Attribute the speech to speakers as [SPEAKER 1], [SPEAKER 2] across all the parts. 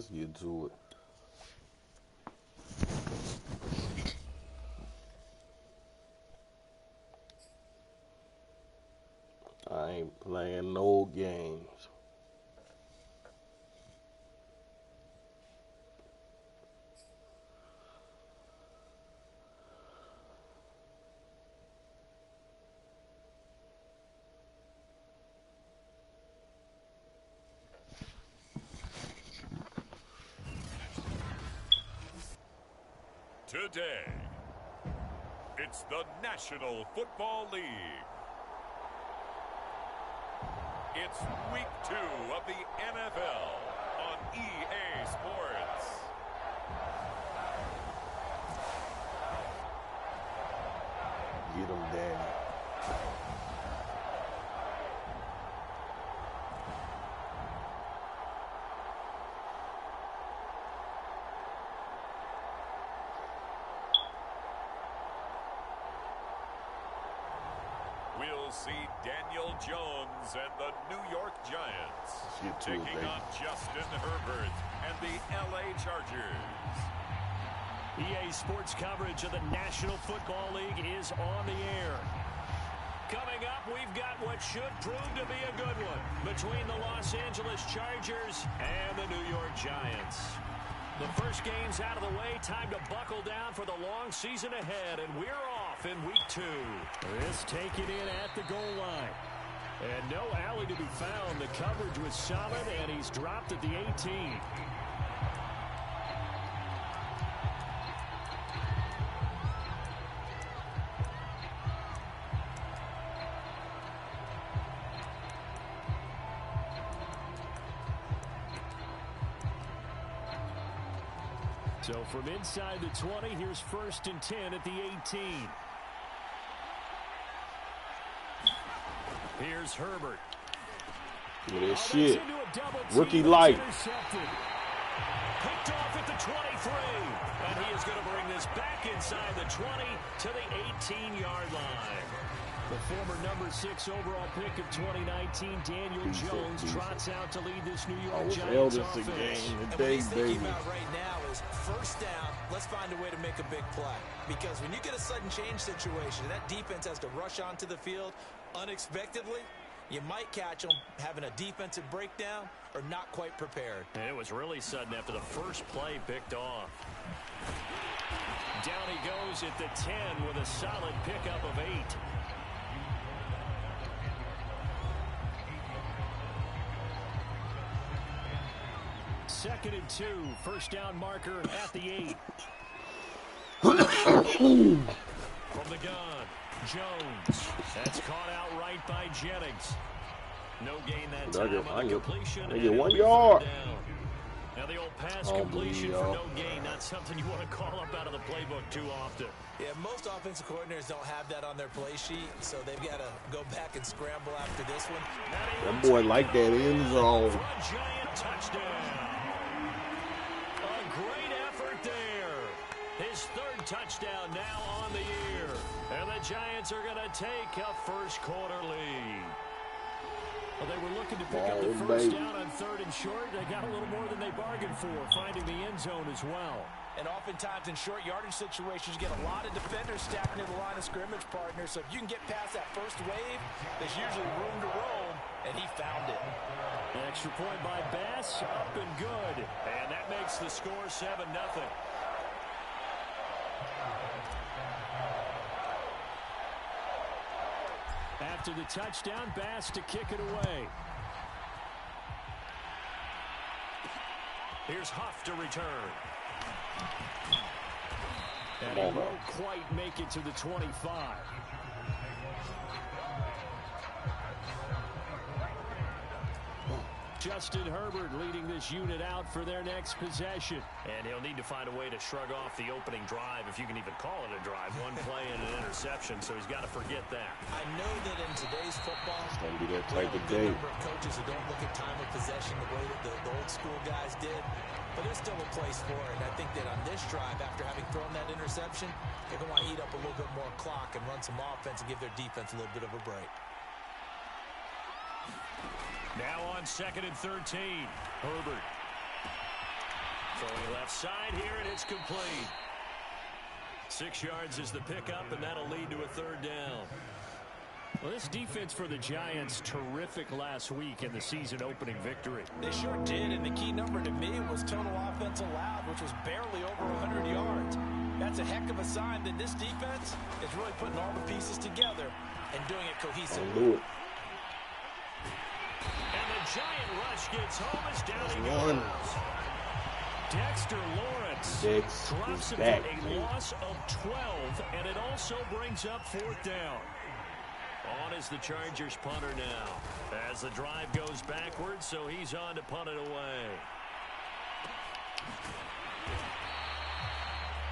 [SPEAKER 1] Let's get to it. I ain't playing no games.
[SPEAKER 2] Today, it's the National Football League. It's week 2 of the NFL on EA Sports.
[SPEAKER 1] Get them down.
[SPEAKER 2] We'll see Daniel Jones and the New York Giants taking on Justin Herbert and the LA Chargers.
[SPEAKER 3] EA Sports coverage of the National Football League is on the air. Coming up, we've got what should prove to be a good one between the Los Angeles Chargers and the New York Giants. The first game's out of the way. Time to buckle down for the long season ahead, and we're off in week 2. This taken in at the goal line. And no alley to be found. The coverage was solid, and he's dropped at the 18. So from inside the 20, here's 1st and 10 at the 18. Here's Herbert.
[SPEAKER 1] Look at this shit. Rookie light.
[SPEAKER 3] Picked off at the 23. And he is going to bring this back inside the 20 to the 18-yard line. The former number 6 overall pick of 2019, Daniel Jones, trots out to lead this New York Giants offense.
[SPEAKER 4] And what he's thinking about right now is first down, let's find a way to make a big play. Because when you get a sudden change situation, that defense has to rush onto the field unexpectedly. You might catch them having a defensive breakdown or not quite prepared.
[SPEAKER 3] And it was really sudden after the first play picked off. Down he goes at the 10 with a solid pickup of 8. 2nd and 2, first down marker at the 8. From the gun, Jones. That's caught out right by Jennings. No gain that time on the completion.
[SPEAKER 1] They get 1 yard.
[SPEAKER 3] Now the old pass completion for no gain, not something you want to call up out of the playbook too often.
[SPEAKER 4] Yeah, most offensive coordinators don't have that on their play sheet, so they've got to go back and scramble after this one.
[SPEAKER 1] That boy like that end zone.
[SPEAKER 3] Giant touchdown. A great effort there. His 3rd touchdown now on the year. And the Giants are going to take a first quarter lead. Well, they were looking to pick up the first down on 3rd and short. They got a little more than they bargained for, finding the end zone as well.
[SPEAKER 4] And oftentimes in short yardage situations, you get a lot of defenders stacked near the line of scrimmage, partner. So if you can get past that first wave, there's usually room to roam, and he found it.
[SPEAKER 3] An extra point by Bass, up and good. And that makes the score 7-0. After the touchdown, Bass to kick it away. Here's Huff to return. And he won't quite make it to the 25. Justin Herbert leading this unit out for their next possession. And he'll need to find a way to shrug off the opening drive, if you can even call it a drive. One play and an interception, so he's got to forget that.
[SPEAKER 4] I know that in today's football,
[SPEAKER 1] it's going to be that type of
[SPEAKER 4] day.
[SPEAKER 1] day.
[SPEAKER 4] Number of coaches who don't look at time of possession the way that the old school guys did. But there's still a place for it. And I think that on this drive, after having thrown that interception, they're going to want to eat up a little bit more clock and run some offense and give their defense a little bit of a break.
[SPEAKER 3] Now on 2nd and 13, Herbert. Throwing left side here, and it's complete. 6 yards is the pickup, and that'll lead to a 3rd down. Well, this defense for the Giants, terrific last week in the season-opening victory.
[SPEAKER 4] They sure did, and the key number to me was total offense allowed, which was barely over 100 yards. That's a heck of a sign that this defense is really putting all the pieces together and doing it cohesively.
[SPEAKER 3] And the Giant rush gets home as down he goes. Dexter Lawrence drops him for a loss of 12, and it also brings up 4th down. On is the Chargers punter now. As the drive goes backwards, so he's on to punt it away.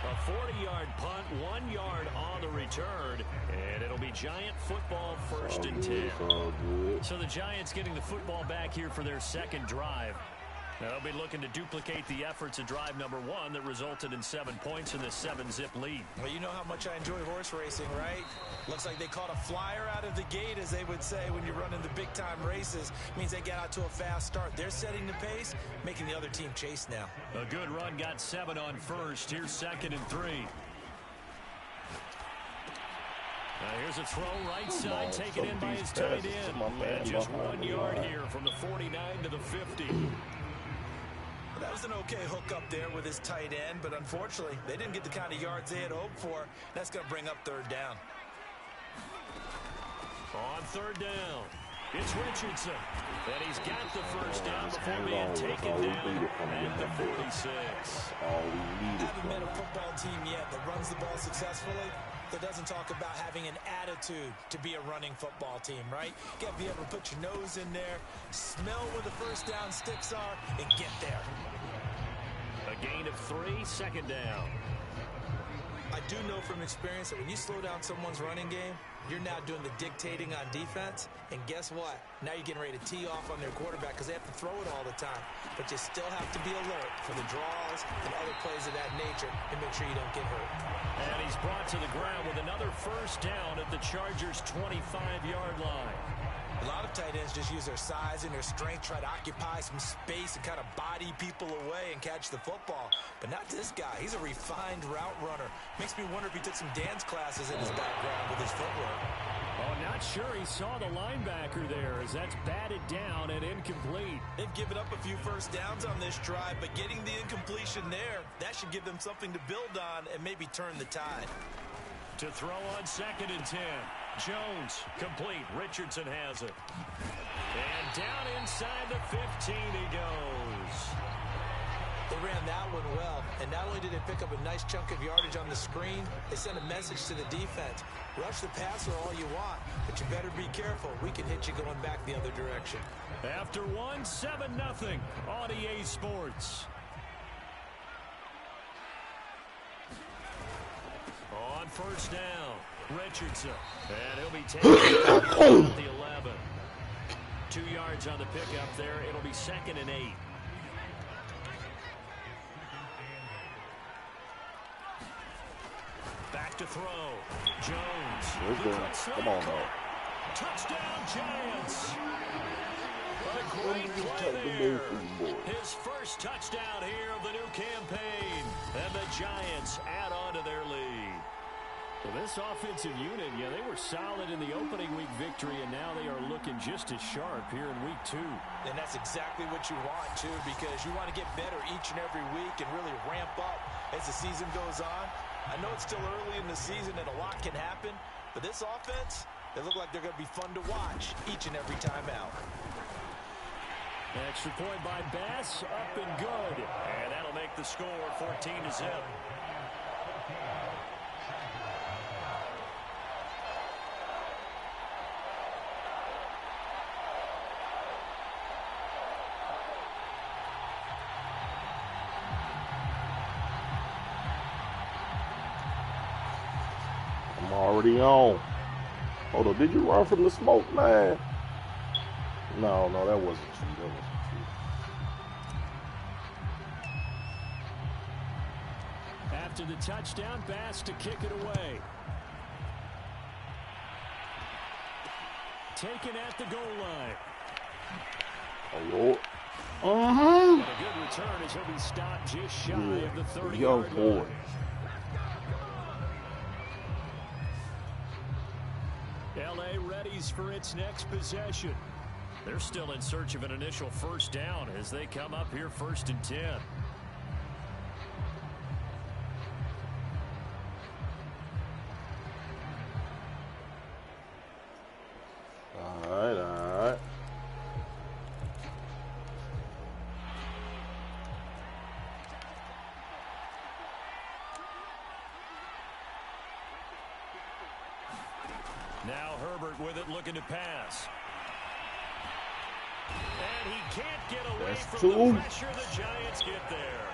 [SPEAKER 3] A 40-yard punt, 1 yard on the return, and it'll be Giant football 1st and 10. So the Giants getting the football back here for their 2nd drive. Now they'll be looking to duplicate the efforts of drive number 1 that resulted in 7 points in this 7-zip lead.
[SPEAKER 4] Well, you know how much I enjoy horse racing, right? Looks like they caught a flyer out of the gate, as they would say when you're running the big-time races. Means they get out to a fast start. They're setting the pace, making the other team chase now.
[SPEAKER 3] A good run got 7 on 1st. Here's 2nd and 3. Here's a throw right side, taken in by his tight end. And just 1 yard here from the 49 to the 50.
[SPEAKER 4] That was an okay hook up there with his tight end, but unfortunately, they didn't get the kind of yards they had hoped for. That's going to bring up 3rd down.
[SPEAKER 3] On 3rd down, it's Richardson. And he's got the 1st down before being taken down at the 46.
[SPEAKER 4] Haven't met a football team yet that runs the ball successfully, that doesn't talk about having an attitude to be a running football team, right? You got to be able to put your nose in there, smell where the 1st down sticks are, and get there.
[SPEAKER 3] A gain of 3, 2nd down.
[SPEAKER 4] I do know from experience that when you slow down someone's running game, you're now doing the dictating on defense. And guess what? Now you're getting ready to tee off on their quarterback because they have to throw it all the time. But you still have to be alert for the draws and other plays of that nature and make sure you don't get hurt.
[SPEAKER 3] And he's brought to the ground with another 1st down at the Chargers' 25-yard line.
[SPEAKER 4] A lot of tight ends just use their size and their strength, try to occupy some space and kind of body people away and catch the football. But not this guy. He's a refined route runner. Makes me wonder if he took some dance classes in his background with his footwork.
[SPEAKER 3] Oh, not sure he saw the linebacker there as that's batted down and incomplete.
[SPEAKER 4] They've given up a few 1st downs on this drive, but getting the incompletion there, that should give them something to build on and maybe turn the tide.
[SPEAKER 3] To throw on 2nd and 10. Jones, complete. Richardson has it. And down inside the 15 he goes.
[SPEAKER 4] They ran that one well, and not only did they pick up a nice chunk of yardage on the screen, they sent a message to the defense. Rush the passer all you want, but you better be careful. We can hit you going back the other direction.
[SPEAKER 3] After 1, 7-0 on EA Sports. On 1st down, Richardson. And he'll be taken at the 11. 2 yards on the pickup there. It'll be 2nd and 8. Back to throw. Jones.
[SPEAKER 1] Come on, man.
[SPEAKER 3] Touchdown, Giants. A great play there. His 1st touchdown here of the new campaign. And the Giants add on to their lead. Well, this offensive unit, yeah, they were solid in the opening week victory, and now they are looking just as sharp here in week 2.
[SPEAKER 4] And that's exactly what you want, too, because you want to get better each and every week and really ramp up as the season goes on. I know it's still early in the season and a lot can happen, but this offense, they look like they're going to be fun to watch each and every time out.
[SPEAKER 3] Extra point by Bass, up and good. And that'll make the score 14-0.
[SPEAKER 1] I'm already on. Hold on, did you run from the smoke, man? No, that wasn't true. That wasn't true.
[SPEAKER 3] After the touchdown, Bass to kick it away. Taken at the goal line.
[SPEAKER 1] Oh, Lord.
[SPEAKER 3] And a good return as he'll be stopped just shy of the 30-yard line. LA readies for its next possession. They're still in search of an initial first down as they come up here 1st and 10.
[SPEAKER 1] All right.
[SPEAKER 3] Now Herbert with it, looking to pass. And he can't get away from the pressure. The Giants get there.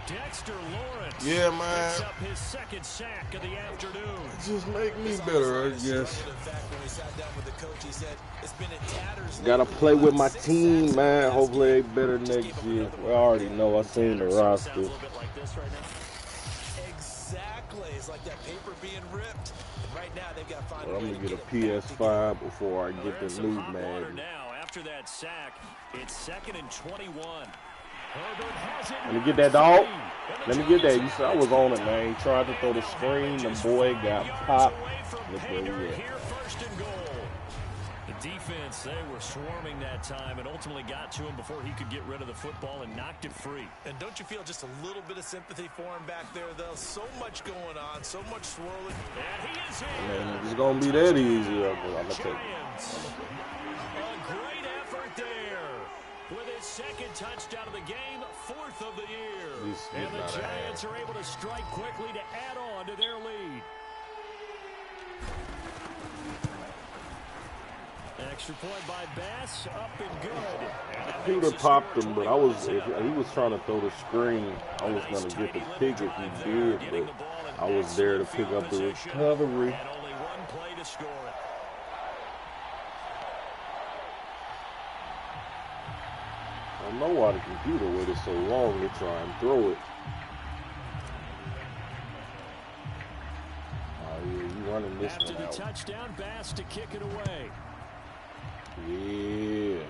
[SPEAKER 3] Dexter Lawrence picks up his 2nd sack of the afternoon.
[SPEAKER 1] Just make me better, I guess. Gotta play with my team, man. Hopefully they better next year. I already know. I seen the roster.
[SPEAKER 4] Exactly. It's like that paper being ripped. Right now they've got to find
[SPEAKER 1] I'm gonna get a PS5 before I get the new Madden.
[SPEAKER 3] Now after that sack, it's 2nd and 21.
[SPEAKER 1] Let me get that, dog. Let me get that. You said I was on it, man. He tried to throw the screen. The boy got popped. Look where we at.
[SPEAKER 3] The defense, they were swarming that time and ultimately got to him before he could get rid of the football and knocked it free.
[SPEAKER 4] And don't you feel just a little bit of sympathy for him back there, though? So much going on, so much swirling.
[SPEAKER 3] And he is in.
[SPEAKER 1] Man, it's going to be that easy. I'm going to take it.
[SPEAKER 3] A great effort there. With his 2nd touchdown of the game, 4th of the year. And the Giants are able to strike quickly to add on to their lead. Extra point by Bass, up and good.
[SPEAKER 1] He would have popped him, but if he was trying to throw the screen, I was going to get the pick if he did, but I was there to pick up the recovery.
[SPEAKER 3] And only 1 play to score it.
[SPEAKER 1] I don't know why the computer waited so long to try and throw it. Oh, yeah, you running this
[SPEAKER 3] After
[SPEAKER 1] one out.
[SPEAKER 3] the touchdown, Bass to kick it away.
[SPEAKER 1] Yeah.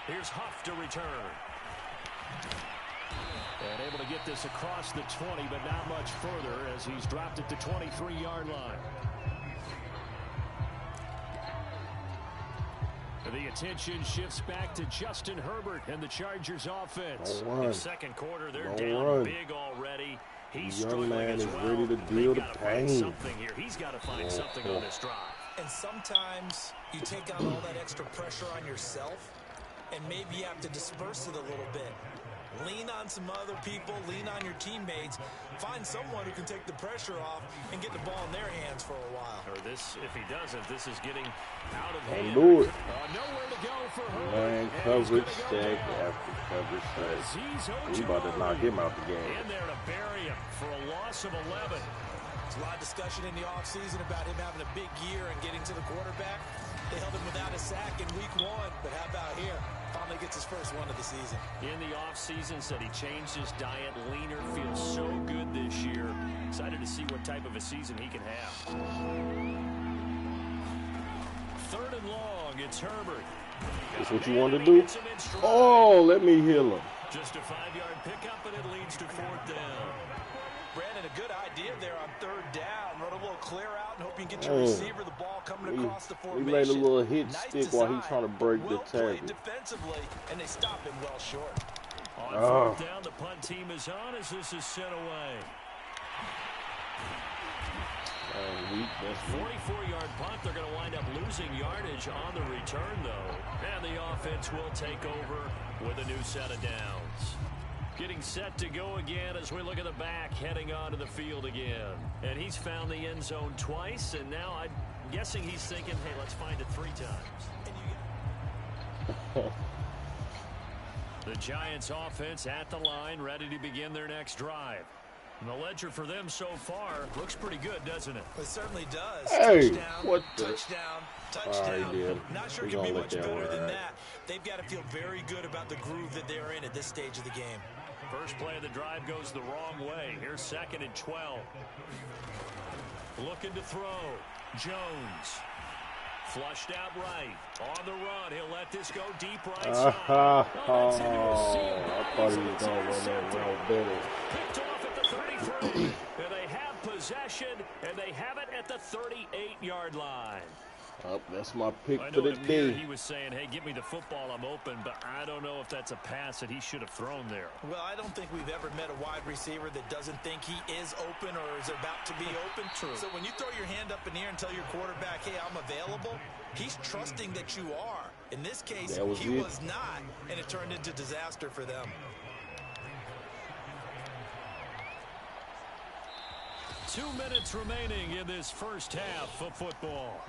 [SPEAKER 3] Here's Huff to return. And able to get this across the 20, but not much further as he's dropped at the 23-yard line. The attention shifts back to Justin Herbert and the Chargers offense. In the 2nd quarter, they're down big already. He's struggling as well.
[SPEAKER 1] Ready to deal the pain.
[SPEAKER 3] Something here. He's got to find something on this drive.
[SPEAKER 4] And sometimes you take on all that extra pressure on yourself, and maybe you have to disperse it a little bit. Lean on some other people, lean on your teammates, find someone who can take the pressure off and get the ball in their hands for a while.
[SPEAKER 3] Or this, if he doesn't, this is getting out of hand.
[SPEAKER 1] Do it.
[SPEAKER 3] Nowhere to go for Herbert.
[SPEAKER 1] Man, coverage stack after coverage stack. We about to knock him out the game.
[SPEAKER 3] In there to bury him for a loss of 11.
[SPEAKER 4] There's a lot of discussion in the offseason about him having a big year and getting to the quarterback. They held him without a sack in week 1, but how about here? Finally gets his first one of the season. In the offseason, said he changed his diet, leaner, feels so good this year. Excited to see what type of a season he can have.
[SPEAKER 3] 3rd and long, it's Herbert.
[SPEAKER 1] That's what you want to do? Oh, let me heal him.
[SPEAKER 3] Just a 5-yard pickup, and it leads to 4th down.
[SPEAKER 4] Brandon, a good idea there on 3rd down. Run a little clear out and hope you can get your receiver the ball coming across the formation.
[SPEAKER 1] He made a little hit stick while he's trying to break the tackle.
[SPEAKER 4] Defensively, and they stop him well short.
[SPEAKER 3] On 4th down, the punt team is on as this is sent away. 44-yard punt. They're going to wind up losing yardage on the return, though. And the offense will take over with a new set of downs. Getting set to go again as we look at the back, heading onto the field again. And he's found the end zone twice, and now I'm guessing he's thinking, hey, let's find it 3 times. The Giants offense at the line, ready to begin their next drive. And the ledger for them so far looks pretty good, doesn't it?
[SPEAKER 4] It certainly does.
[SPEAKER 1] Hey,
[SPEAKER 4] touchdown,
[SPEAKER 1] what the?
[SPEAKER 4] Touchdown. Not sure it can be much better than that. They've got to feel very good about the groove that they're in at this stage of the game.
[SPEAKER 3] First play of the drive goes the wrong way. Here's 2nd and 12. Looking to throw. Jones. Flushed out right. On the run, he'll let this go deep right side.
[SPEAKER 1] I thought he was going to run that route better.
[SPEAKER 3] Picked off at the 33. And they have possession, and they have it at the 38-yard line.
[SPEAKER 1] Oh, that's my pick for the day.
[SPEAKER 3] He was saying, hey, give me the football, I'm open, but I don't know if that's a pass that he should have thrown there.
[SPEAKER 4] Well, I don't think we've ever met a wide receiver that doesn't think he is open or is about to be open.
[SPEAKER 3] True.
[SPEAKER 4] So when you throw your hand up in the air and tell your quarterback, hey, I'm available, he's trusting that you are. In this case, he was not, and it turned into disaster for them.
[SPEAKER 3] 2 minutes remaining in this first half of football.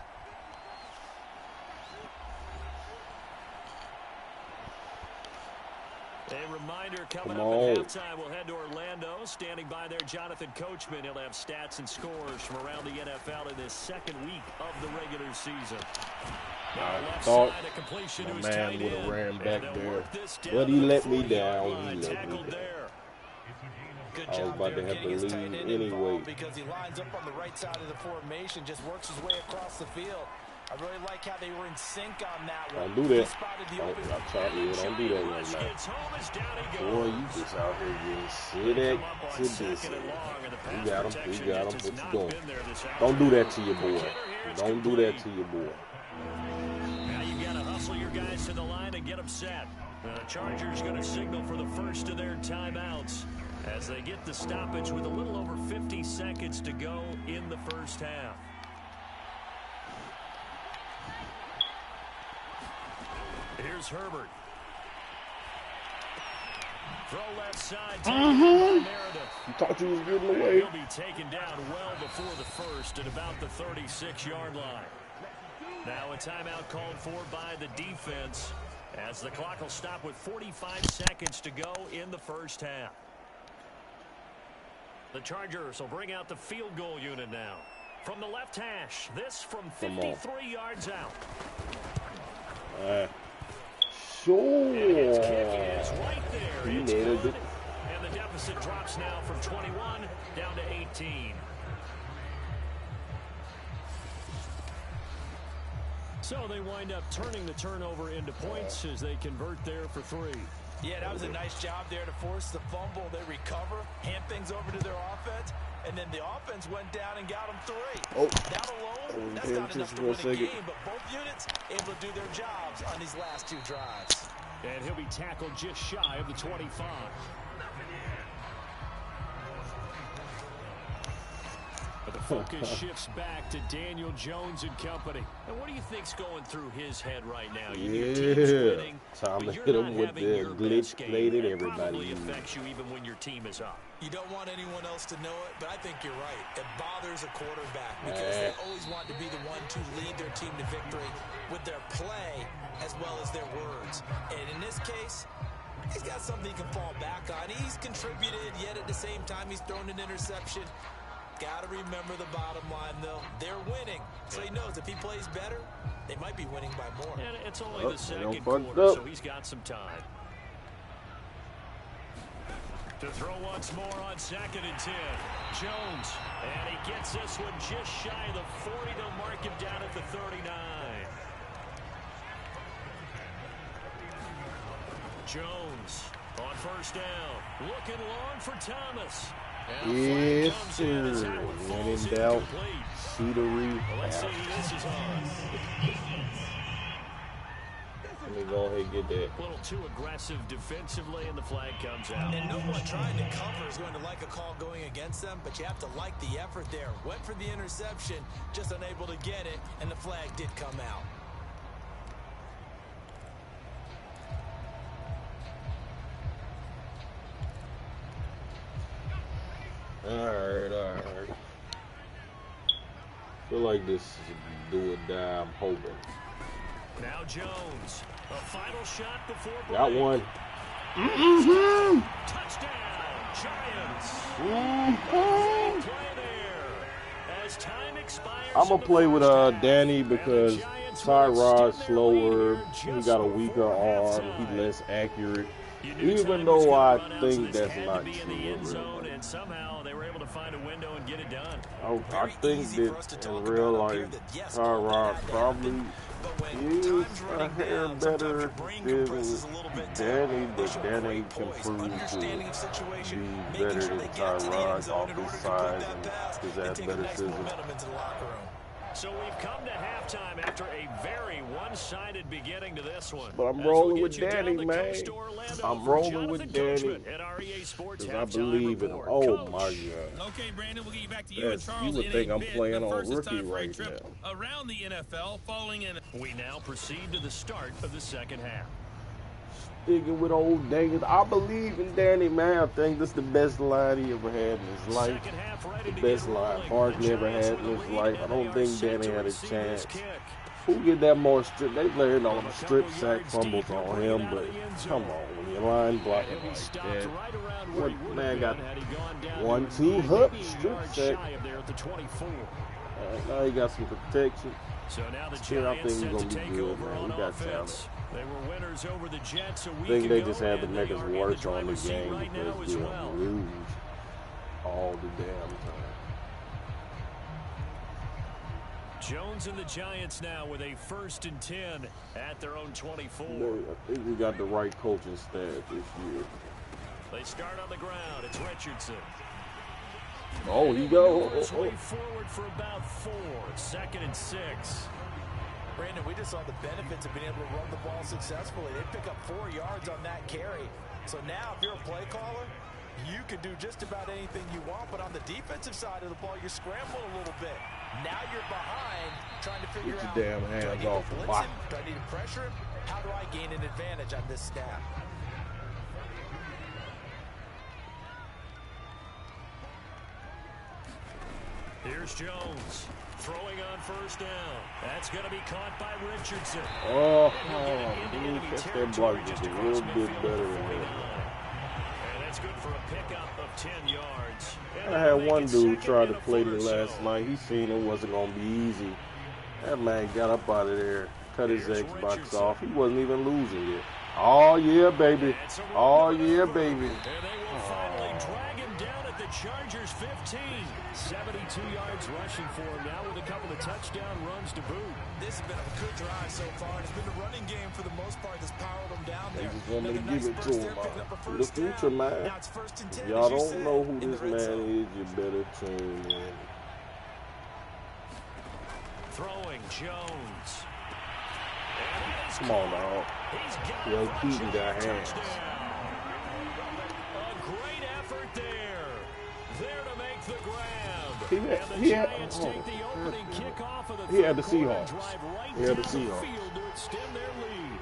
[SPEAKER 3] A reminder coming up at halftime. We'll head to Orlando. Standing by there, Jonathan Coachman. He'll have stats and scores from around the NFL in this second week of the regular season.
[SPEAKER 1] I thought my man would have ran back there, but he let me down.
[SPEAKER 4] Good
[SPEAKER 1] I was
[SPEAKER 4] job
[SPEAKER 1] about to
[SPEAKER 4] there
[SPEAKER 1] have to
[SPEAKER 4] getting his
[SPEAKER 1] leave
[SPEAKER 4] tight end
[SPEAKER 1] anyway.
[SPEAKER 4] involved because he lines up on the right side of the formation, just works his way across the field. I really like how they were in sync on that one.
[SPEAKER 1] Don't do that.
[SPEAKER 4] Don't
[SPEAKER 1] do that right now. Boy, you just out here getting sit at You got him. You got him. What you doing? Don't do that to your boy. Don't do that to your boy.
[SPEAKER 3] Now you got to hustle your guys to the line and get them set. The Chargers going to signal for the first of their timeouts as they get the stoppage with a little over 50 seconds to go in the first half. Here's Herbert. Throw left side.
[SPEAKER 1] You thought you was getting away.
[SPEAKER 3] He'll be taken down well before the first at about the 36-yard line. Now a timeout called for by the defense as the clock will stop with 45 seconds to go in the first half. The Chargers will bring out the field goal unit now. From the left hash, this from 53 yards out.
[SPEAKER 1] Sure.
[SPEAKER 3] His kick is right there.
[SPEAKER 1] He
[SPEAKER 3] it's
[SPEAKER 1] nailed
[SPEAKER 3] good.
[SPEAKER 1] it.
[SPEAKER 3] And the deficit drops now from 21 down to 18. So they wind up turning the turnover into points as they convert there for 3.
[SPEAKER 4] Yeah, that was a nice job there to force the fumble. They recover, hand things over to their offense, and then the offense went down and got them 3.
[SPEAKER 1] Oh,
[SPEAKER 4] that alone, that's not enough to win a game, but both units able to do their jobs on these last 2 drives.
[SPEAKER 3] And he'll be tackled just shy of the 25. But the focus shifts back to Daniel Jones and company. And what do you think's going through his head right now? Your team's winning,
[SPEAKER 1] time to
[SPEAKER 3] but
[SPEAKER 1] hit
[SPEAKER 3] you're
[SPEAKER 1] him
[SPEAKER 3] not
[SPEAKER 1] with
[SPEAKER 3] having
[SPEAKER 1] the
[SPEAKER 3] your
[SPEAKER 1] glitch
[SPEAKER 3] best game.
[SPEAKER 1] play that
[SPEAKER 3] It
[SPEAKER 1] everybody
[SPEAKER 3] probably
[SPEAKER 1] uses.
[SPEAKER 3] affects you even when your team is up.
[SPEAKER 4] You don't want anyone else to know it, but I think you're right. It bothers a quarterback because they always want to be the one to lead their team to victory with their play as well as their words. And in this case, he's got something he can fall back on. He's contributed, yet at the same time he's thrown an interception. Got to remember the bottom line, though. They're winning. So he knows if he plays better, they might be winning by more.
[SPEAKER 3] And it's only the second quarter, so he's got some time. To throw once more on 2nd and 10. Jones. And he gets this one just shy of the 40. They'll mark him down at the 39. Jones on first down. Looking long for Thomas.
[SPEAKER 1] Yes, sir. When in doubt, Savagery.
[SPEAKER 3] Let's see who this is on.
[SPEAKER 1] Let me go ahead and get that.
[SPEAKER 3] A little too aggressive defensively, and the flag comes out.
[SPEAKER 4] And no one trying to cover is going to like a call going against them, but you have to like the effort there. Went for the interception, just unable to get it, and the flag did come out.
[SPEAKER 1] All right. Feel like this is a do or die. I'm hoping.
[SPEAKER 3] Now Jones, a final shot before break.
[SPEAKER 1] Got one.
[SPEAKER 3] Touchdown, Giants. Play there. As time expires,
[SPEAKER 1] I'm gonna play with Danny because Tyrod's slower. He got a weaker arm. He's less accurate. Even though I think that's not true.
[SPEAKER 3] And somehow they were able to find a window and get it done.
[SPEAKER 1] I think that in real life, Tyrod probably is a hair better than Danny, but Danny can prove to be better than Tyrod off his size and his athleticism.
[SPEAKER 3] So we've come to halftime after a very one-sided beginning to this one.
[SPEAKER 1] But I'm rolling with Danny, man. I'm rolling with Danny because I believe in him. Oh, my God.
[SPEAKER 5] Okay, Brandon, we'll get you back to you and Charles.
[SPEAKER 1] You would think I'm playing on rookie right now.
[SPEAKER 5] Around the NFL, falling in.
[SPEAKER 3] We now proceed to the start of the second half.
[SPEAKER 1] Sticking with old Danny. I believe in Danny, man. I think this is the best line he ever had in his life. The best line Barkley ever had in his life. I don't think Danny had a chance. Who get that more strip? They played all the strip sack fumbles on him, but come on, when your line blocking like that, what man got 1-2 hook strip sack? Now he got some protection.
[SPEAKER 3] So now the
[SPEAKER 1] I think he's gonna be good, man. We got talent.
[SPEAKER 3] They were winners over the Jets a week
[SPEAKER 1] I think they
[SPEAKER 3] ago,
[SPEAKER 1] just had to make us work on the
[SPEAKER 3] seat
[SPEAKER 1] game
[SPEAKER 3] right now
[SPEAKER 1] because
[SPEAKER 3] as
[SPEAKER 1] we
[SPEAKER 3] well.
[SPEAKER 1] lose all the damn time.
[SPEAKER 3] Jones and the Giants now with a 1st and 10 at their own 24.
[SPEAKER 1] I think we got the right coaching staff this year.
[SPEAKER 3] They start on the ground. It's Richardson.
[SPEAKER 1] Oh, he go.
[SPEAKER 3] Way forward for about 4. 2nd and 6.
[SPEAKER 4] Brandon, we just saw the benefits of being able to run the ball successfully. They pick up 4 yards on that carry. So now if you're a play caller, you can do just about anything you want. But on the defensive side of the ball, you're scrambling a little bit. Now you're behind, trying to figure out,
[SPEAKER 1] get your damn hands off the
[SPEAKER 4] blitz him? Do I need to pressure him? How do I gain an advantage on this snap?
[SPEAKER 3] Here's Jones throwing on 1st down. That's going to be caught by Richardson.
[SPEAKER 1] Oh, dude, catch that block just a little bit better than that.
[SPEAKER 3] And that's good for a pickup of 10 yards.
[SPEAKER 1] I had one dude try to play me last night. He seen it wasn't going to be easy. That man got up out of there, cut his Xbox off. He wasn't even losing it. Oh, yeah, baby. Oh, yeah, baby.
[SPEAKER 3] And they will finally drag him down at the Chargers 15. 72 yards rushing for him now with a couple of touchdown runs to boot.
[SPEAKER 4] This has been a good drive so far. It's been the running game for the most part that's powered them down there.
[SPEAKER 1] They just want me to give it to him. For the future, man. If y'all don't know who this man is, you better tune in.
[SPEAKER 3] Throwing Jones.
[SPEAKER 1] Come on, dog. Yo, Keaton got hands.
[SPEAKER 3] A great effort there. There to make the grab.
[SPEAKER 1] He had the Seahawks. He had the Seahawks.
[SPEAKER 3] To extend their lead.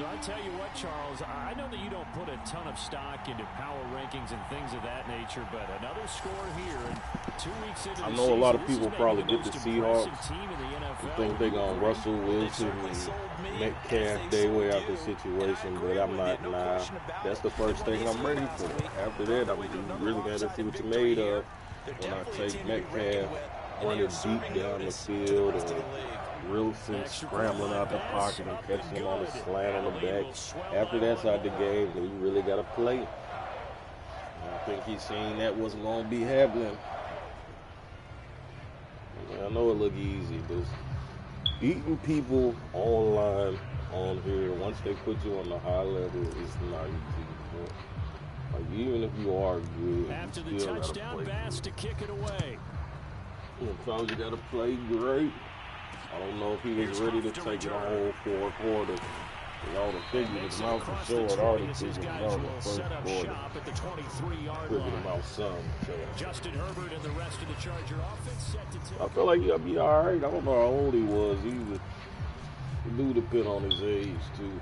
[SPEAKER 3] I tell you what, Charles, I know that you don't put a ton of stock into power rankings and things of that nature, but another score here and 2 weeks into the
[SPEAKER 1] I know a lot of people probably get the
[SPEAKER 3] Seahawks
[SPEAKER 1] Seahawks. Think they're going to Russell Wilson and Metcalf day way out the situation, but I'm not. Nah, that's the first thing I'm ready for. After that, I'm really going to see what you're made of when I take Metcalf running deep down the field and Wilson scrambling out the pocket and catching him on a slant on the back. After that's out the game, then you really got to play. And I think he's seen that wasn't going to be happening. I know it look easy, but beating people online on here, once they put you on the high level, it's not easy. Like, even if you are good,
[SPEAKER 3] after
[SPEAKER 1] you
[SPEAKER 3] the
[SPEAKER 1] still
[SPEAKER 3] touchdown pass to kick it away.
[SPEAKER 1] Sometimes you got to play great. I don't know if he was ready to take it a whole 4 quarters. Y'all have figured his mouth for sure. It already figured him out in the first quarter. Figured him out some. So.
[SPEAKER 3] Justin Herbert and the rest of the Charger offense set to take.
[SPEAKER 1] I feel like he'll be all right. I don't know how old he was. He do depend on his age, too.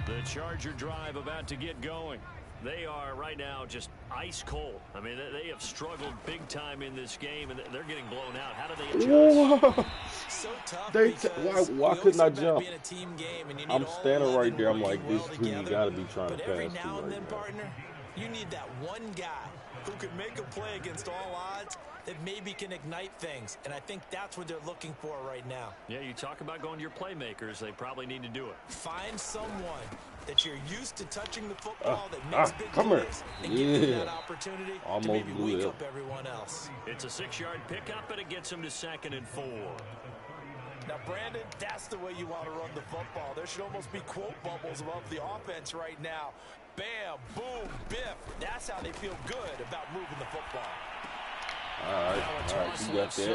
[SPEAKER 3] The Charger drive about to get going. They are right now just ice cold. I mean, they have struggled big time in this game, and they're getting blown out. How do they adjust?
[SPEAKER 4] So tough.
[SPEAKER 1] Why couldn't I jump? I'm standing right there. I'm like, this team you got to be trying to pass to
[SPEAKER 4] every now and then,
[SPEAKER 1] right
[SPEAKER 4] partner, you need that one guy who can make a play against all odds that maybe can ignite things. And I think that's what they're looking for right now.
[SPEAKER 3] Yeah, you talk about going to your playmakers. They probably need to do it.
[SPEAKER 4] Find someone that you're used to touching the football that makes big plays and give them that opportunity to maybe wake up everyone else.
[SPEAKER 3] It's a 6-yard pickup, and it gets him to 2nd and 4.
[SPEAKER 4] Now, Brandon, that's the way you want to run the football. There should almost be quote bubbles above the offense right now. Bam, boom, biff. That's how they feel good about moving the football.
[SPEAKER 1] All right, you got that.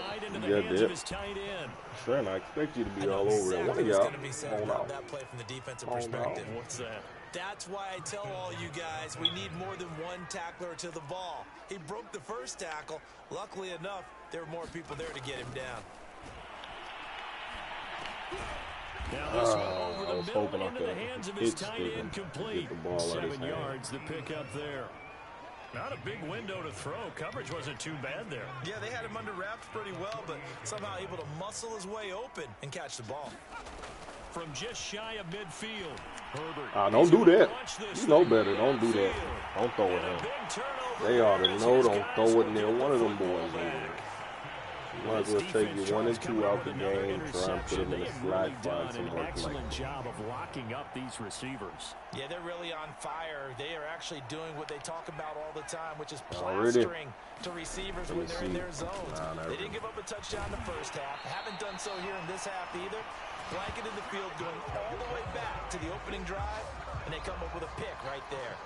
[SPEAKER 1] You got that. Son, I expect you to be all over that. One of y'all on out.
[SPEAKER 4] That play from the defensive perspective. What's that? That's why I tell all you guys we need more than one tackler to the ball. He broke the first tackle. Luckily enough, there were more people there to get him down.
[SPEAKER 3] Now this one over the middle into the hands of his tight end, complete. 7 yards, the pickup there. Not a big window to throw. Coverage wasn't too bad there.
[SPEAKER 4] Yeah, they had him under wraps pretty well, but somehow able to muscle his way open and catch the ball.
[SPEAKER 3] From just shy of midfield, Herbert.
[SPEAKER 1] Don't do that. You know better. Don't do that. Don't throw it in. They ought to know. Don't throw it near one of them boys over there. You might as well take you 1 and 2 out the game, try and put them in the slot, find some work.
[SPEAKER 3] Excellent job of locking up these receivers.
[SPEAKER 4] Yeah, they're really on fire. They are actually doing what they talk about all the time, which is plastering to receivers when they're in their zones. They didn't give up a touchdown in the first half. Haven't done so here in this half either. Blanket in the field going all the way back to the opening drive, and they come up with a pick right there.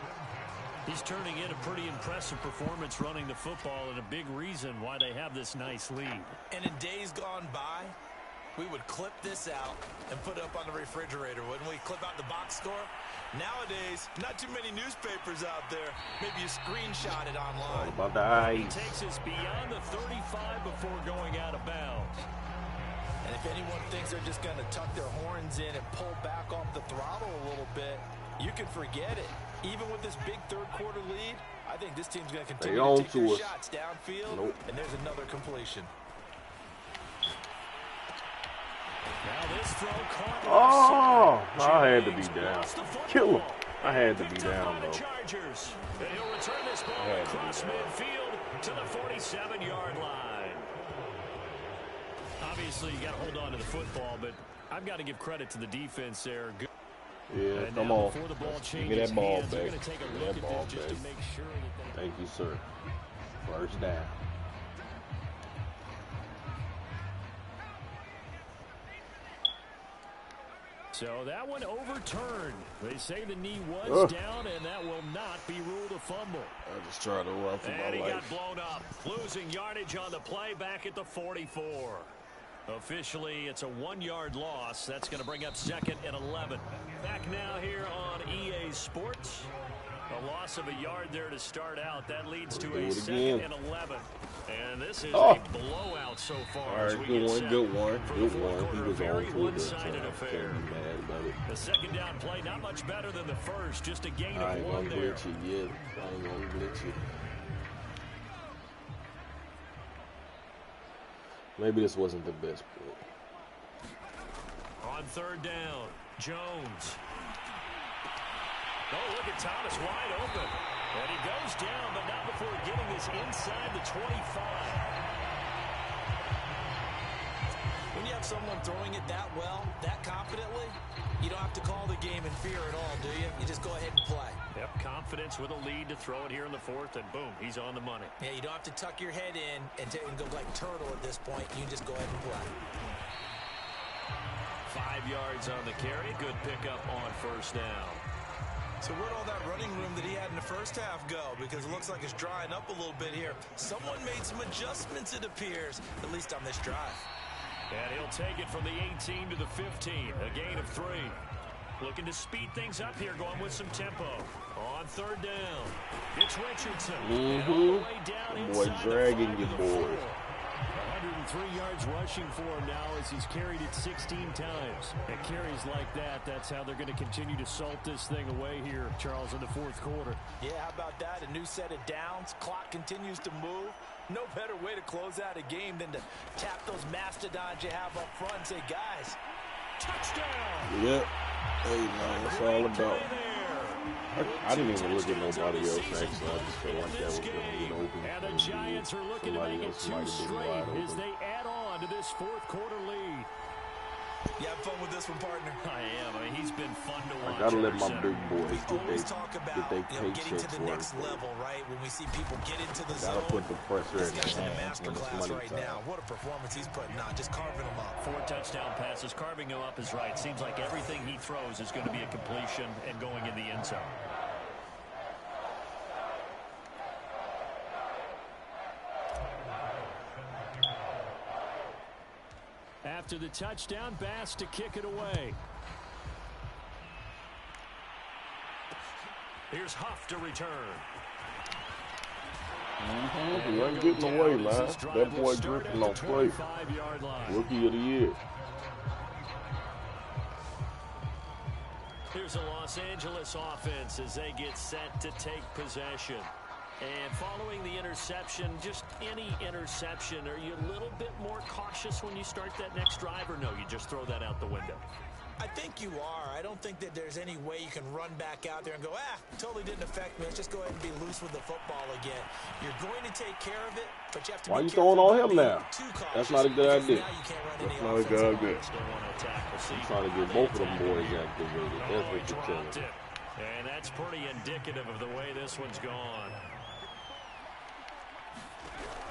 [SPEAKER 3] He's turning in a pretty impressive performance running the football, and a big reason why they have this nice lead.
[SPEAKER 4] And in days gone by, we would clip this out and put it up on the refrigerator, wouldn't we? Clip out the box score. Nowadays, not too many newspapers out there. Maybe you screenshot it online.
[SPEAKER 1] About the eyes.
[SPEAKER 3] He takes us beyond the 35 before going out of bounds.
[SPEAKER 4] And if anyone thinks they're just going to tuck their horns in and pull back off the throttle a little bit, you can forget it. Even with this big third-quarter lead, I think this team's going to continue to take their shots downfield, and there's another completion.
[SPEAKER 3] Now this throw caught.
[SPEAKER 1] I had to be down. Kill him. I had to be down, though.
[SPEAKER 3] Chargers. And he'll return this ball across midfield to the 47-yard line. Obviously, you got to hold on to the football, but I've got to give credit to the defense there. Good.
[SPEAKER 1] Yeah, come on. Give me that ball back. Give me that ball back. Thank you, sir. First down.
[SPEAKER 3] So that one overturned. They say the knee was down, and that will not be ruled a fumble.
[SPEAKER 1] I just tried to run for my life.
[SPEAKER 3] And he got blown up. Losing yardage on the play back at the 44. Officially, it's a 1-yard loss. That's going to bring up 2nd and 11. Back now here on EA Sports. A loss of a yard there to start out. That leads to a 2nd and 11. And this is a blowout so far.
[SPEAKER 1] All right, good one. He was on to it.
[SPEAKER 3] One-sided affair. The second down play, not much better than the first. Just a gain of 1 there.
[SPEAKER 1] I ain't gonna glitch you. Maybe this wasn't the best play.
[SPEAKER 3] On 3rd down, Jones. Oh, look at Thomas wide open. And he goes down, but not before getting this inside the 25.
[SPEAKER 4] When you have someone throwing it that well, that confidently, you don't have to call the game in fear at all, do you? You just go ahead and play.
[SPEAKER 3] Yep, confidence with a lead to throw it here in the 4th, and boom, he's on the money.
[SPEAKER 4] Yeah, you don't have to tuck your head in and go like turtle at this point. You can just go ahead and play.
[SPEAKER 3] 5 yards on the carry. Good pickup on 1st down.
[SPEAKER 4] So where'd all that running room that he had in the first half go? Because it looks like it's drying up a little bit here. Someone made some adjustments, it appears, at least on this drive.
[SPEAKER 3] And he'll take it from the 18 to the 15, a gain of 3. Looking to speed things up here, going with some tempo. On 3rd down, it's Richardson.
[SPEAKER 1] Boy, dragging you, boys.
[SPEAKER 3] 103 yards rushing for him now as he's carried it 16 times. And carries like that, that's how they're going to continue to salt this thing away here, Charles, in the 4th quarter.
[SPEAKER 4] Yeah, how about that? A new set of downs. Clock continues to move. No better way to close out a game than to tap those mastodons you have up front and say, guys, touchdown!
[SPEAKER 1] Yep. Hey, man, that's all about. I didn't even look at nobody else, actually. I just felt like that was going to get open.
[SPEAKER 3] And the Giants are looking to make it 2 straight as they add on to this fourth quarter lead.
[SPEAKER 4] You have fun with this one, partner?
[SPEAKER 3] I am. I mean, he's been fun to watch.
[SPEAKER 1] I gotta let my big boys
[SPEAKER 4] get they
[SPEAKER 1] paychecks
[SPEAKER 4] to the
[SPEAKER 1] work.
[SPEAKER 4] next level, right? When we see people get into the
[SPEAKER 1] Gotta
[SPEAKER 4] zone,
[SPEAKER 1] put the pressure in
[SPEAKER 4] this guy's in a
[SPEAKER 1] when
[SPEAKER 4] master
[SPEAKER 1] it's
[SPEAKER 4] class
[SPEAKER 1] money
[SPEAKER 4] right
[SPEAKER 1] time.
[SPEAKER 4] now. What a performance he's putting on, just carving them up.
[SPEAKER 3] 4 touchdown passes. Carving him up is right. Seems like everything he throws is going to be a completion and going in the end zone. After the touchdown, Bass to kick it away. Here's Huff to return.
[SPEAKER 1] He ain't getting away, man. That boy drifting on play. Rookie of the year.
[SPEAKER 3] Here's a Los Angeles offense as they get set to take possession. And following the interception, just any interception, are you a little bit more cautious when you start that next drive, or no, you just throw that out the window?
[SPEAKER 4] I think you are. I don't think that there's any way you can run back out there and go, totally didn't affect me. Let's just go ahead and be loose with the football again. You're going to take care of it, but you have to
[SPEAKER 1] Why
[SPEAKER 4] be
[SPEAKER 1] you throwing on him now?
[SPEAKER 4] That's
[SPEAKER 1] not a good idea.
[SPEAKER 4] That's
[SPEAKER 1] not a good idea. I'm trying to get both of them boys activated. That's what you're telling me.
[SPEAKER 3] And that's pretty indicative of the way this one's gone.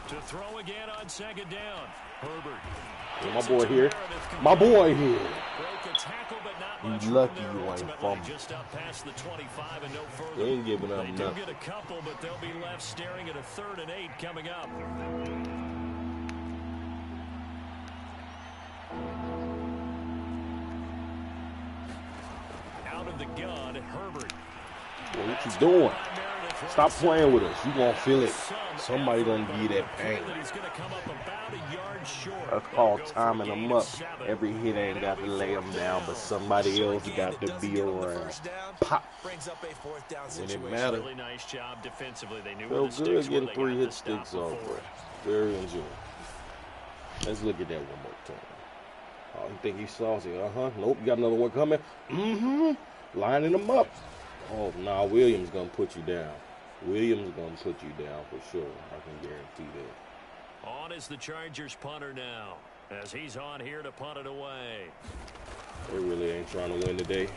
[SPEAKER 3] To throw again on second down. Herbert.
[SPEAKER 1] My boy here. My boy here.
[SPEAKER 3] Broke a tackle, but not much.
[SPEAKER 1] You lucky you ain't fumbled.
[SPEAKER 3] Just up past the 25 and no further.
[SPEAKER 1] They ain't giving up
[SPEAKER 3] They
[SPEAKER 1] nothing.
[SPEAKER 3] do get a couple, but they'll be left staring at a 3rd and 8 coming up. Out of the gun, Herbert.
[SPEAKER 1] Well, what you doing? Stop playing with us. You gonna feel it. Somebody gonna give you that pain. That's called timing them up. Every hit ain't got to lay them down, but somebody else got to be around. Pop. And it matters.
[SPEAKER 3] Really nice job defensively. They knew
[SPEAKER 1] Felt good getting 3 hit sticks off, bro. Very enjoyable. Let's look at that one more time. Oh, you think he's saucy? Nope, you got another one coming. Lining them up. Oh, nah, Williams gonna put you down. Williams gonna put you down for sure. I can guarantee that.
[SPEAKER 3] On is the Chargers punter now, as he's on here to punt it away.
[SPEAKER 1] They really ain't trying to win today.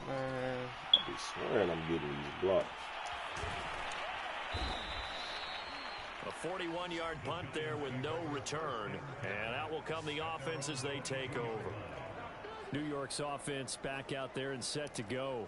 [SPEAKER 1] Man, I be swearing I'm getting these blocks.
[SPEAKER 3] A 41-yard punt there with no return, and out will come the offense as they take over. New York's offense back out there and set to go.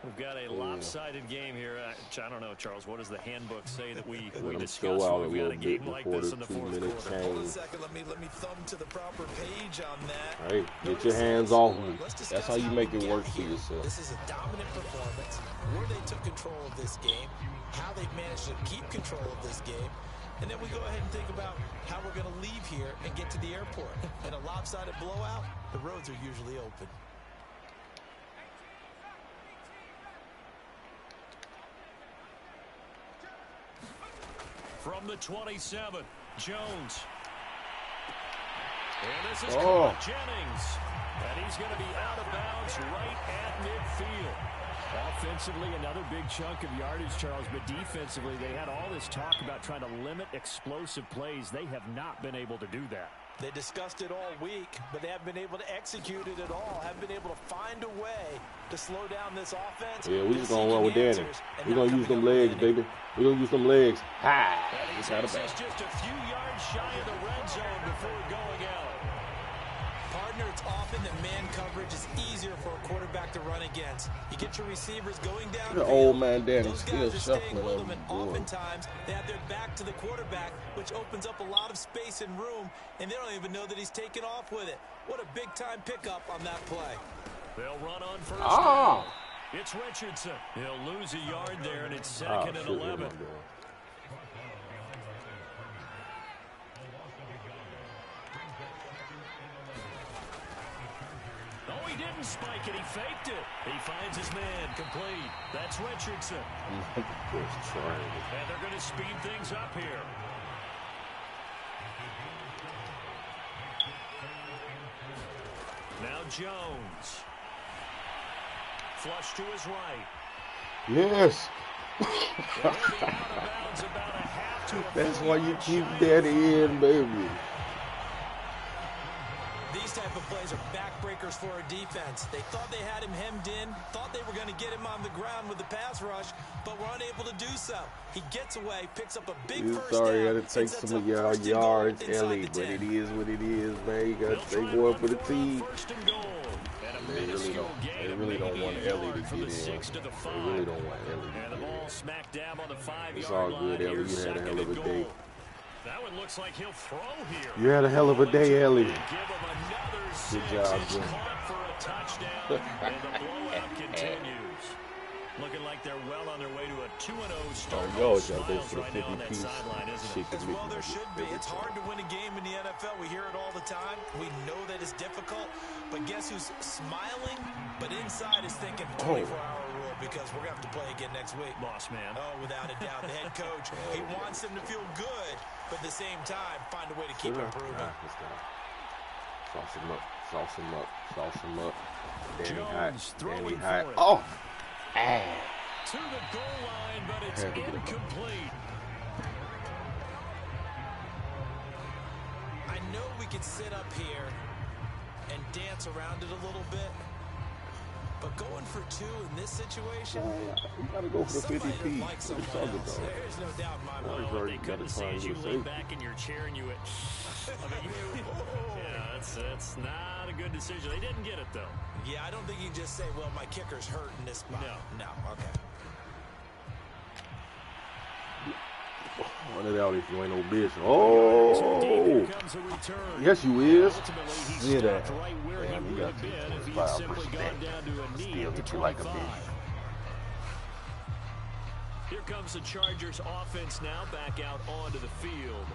[SPEAKER 3] We've got a lopsided game here. I don't know, Charles. What does the handbook say that we discuss when we've got a game like this in the fourth quarter?
[SPEAKER 4] Hold on a second. Let me thumb to the proper page on that.
[SPEAKER 1] Hey, get your hands off me. That's how you make it work for yourself.
[SPEAKER 4] This is a dominant performance. Where they took control of this game, how they've managed to keep control of this game, and then we go ahead and think about how we're going to leave here and get to the airport. In a lopsided blowout, the roads are usually open.
[SPEAKER 3] From the 27, Jones. And this is Jennings. And he's going to be out of bounds right at midfield. Offensively, another big chunk of yardage, Charles, but defensively, they had all this talk about trying to limit explosive plays. They have not been able to do that.
[SPEAKER 4] They discussed it all week, but they haven't been able to execute it at all. Haven't been able to find a way to slow down this offense.
[SPEAKER 1] Yeah, we just going to run with Danny. We're going to use them legs, baby. We're going to use them legs. Hi.
[SPEAKER 3] He's just a few yards shy of the red zone before going out.
[SPEAKER 4] Partner, it's often that man coverage is easier for a quarterback to run against. You get your receivers going down.
[SPEAKER 1] The old man Danny
[SPEAKER 4] Those
[SPEAKER 1] still
[SPEAKER 4] guys are staying
[SPEAKER 1] shuffling
[SPEAKER 4] with
[SPEAKER 1] on
[SPEAKER 4] them, and
[SPEAKER 1] the board.
[SPEAKER 4] oftentimes they have their back to the quarterback, which opens up a lot of space and room, and they don't even know that he's taken off with it. What a big-time pickup on that play.
[SPEAKER 3] They'll run on first down. It's Richardson. He'll lose a yard there, and it's second and 11. Oh, he didn't spike it. He faked it. He finds his man complete. That's Richardson. And they're going to speed things up here. Now Jones. Flush to his right.
[SPEAKER 1] Yes. That's why you keep that in, baby.
[SPEAKER 4] These type of plays are backbreakers for a defense. They thought they had him hemmed in, thought they were going to get him on the ground with the pass rush, but were unable to do so. He gets away, picks up a big first down.
[SPEAKER 1] Sorry, I had to take some of your yards, Ellie, but it is what it is, man. You got to stay going for the team. They really don't want Ellie to get in. They really don't want Ellie to get in. It's all good, Ellie. You had a hell of a day.
[SPEAKER 3] That one looks like he'll throw here.
[SPEAKER 1] You had a hell of a day, Ellie. Good job, Jim.
[SPEAKER 3] For a touchdown, and the blowout continues. Looking like they're well on their way to a 2-0 start.
[SPEAKER 1] Oh, y'all go for the 50 piece.
[SPEAKER 4] Well, there should be. It's hard to win a game in the NFL. We hear it all the time. We know that it's difficult. But guess who's smiling? But inside is thinking 24-hour rule because we're going to have to play again next week.
[SPEAKER 3] Boss man.
[SPEAKER 4] Oh, without a doubt. The head coach, he wants them to feel good, but at the same time, find a way to keep improving.
[SPEAKER 1] Sauce him up. Sauce him up. Sauce him up. Danny hot.
[SPEAKER 3] Danny
[SPEAKER 1] hot. Oh!
[SPEAKER 3] To the goal line, but it's incomplete.
[SPEAKER 4] I know we could sit up here and dance around it a little bit, but going for 2 in this situation,
[SPEAKER 1] you gotta go for the 50 piece.
[SPEAKER 4] Like there's no doubt in my mind.
[SPEAKER 3] What they couldn't see is you lean back in your chair and you went, yeah, that's not a good decision. They didn't get it, though.
[SPEAKER 4] Yeah, I don't think you can just say, well, my kicker's hurt in this spot. No, okay.
[SPEAKER 1] One of y'all if you ain't no bitch. Oh! Yes, you is. See that. Damn, you got 5%. Still get you like a bitch.
[SPEAKER 3] Here comes the Chargers offense now back out onto the field.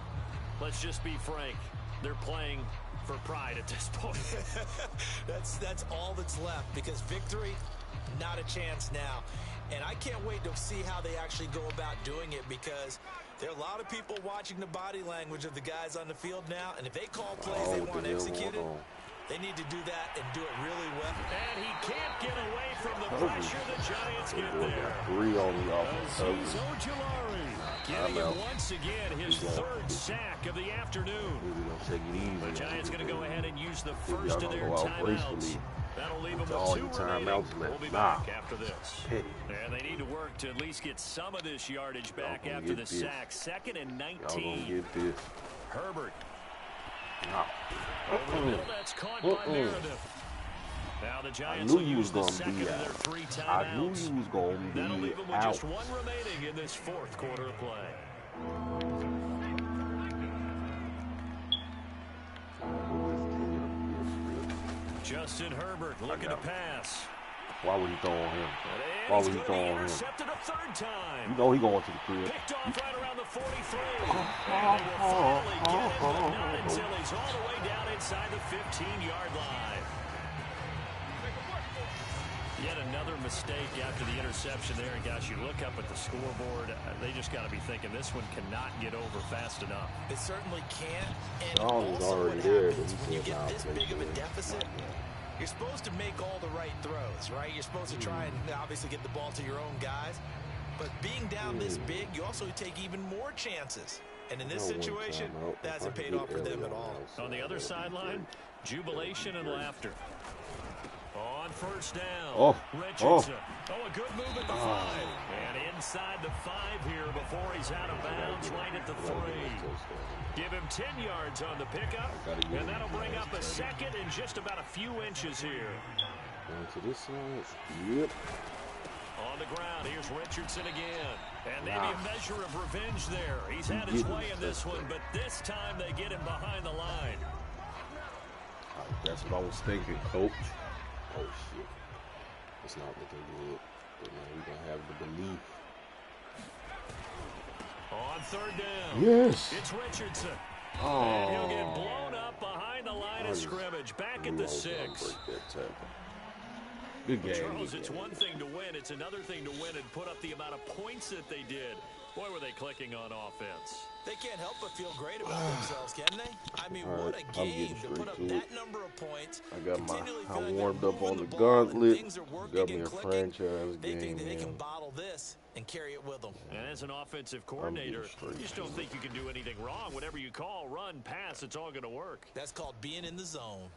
[SPEAKER 3] Let's just be frank. They're playing for pride at this point.
[SPEAKER 4] that's all that's left because victory, not a chance now. And I can't wait to see how they actually go about doing it because there are a lot of people watching the body language of the guys on the field now. And if they call plays they want executed, they need to do that and do it really well.
[SPEAKER 3] And he can't get away from the pressure the Giants get there.
[SPEAKER 1] 3 on the offense.
[SPEAKER 3] Getting him once again his 3rd sack of the afternoon. The Giants going to go ahead and use the first of their timeouts. That'll leave them with 2 remaining. We'll be back after this. And they need to work to at least get some of this yardage back after the sack. 2nd and 19. Herbert. Over the middle, that's caught by Meredith. Now the Giants will use the second of their 3 timeouts.
[SPEAKER 1] I knew you was going to be
[SPEAKER 3] That'll leave them with just 1 remaining in this 4th quarter of play. Justin Herbert looking to pass.
[SPEAKER 1] Why would he throw on him? Why would he throw on him?
[SPEAKER 3] Intercepted a 3rd time.
[SPEAKER 1] You know he going to the crib.
[SPEAKER 3] Picked off right around the 43. And they will finally get him, but not until he's all the way down inside the 15-yard line. Yet another mistake after the interception there. And gosh, you look up at the scoreboard, they just got to be thinking this one cannot get over fast enough.
[SPEAKER 4] It certainly can't. And
[SPEAKER 1] also
[SPEAKER 4] what
[SPEAKER 1] there,
[SPEAKER 4] happens when you get this big of a deficit, you're supposed to make all the right throws, right? You're supposed to try and obviously get the ball to your own guys. But being down this big, you also take even more chances. And in this situation, that hasn't paid off for them at all.
[SPEAKER 3] On the other sideline, jubilation and laughter. On 1st down, Richardson. A good move at the 5. And inside the 5 here before he's out of bounds right at the 3. Give him 10 yards on the pickup, and that'll bring up a 2nd in just about a few inches here.
[SPEAKER 1] Going to this side. Yep.
[SPEAKER 3] On the ground, here's Richardson again. And maybe a measure of revenge there. He's had his way in this one, but this time they get him behind the line.
[SPEAKER 1] That's what I was thinking, Coach. Oh, shit. It's not looking good. But, man, we're going to have the belief.
[SPEAKER 3] On 3rd down.
[SPEAKER 1] Yes.
[SPEAKER 3] It's Richardson. And he'll get blown up behind the line of scrimmage. Back at the 6.
[SPEAKER 1] Good game.
[SPEAKER 3] Charles, it's one thing to win. It's another thing to win and put up the amount of points that they did. Boy, were they clicking on offense.
[SPEAKER 4] They can't help but feel great about themselves, can they? I mean, what a
[SPEAKER 1] I'm
[SPEAKER 4] game
[SPEAKER 1] getting
[SPEAKER 4] to put
[SPEAKER 1] straight
[SPEAKER 4] up
[SPEAKER 1] to it.
[SPEAKER 4] that number of points.
[SPEAKER 1] I warmed up on the gauntlet. Got me a franchise
[SPEAKER 4] They think
[SPEAKER 1] game,
[SPEAKER 4] that they can
[SPEAKER 1] man.
[SPEAKER 4] bottle this and carry it with them.
[SPEAKER 3] And as an offensive coordinator, you just don't think you can do anything wrong. Whatever you call, run, pass, it's all going to work.
[SPEAKER 4] That's called being in the zone.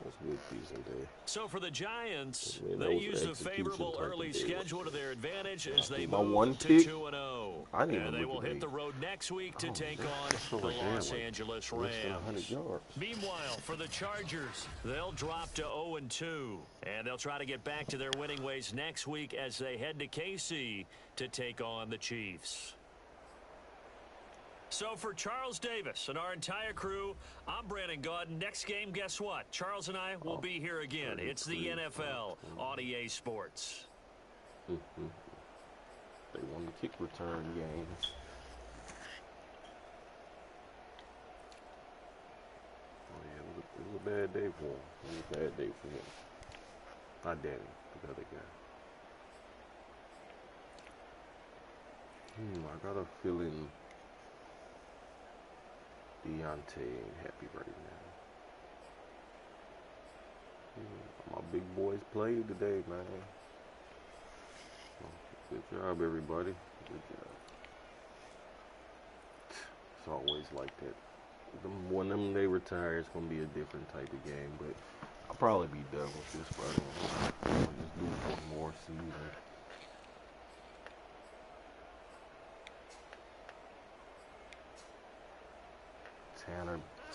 [SPEAKER 1] That's a good decent day.
[SPEAKER 3] So for the Giants,
[SPEAKER 1] I mean,
[SPEAKER 3] they use the favorable early schedule to their advantage as they move to 2-0. And they will hit the road next week to take on the Los Angeles Rams. Meanwhile, for the Chargers, they'll drop to 0-2. And they'll try to get back to their winning ways next week as they head to KC to take on the Chiefs. So for Charles Davis and our entire crew, I'm Brandon Gaudin. Next game, guess what? Charles and I will be here again. It's the NFL on EA Sports.
[SPEAKER 1] They won the kick return games. Oh yeah, it was a bad day for him. It was a bad day for him. Not Danny, the other guy. I got a feeling Deontay ain't happy right now. My big boys played today, man. Good job, everybody. Good job. It's always like that. When they retire, it's going to be a different type of game, but I'll probably be done with this by then. I'll just do one more season.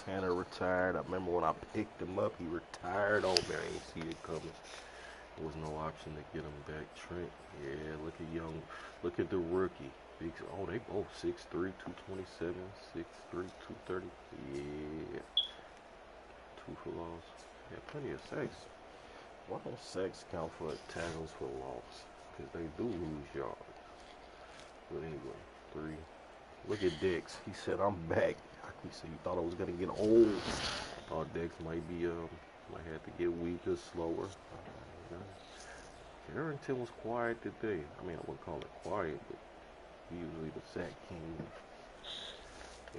[SPEAKER 1] Tanner retired. I remember when I picked him up, he retired. Oh man, I didn't see it coming. There was no option to get him back. Trent, yeah, look at the rookie. Oh, they both 6'3", 227, 6'3", 230. Yeah. 2 for loss. Yeah, plenty of sacks. Why don't sacks count for tackles for loss? Because they do lose yards. But anyway, 3. Look at Dex. He said, I'm back. He said he thought I was going to get old. Dex might have to get weaker, slower. Carrington was quiet today. I mean, I wouldn't call it quiet, but usually the sack king.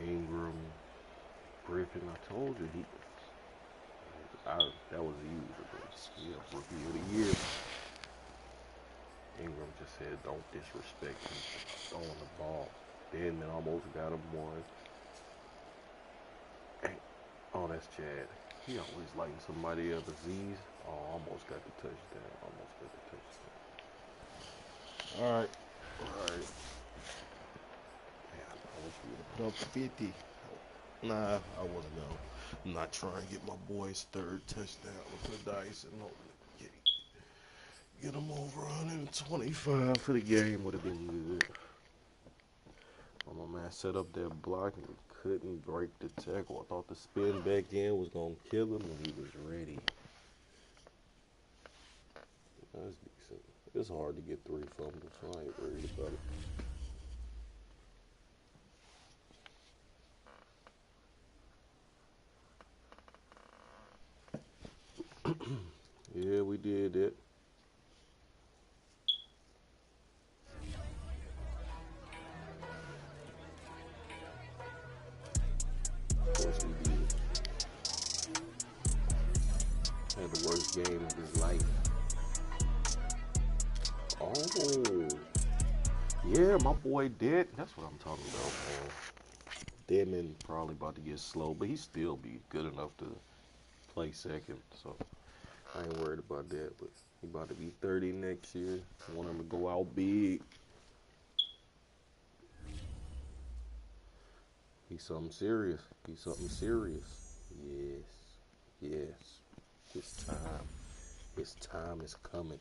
[SPEAKER 1] Ingram, Griffin, I told you, that was easy. Rookie of the year. Ingram just said, don't disrespect me. Throwing the ball. Deadman almost got him one. Oh, that's Chad. He always lighting somebody up. Aziz. Oh, almost got the touchdown. All right. Man, I wish we would have dumped 50. Nah, I wasn't going. I'm not trying to get my boy's 3rd touchdown with the dice and get him over 125 for the game. Would have been good. My man set up that block and couldn't break the tackle. I thought the spin back in was going to kill him and he was ready. That's decent. It's hard to get 3 fumbles, so I ain't worried about it. Yeah, we did it. Of course we did. Had the worst game of his life. Oh, yeah, my boy Dead. That's what I'm talking about, man. Deadman probably about to get slow, but he still be good enough to play second. So I ain't worried about that. But he about to be 30 next year. I want him to go out big. He's something serious. Yes. His time is coming.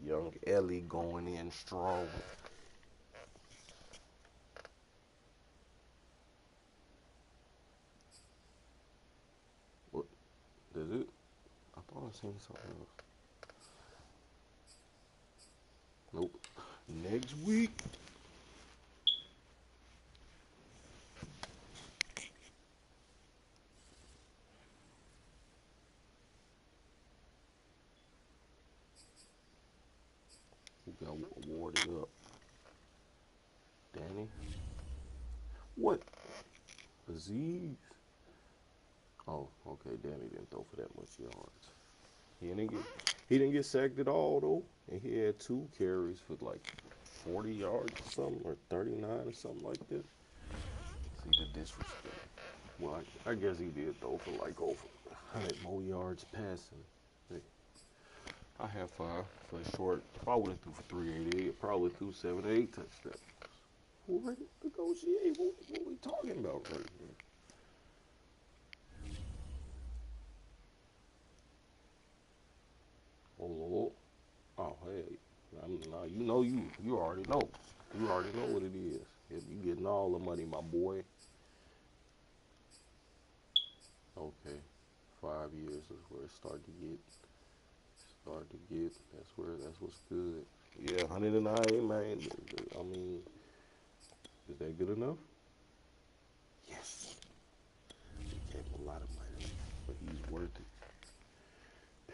[SPEAKER 1] Young Ellie going in strong. What? That's it? I thought I seen something else. Nope. Next week. He got awarded up. Danny. What? Aziz. Oh, okay. Danny didn't throw for that much yards. He didn't get sacked at all though, and he had 2 carries for like 40 yards or something, or 39 or something like that. See the disrespect. Well, I guess he did throw for like over 100 more yards passing. Hey, I have 5 for a short. If I would have threw for 388, probably threw 7 or 8 touchdowns. What negotiate? What we talking about right here? Oh, hey. Nah, you already know. You already know what it is. If you getting all the money, my boy. Okay. 5 years is where it start to get. That's what's good. Yeah, 109, man. I mean, is that good enough? Yes. He gave him a lot of money, but he's worth it.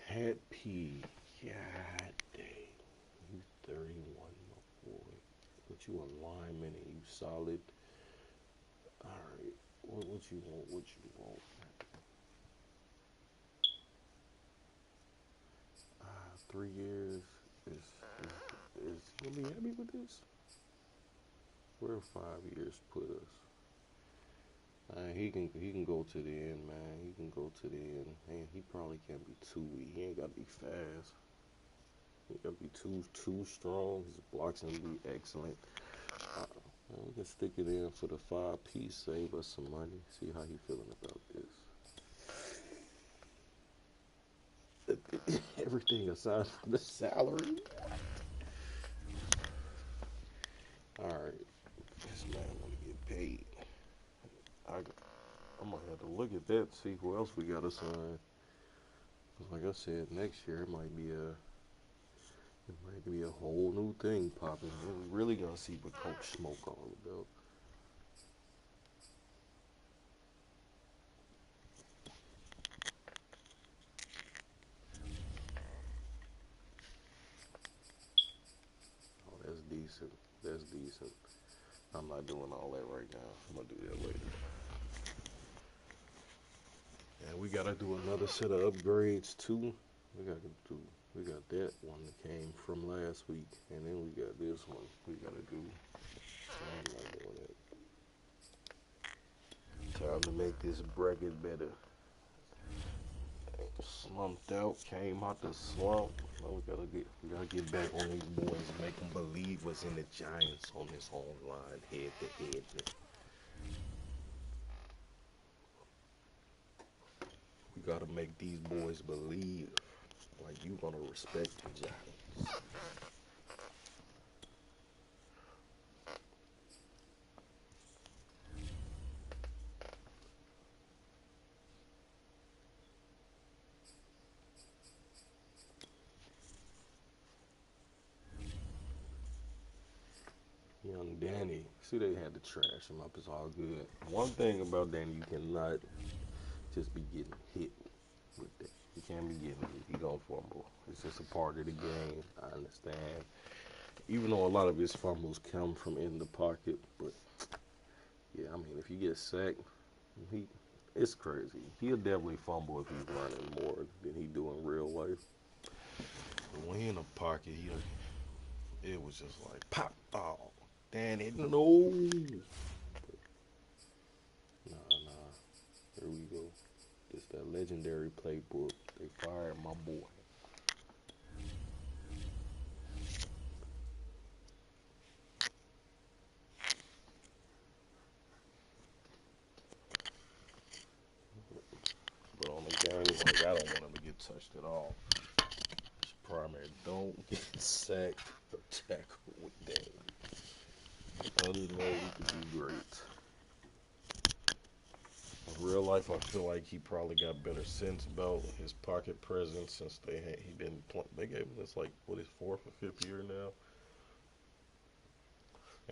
[SPEAKER 1] Pat P. God dang. You 31, my boy. But you a lineman and you solid. Alright. What you want? What you want? 3 years is gonna be happy with this? Where 5 years put us? He can go to the end, man. He can go to the end. Man, he probably can't be too weak. He ain't gotta be fast. He gotta be too strong. His blocks gonna be excellent. We can stick it in for the 5 piece, save us some money. See how he feeling about this. Everything aside from the salary. Alright. This man wanna get paid. I'm gonna have to look at that, see who else we gotta sign. Cause like I said, next year it might be a whole new thing popping. We're really gonna see what Coach Smoak all about. Oh, that's decent. That's decent. I'm not doing all that right now. I'm gonna do that later. And we gotta do another set of upgrades too. We got that one that came from last week, and then we got this one we gotta do. I'm not doing that. Time to make this bracket better. Slumped out, came out the slump. Well, we gotta get back on these boys and make them believe what's in the Giants on this whole line, head to head. We gotta make these boys believe, like you gonna respect the Giants. Young Danny, see they had to trash him up. It's all good. One thing about Danny, you cannot just be getting hit with that. You can't be getting hit. He gonna fumble. It's just a part of the game. I understand. Even though a lot of his fumbles come from in the pocket, but yeah, I mean, if you get sacked, it's crazy. He'll definitely fumble if he's running more than he do in real life. But when he in the pocket, it was just like pop. Oh, Danny, no. Nah. Here we go. This that legendary playbook. They fired my boy. But on the game, like I don't want him to get touched at all. His primary, don't get sacked or tackled with Danny. Other than that, he could be great. In real life, I feel like he probably got better sense about his pocket presence since he been they gave him this like his 4th or 5th year now,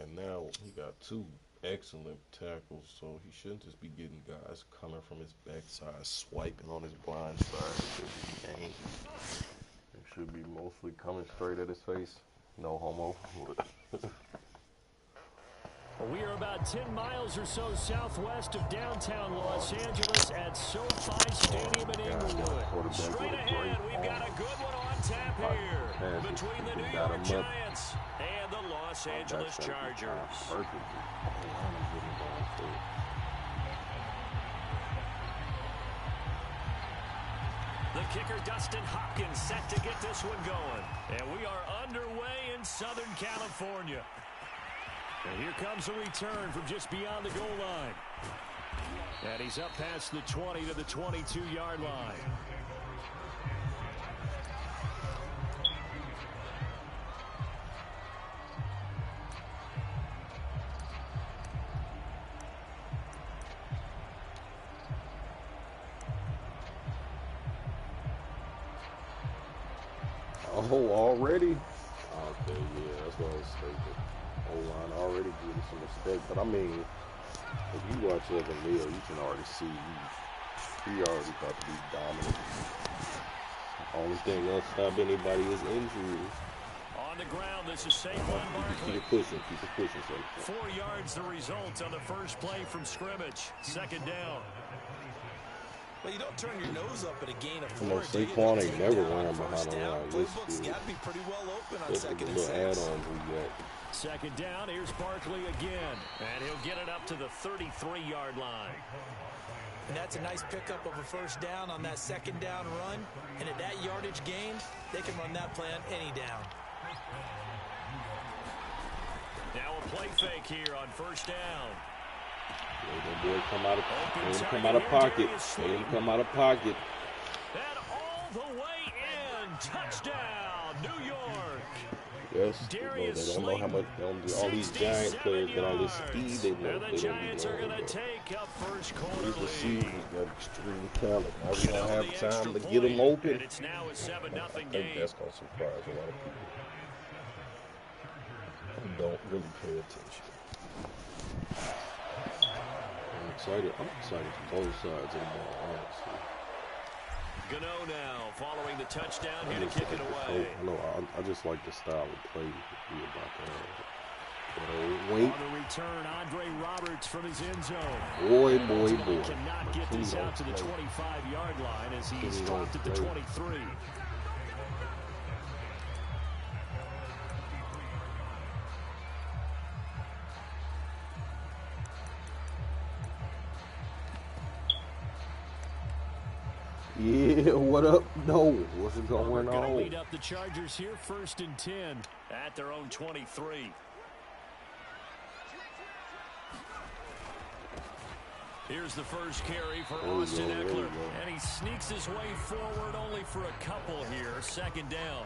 [SPEAKER 1] and now he got 2 excellent tackles, so he shouldn't just be getting guys coming from his backside swiping on his blind side. It should be mostly coming straight at his face. No homo.
[SPEAKER 3] We are about 10 miles or so southwest of downtown Los Angeles at SoFi Stadium in Inglewood. Straight ahead, we've got a good one on tap here between the New York Giants and the Los Angeles Chargers. The kicker, Dustin Hopkins, set to get this one going. And we are underway in Southern California. And here comes a return from just beyond the goal line. And he's up past the 20 to the 22-yard line.
[SPEAKER 1] Oh, already? Okay, yeah, that's what I was thinking. O-line already getting some respect, but I mean, if you watch Evan Neal, you can already see he already about to be dominant. Only thing that's stop anybody is injuries.
[SPEAKER 3] On the ground, this is Saquon Barkley.
[SPEAKER 1] Keep it pushing.
[SPEAKER 3] 4 yards the result on the first play from scrimmage. Second down.
[SPEAKER 4] Well, you don't turn your nose up at a gain of 4.
[SPEAKER 1] You know, Saquon ain't never run behind the line.
[SPEAKER 4] Playbook's got to be pretty well open on second and 6.
[SPEAKER 1] Add-ons we got.
[SPEAKER 3] Second down, here's Barkley again. And he'll get it up to the 33-yard line.
[SPEAKER 4] And that's a nice pickup of a first down on that second down run. And at that yardage gain, they can run that play on any down.
[SPEAKER 3] Now a play fake here on first down.
[SPEAKER 1] That boy come out of pocket. Let him come out of pocket.
[SPEAKER 3] And all the way in. Touchdown, New York.
[SPEAKER 1] Yes, they don't know how much all these Giants players got all this speed. They know
[SPEAKER 3] the Giants are going to take up first quarter
[SPEAKER 1] these
[SPEAKER 3] lead.
[SPEAKER 1] receivers got extreme talent. Now we don't have time to get them open.
[SPEAKER 3] And it's now a 7-0 game.
[SPEAKER 1] I think that's going to surprise a lot of people who don't really pay attention. I'm excited for both sides of the ball, honestly.
[SPEAKER 3] Gano now following the touchdown here to kick it away.
[SPEAKER 1] I just like the style of play about that.
[SPEAKER 3] On the return, Andre Roberts from his end zone.
[SPEAKER 1] Boy.
[SPEAKER 3] Cannot get this out to the 25-yard line as he's dropped at the 23.
[SPEAKER 1] Yeah, what up? No, what's going
[SPEAKER 3] We're going to
[SPEAKER 1] on?
[SPEAKER 3] lead up the Chargers here, 1st and 10 at their own 23. Here's the first carry for Austin Eckler, and he sneaks his way forward only for a couple here. Second down.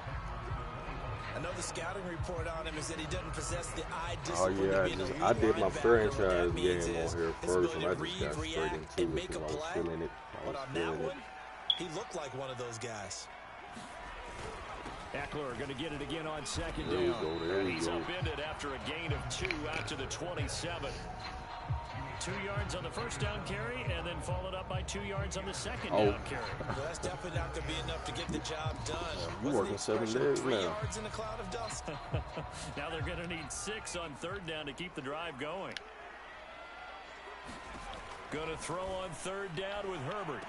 [SPEAKER 4] Another scouting report on him is that he doesn't possess the eye
[SPEAKER 1] Oh
[SPEAKER 4] discipline.
[SPEAKER 1] yeah, I did my franchise game on here first, and I just got straight into it because I was feeling it.
[SPEAKER 4] But on that one, he looked like one of those guys.
[SPEAKER 3] Eckler going to get it again on second down.
[SPEAKER 1] There we
[SPEAKER 3] He's
[SPEAKER 1] go.
[SPEAKER 3] upended after a gain of 2 out to the 27. 2 yards on the first down carry, and then followed up by 2 yards on the second down carry.
[SPEAKER 4] Well, that's definitely not going to be enough to get the job done.
[SPEAKER 1] You're working 7 days
[SPEAKER 4] 3
[SPEAKER 1] now.
[SPEAKER 4] yards in a cloud of dust.
[SPEAKER 3] Now they're going to need 6 on third down to keep the drive going. Going to throw on third down with Herbert.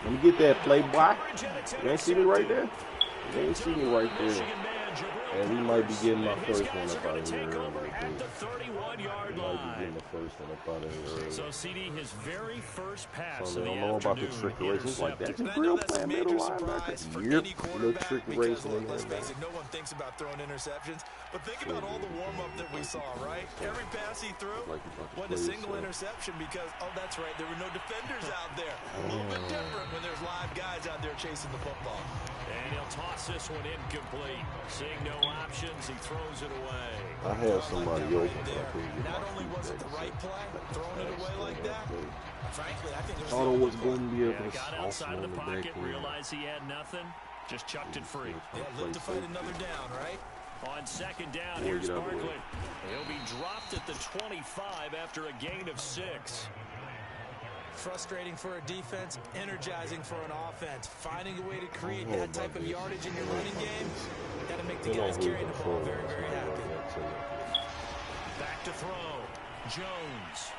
[SPEAKER 1] Let me get that play, boy. You ain't see me right there? You ain't see me right there. And we might be getting my first one up out of here early.
[SPEAKER 3] At the 31-yard
[SPEAKER 1] We might be
[SPEAKER 3] line.
[SPEAKER 1] getting the first one up out of here early.
[SPEAKER 3] So CD, his very first pass
[SPEAKER 1] So
[SPEAKER 3] of
[SPEAKER 1] they
[SPEAKER 3] the
[SPEAKER 1] don't know about the
[SPEAKER 3] afternoon,
[SPEAKER 1] trick races like that.
[SPEAKER 3] intercepted.
[SPEAKER 1] Just real playing middle linebacker. Yep, little trick racing in
[SPEAKER 4] Let's
[SPEAKER 1] there.
[SPEAKER 4] face it, no one thinks about throwing interceptions. But think about all the warm-up that we saw, right? Every pass he threw wasn't a single interception because, oh, that's right, there were no defenders out there. A little bit different when there's live guys out there chasing the football.
[SPEAKER 3] And he'll toss this one incomplete. Seeing no options, he throws it away.
[SPEAKER 1] I had somebody open, but I couldn't get
[SPEAKER 4] Not
[SPEAKER 1] my
[SPEAKER 4] only
[SPEAKER 1] feet
[SPEAKER 4] was it
[SPEAKER 1] back,
[SPEAKER 4] the
[SPEAKER 1] so
[SPEAKER 4] right play, throwing it away like that, frankly, I think it was
[SPEAKER 1] Thought I was going to be able
[SPEAKER 3] Yeah,
[SPEAKER 1] to
[SPEAKER 3] got
[SPEAKER 1] sauce
[SPEAKER 3] outside of
[SPEAKER 1] on
[SPEAKER 3] the
[SPEAKER 1] the
[SPEAKER 3] pocket,
[SPEAKER 1] back end.
[SPEAKER 3] realized he had nothing, just chucked it free.
[SPEAKER 4] Yeah, look to fight another down, right?
[SPEAKER 3] On second down,
[SPEAKER 1] Boy,
[SPEAKER 3] here's
[SPEAKER 1] get out of the
[SPEAKER 3] Barkley.
[SPEAKER 1] way.
[SPEAKER 3] He'll be dropped at the 25 after a gain of 6.
[SPEAKER 4] Frustrating for a defense, energizing for an offense. Finding a way to create that type of yardage in your running game, got to make the guys carrying the ball very, very happy.
[SPEAKER 3] Back to throw. Jones.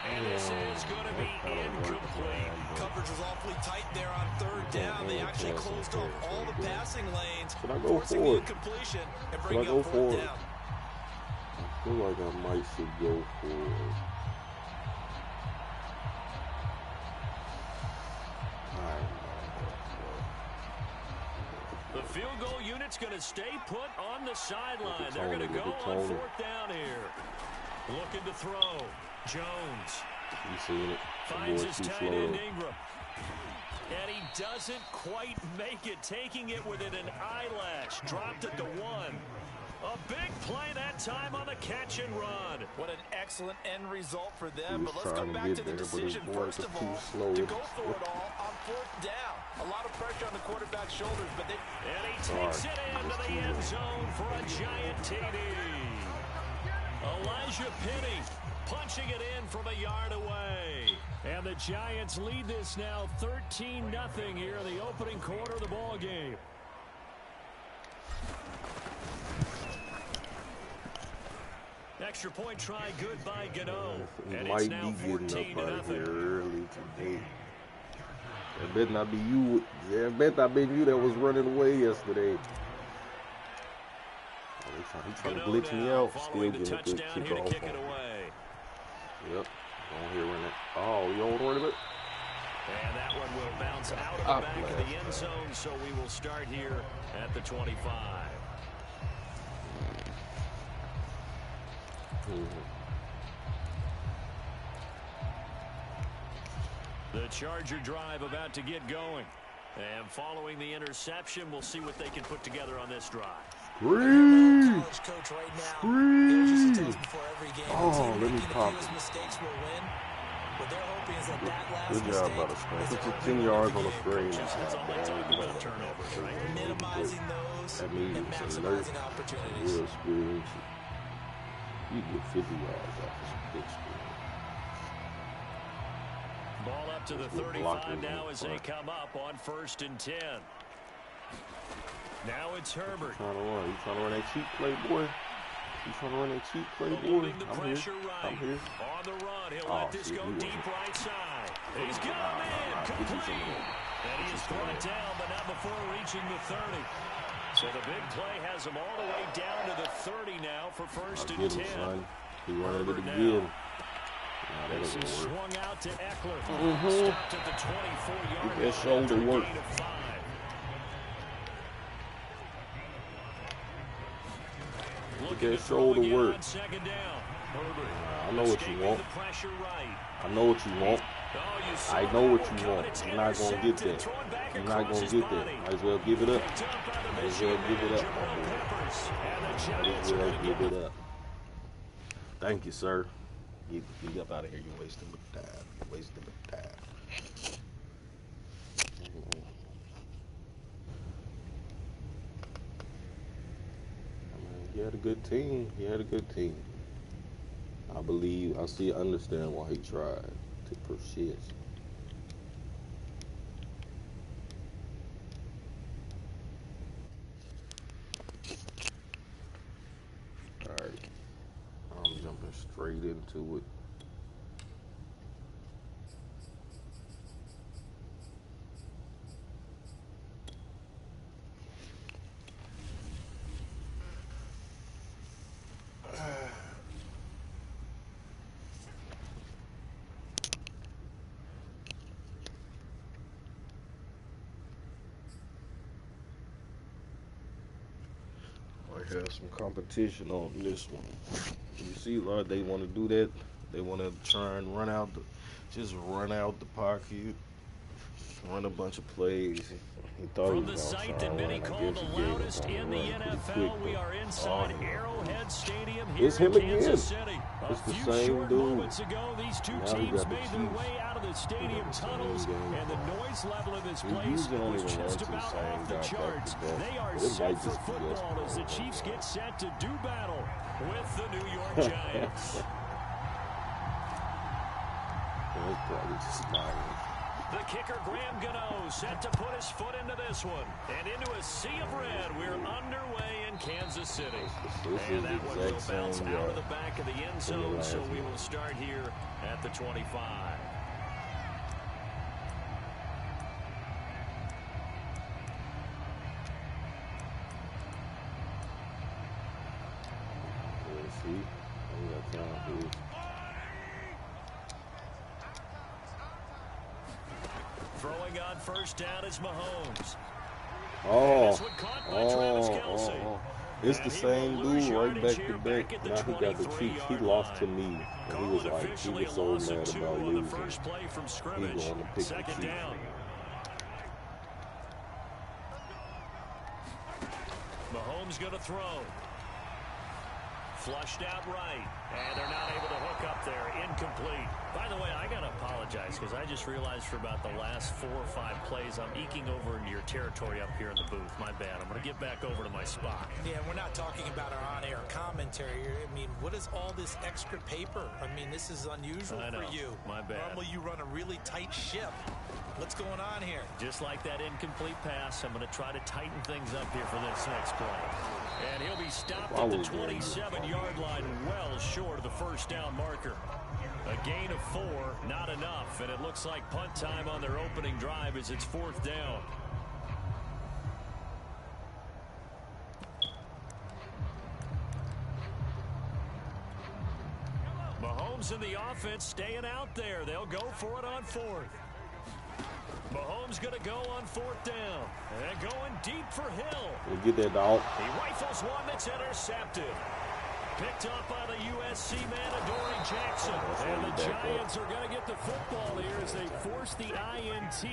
[SPEAKER 3] And this is going to be incomplete.
[SPEAKER 4] Coverage was awfully tight there on third down. They actually closed off all the passing lanes,
[SPEAKER 1] Should I go
[SPEAKER 4] forcing
[SPEAKER 1] for
[SPEAKER 4] the
[SPEAKER 1] it?
[SPEAKER 4] incompletion and
[SPEAKER 1] Should I
[SPEAKER 4] bringing
[SPEAKER 1] go
[SPEAKER 4] up
[SPEAKER 1] for
[SPEAKER 4] fourth
[SPEAKER 1] it?
[SPEAKER 4] down.
[SPEAKER 1] I feel like I might should go for it.
[SPEAKER 3] The field goal unit's going to stay put on the sideline. They're going to go on fourth down here. Looking to throw. Jones.
[SPEAKER 1] You seen it.
[SPEAKER 3] Finds his tight end Ingram. And he doesn't quite make it. Taking it within an eyelash. Dropped at the 1. A big play that time on the catch and run.
[SPEAKER 4] What an excellent end result for them. But let's go back to the decision, first of all, to go for it all on fourth down. A lot of pressure on the quarterback's shoulders, but they...
[SPEAKER 3] And he takes it into the end zone for a giant TD. Elijah Penny punching it in from a yard away. And the Giants lead this now 13-0 here in the opening quarter of the ball game. Extra point try good by Gano. And it's now 14-0.
[SPEAKER 1] Early today. It better not be you. Yeah, it better not be you that was running away yesterday. He's trying to glitch me out. Still getting a good kick off. Yep. Go here run it. Oh, you don't run it.
[SPEAKER 3] And that one will bounce out of the back of the end zone, so we will start here at the 25. The Charger drive about to get going. And following the interception, we'll see what they can put together on this drive.
[SPEAKER 1] Scream!
[SPEAKER 4] Coach right now.
[SPEAKER 1] Scream!
[SPEAKER 4] Oh,
[SPEAKER 1] let me pop it.
[SPEAKER 4] Mistakes will win. What they're hoping is that last
[SPEAKER 1] good job by the screen. Put your 10 yards on the screen.
[SPEAKER 3] That's all they talk about, turnovers, right?
[SPEAKER 4] Minimizing those
[SPEAKER 1] that means
[SPEAKER 4] and maximizing opportunities.
[SPEAKER 1] Real screen. You get 50 yards off this big screen.
[SPEAKER 3] Ball up to the 35 now as they come up on 1st and 10. Now it's Herbert.
[SPEAKER 1] You trying to run that cheap play, boy? You trying to run that cheap play, boy? I'm here.
[SPEAKER 3] On the run, he'll let this go deep right side. He's got him in, complete. And he is brought down, but not before reaching the 30. So the big play has him all the way down to the 30 now for 1st and 10.
[SPEAKER 1] Son. He running it again.
[SPEAKER 3] This is swung out to Eckler. Stopped at the 24-yard line.
[SPEAKER 1] That shoulder work. Look at that shoulder work. I know what you want. I know what you want. I know what you want. You're not going to get that. You're not going to get that. Might as well give it up. Might as well give it up. Might as well give it up. Thank you, sir. Get up out of here. You're wasting my time. You're wasting my time. He had a good team. He had a good team. I believe, understand why he tried to persist. All right. I'm jumping straight into it. Have some competition on this one. You see, Lord, they want to do that. They want to try and run out the pocket, run a bunch of plays. He thought
[SPEAKER 3] from the site that many call the loudest in the NFL, we are inside Arrowhead Stadium here in Kansas City.
[SPEAKER 1] It's the same dude.
[SPEAKER 3] Moments ago, these two teams made their way out of the stadium tunnels, and the noise level of this place was just about off the charts. They are set for football as the Chiefs get set to do battle with the New York Giants. The kicker, Graham Gano, set to put his foot into this one. And into a sea of red, we're underway in Kansas City. And that one will bounce out of the back of the end zone, so we will start here at the 25. Throwing on first down is Mahomes.
[SPEAKER 1] It's the same dude right back to back. Now he got the cheeks. He lost to me. And he was like, he was so mad about losing. He going to pick the cheeks.
[SPEAKER 3] Mahomes going to throw. Flushed out right, and they're not able to hook up there. Incomplete. By the way, I got to apologize because I just realized for about the last 4 or 5 plays, I'm eking over into your territory up here in the booth. My bad. I'm going to get back over to my spot.
[SPEAKER 4] Yeah, we're not talking about our on-air commentary. I mean, what is all this extra paper? I mean, this is unusual for you.
[SPEAKER 3] My bad.
[SPEAKER 4] Normally you run a really tight ship. What's going on here?
[SPEAKER 3] Just like that incomplete pass, I'm going to try to tighten things up here for this next play. And he'll be stopped at the 27-yard line, well short of the first down marker. A gain of 4, not enough, and it looks like punt time on their opening drive as it's 4th down. Mahomes and the offense staying out there. They'll go for it on 4th. Mahomes going to go on 4th down. And going deep for Hill.
[SPEAKER 1] We'll get that dog.
[SPEAKER 3] He rifles one that's intercepted. Picked up by the USC man, Adoree Jackson. And the Giants are going to get the football here as they force the INT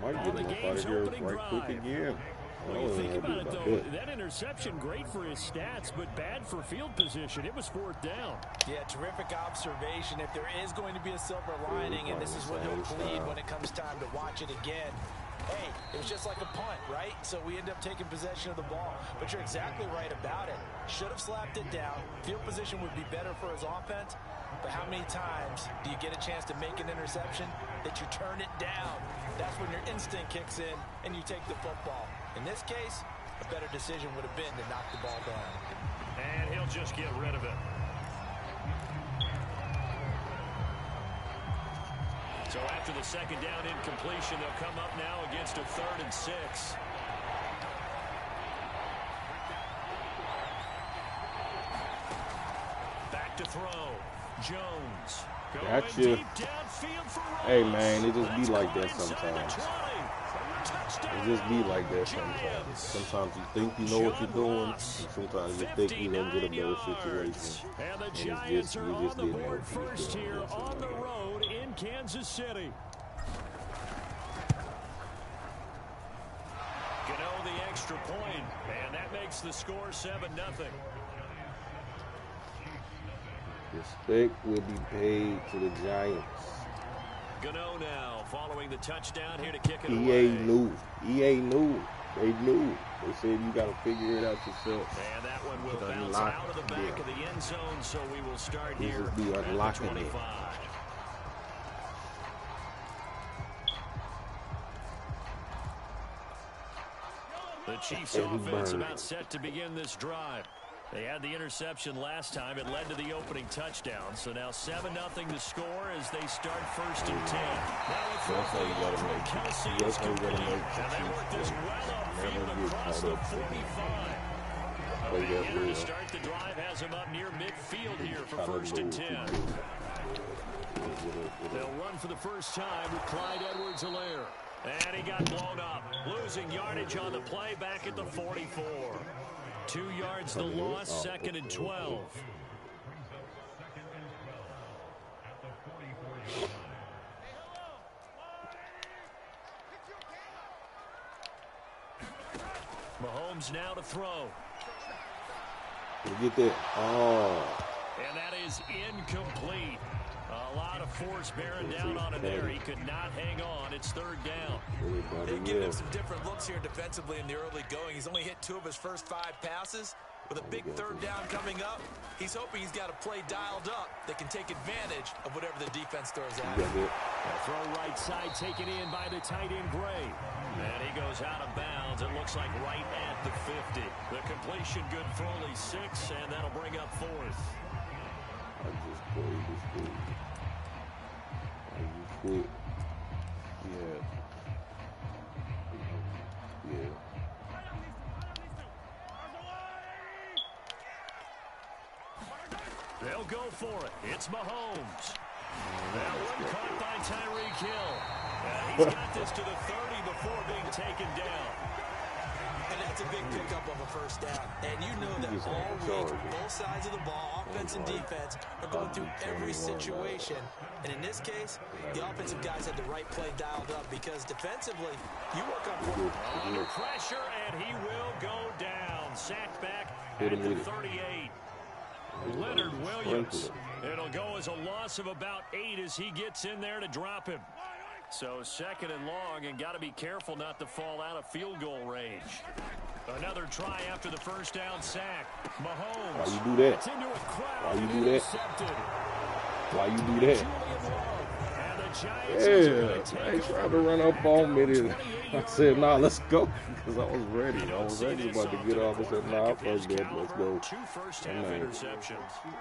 [SPEAKER 3] on the game's opening drive. When you think about it, though, that interception, great for his stats, but bad for field position. It was 4th down.
[SPEAKER 4] Yeah, terrific observation. If there is going to be a silver lining, and this is what he'll plead when it comes time to watch it again, hey, it was just like a punt, right? So we end up taking possession of the ball. But you're exactly right about it. Should have slapped it down. Field position would be better for his offense. But how many times do you get a chance to make an interception that you turn it down? That's when your instinct kicks in and you take the football. In this case, a better decision would have been to knock the ball down.
[SPEAKER 3] And he'll just get rid of it. So after the second down incompletion, they'll come up now against a 3rd and 6. Back to throw. Jones.
[SPEAKER 1] Gotcha. Hey, man, it just be like that sometimes. It just be like that sometimes. Sometimes you think you know what you're doing, and sometimes you think you're going to get a better situation.
[SPEAKER 3] And the Giants are on the board first here on the road in Kansas City. Gano the extra point, and that makes the score 7-0.
[SPEAKER 1] Respect will be paid to the Giants.
[SPEAKER 3] Gano now following the touchdown here to kick it
[SPEAKER 1] away.
[SPEAKER 3] EA
[SPEAKER 1] knew. EA knew. They knew. They said you got to figure it out yourself.
[SPEAKER 3] And that one will bounce out of the back of the end zone, so we will start here at the 25. The Chiefs offense about set to begin this drive. They had the interception last time. It led to the opening touchdown. So now 7-0 to score as they start 1st and 10. Now with Kelsey is complete. And they work this well upfield across the 45. Here to start the drive has him up near midfield here for 1st and 10. They'll run for the first time with Clyde Edwards-Helaire. And he got blown up. Losing yardage on the play back at the 44. 2 yards the loss, 2nd and 12. Mahomes now to throw.
[SPEAKER 1] Get that. Oh.
[SPEAKER 3] And that is incomplete. A lot of force bearing down on him there. He could not hang on. It's 3rd down.
[SPEAKER 4] They've given him some different looks here defensively in the early going. He's only hit 2 of his first 5 passes. With a big third down coming up, he's hoping he's got a play dialed up that can take advantage of whatever the defense throws at him.
[SPEAKER 3] Throw right side taken in by the tight end Gray. And he goes out of bounds. It looks like right at the 50. The completion good for only 6, and that'll bring up 4th.
[SPEAKER 1] I just played this dude. I just quit. Yeah. Yeah.
[SPEAKER 3] They'll go for it. It's Mahomes. That one caught by Tyreek Hill. And he's got this to the 30 before being taken down.
[SPEAKER 4] And that's a big pickup of a first down. And you know that all week, both sides of the ball, offense and defense, are going through every situation. And in this case, the offensive guys had the right play dialed up because defensively, you work on
[SPEAKER 3] under pressure, and he will go down. Sacked back at the 38. Leonard Williams. It'll go as a loss of about 8 as he gets in there to drop him. So 2nd and long, and got to be careful not to fall out of field goal range. Another try after the first down sack. Mahomes.
[SPEAKER 1] Why you do that?
[SPEAKER 3] Why
[SPEAKER 1] you do that? Why you do that? Yeah, they tried to run up on me. I said, nah, let's go. Because I was ready. I was ready about to get off. I said, nah, first dead, let's go.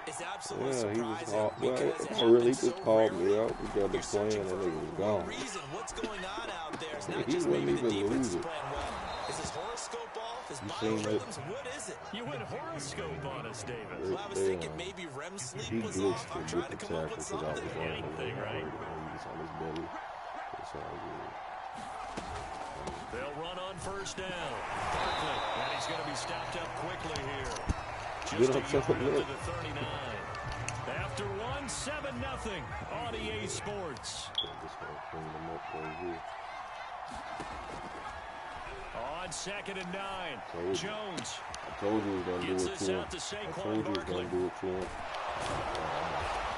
[SPEAKER 4] It's absolutely
[SPEAKER 1] he was hard. Well, really, he just called me out. We got the plan, and he was gone.
[SPEAKER 4] What's going on out there is not
[SPEAKER 1] He
[SPEAKER 4] just
[SPEAKER 1] wouldn't
[SPEAKER 4] maybe the
[SPEAKER 1] even
[SPEAKER 4] defense
[SPEAKER 1] lose it.
[SPEAKER 4] playing well. Is his horoscope off? His
[SPEAKER 1] seen
[SPEAKER 4] biorhythms? What is it?
[SPEAKER 3] You went horoscope on us, David.
[SPEAKER 4] Well, I was thinking maybe REM
[SPEAKER 1] He
[SPEAKER 4] sleep was
[SPEAKER 1] glitched
[SPEAKER 4] off. I'm
[SPEAKER 1] to
[SPEAKER 4] trying
[SPEAKER 1] get
[SPEAKER 4] to
[SPEAKER 1] the
[SPEAKER 4] come up
[SPEAKER 1] tackle
[SPEAKER 4] with
[SPEAKER 1] because I was
[SPEAKER 4] something.
[SPEAKER 1] running
[SPEAKER 3] Anything,
[SPEAKER 1] away.
[SPEAKER 3] right?
[SPEAKER 1] He was on his belly. It's all good.
[SPEAKER 3] They'll run on first down. Barkley, and he's going to be stopped up quickly here.
[SPEAKER 1] Get
[SPEAKER 3] Just
[SPEAKER 1] up,
[SPEAKER 3] a yard
[SPEAKER 1] look.
[SPEAKER 3] to the 39. After 1, 7-0 on EA Sports.
[SPEAKER 1] Just gonna clean them up right here.
[SPEAKER 3] On 2nd and 9, Jones
[SPEAKER 1] I told you he was gonna do
[SPEAKER 3] gets
[SPEAKER 1] it
[SPEAKER 3] this
[SPEAKER 1] to him.
[SPEAKER 3] out to
[SPEAKER 1] I
[SPEAKER 3] Saquon
[SPEAKER 1] told you he was
[SPEAKER 3] Barkley.
[SPEAKER 1] gonna do it to him.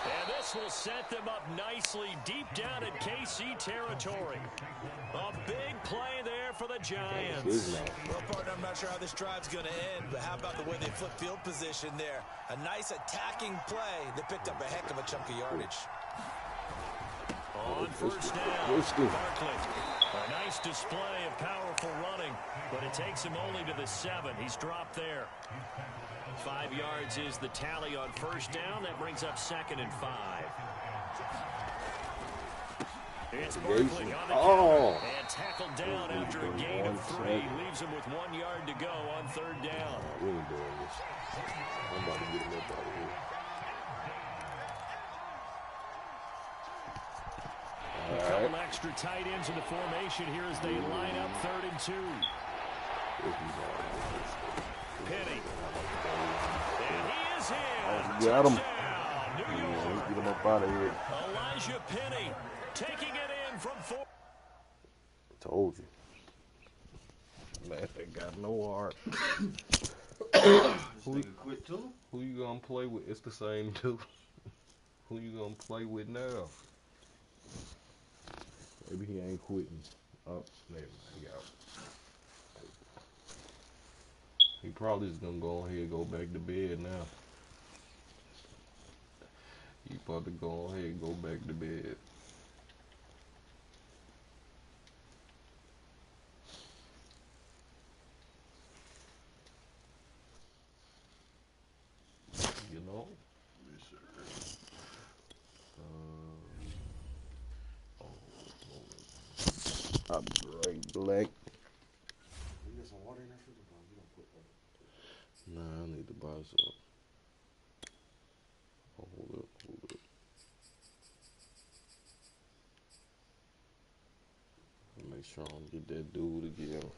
[SPEAKER 3] And this will set them up nicely deep down in KC territory. A big play there for the Giants.
[SPEAKER 4] Well, partner, I'm not sure how this drive's going to end, but how about the way they flip field position there? A nice attacking play that picked up a heck of a chunk of yardage.
[SPEAKER 3] On first down, Barkley. A nice display of powerful running, but it takes him only to the 7. He's dropped there. 5 yards is the tally on first down. That brings up 2nd and 5. It's Barkley on the counter and tackled down after a gain of 3. Leaves him with 1 yard to go on 3rd down.
[SPEAKER 1] We ain't doing this. I'm about to get him up out of here.
[SPEAKER 3] A couple extra tight ends in the formation here as they line up 3rd and 2. Penny. And he is in.
[SPEAKER 1] Got him.
[SPEAKER 3] Touchdown, New York.
[SPEAKER 1] Get him up out of here.
[SPEAKER 3] Elijah Penny taking it in from 4.
[SPEAKER 1] Told you. Man, they got no heart. Who you gonna play with? It's the same dude. Who you gonna play with now? Maybe he ain't quitting. Oh, never mind. He out. He probably is gonna go ahead and go back to bed now. He about to go ahead and go back to bed. You know? Yes, sir. I'll be right black. You got some water in there for the bottle? You don't put that. Nah, I need to buy some. Oh, hold up. Make sure I don't get that dude again.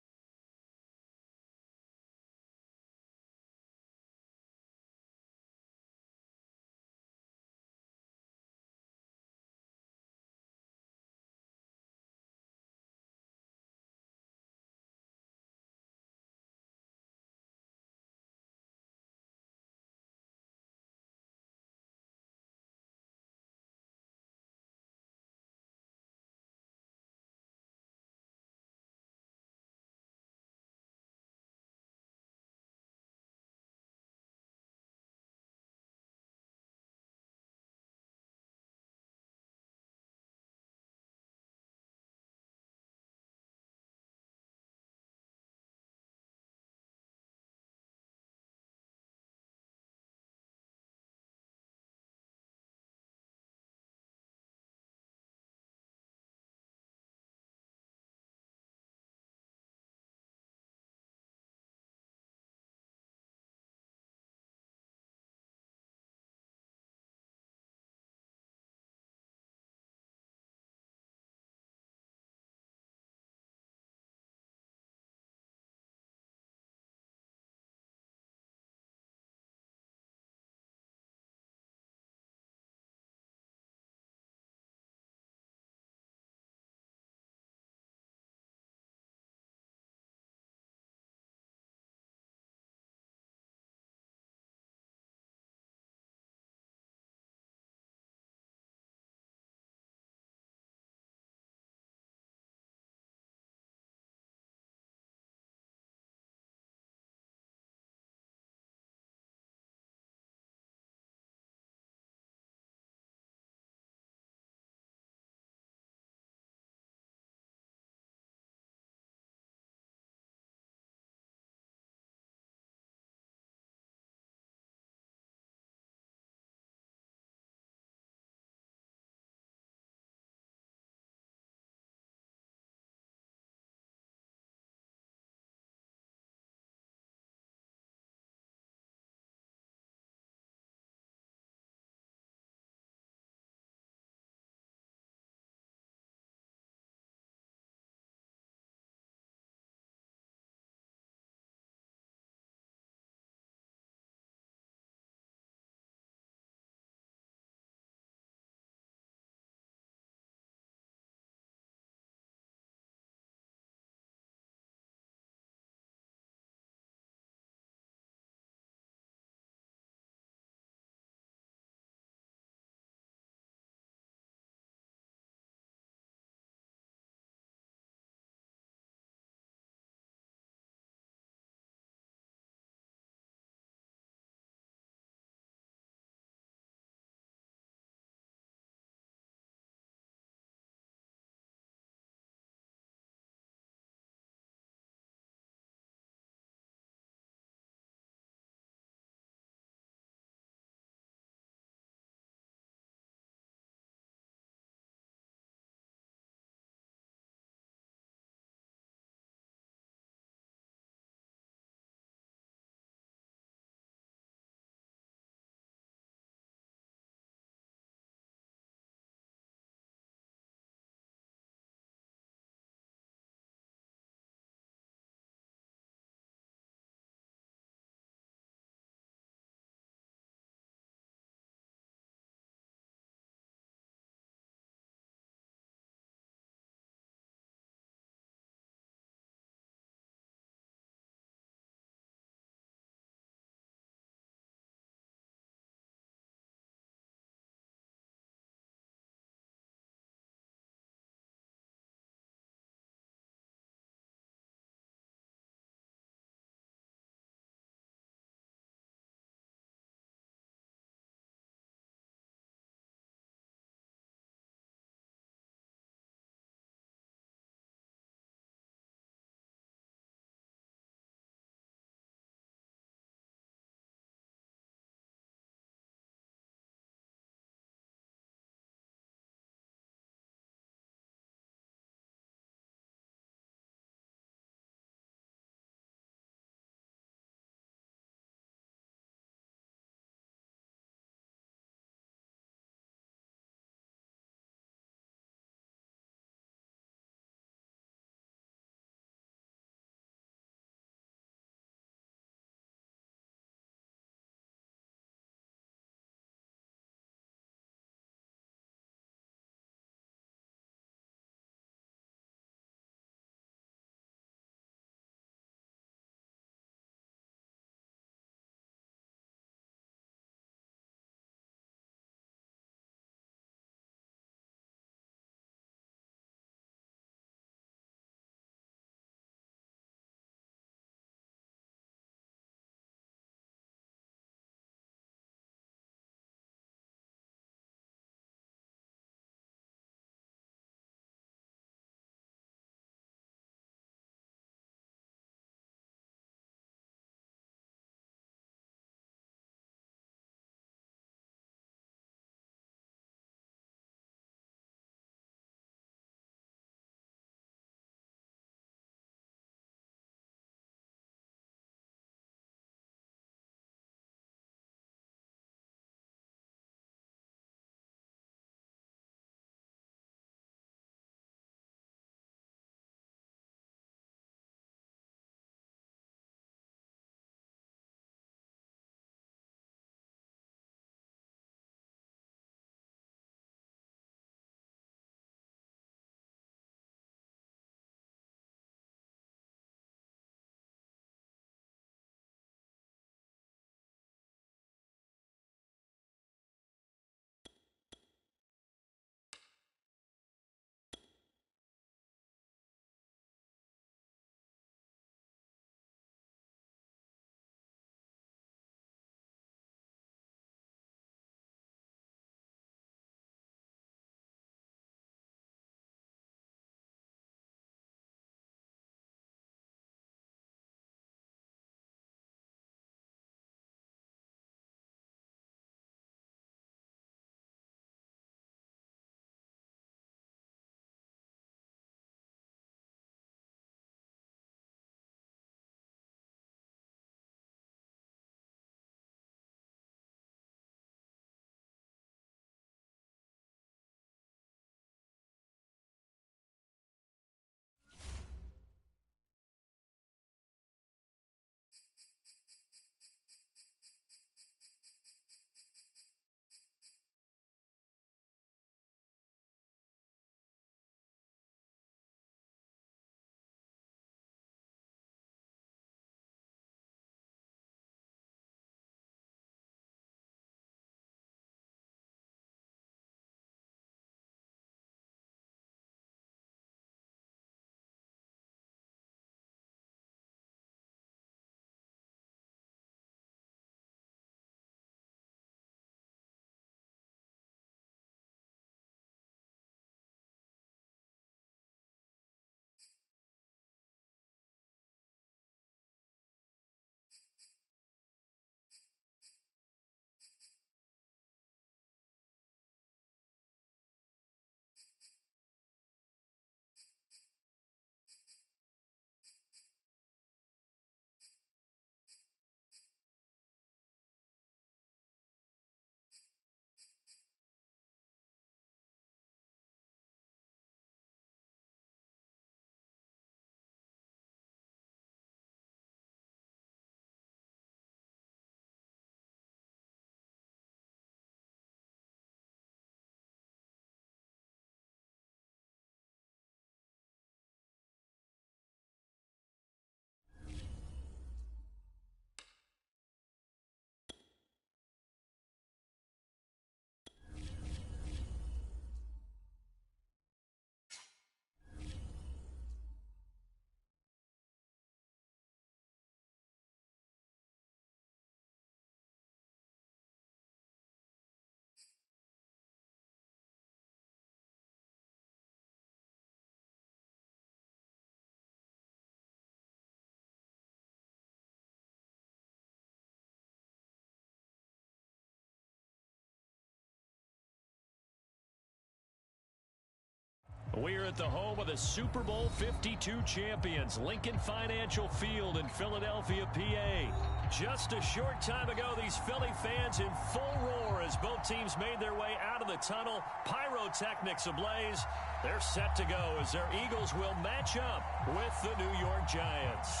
[SPEAKER 3] We're at the home of the Super Bowl 52 champions, Lincoln Financial Field in Philadelphia, PA. Just a short time ago, these Philly fans in full roar as both teams made their way out of the tunnel. Pyrotechnics ablaze. They're set to go as their Eagles will match up with the New York Giants.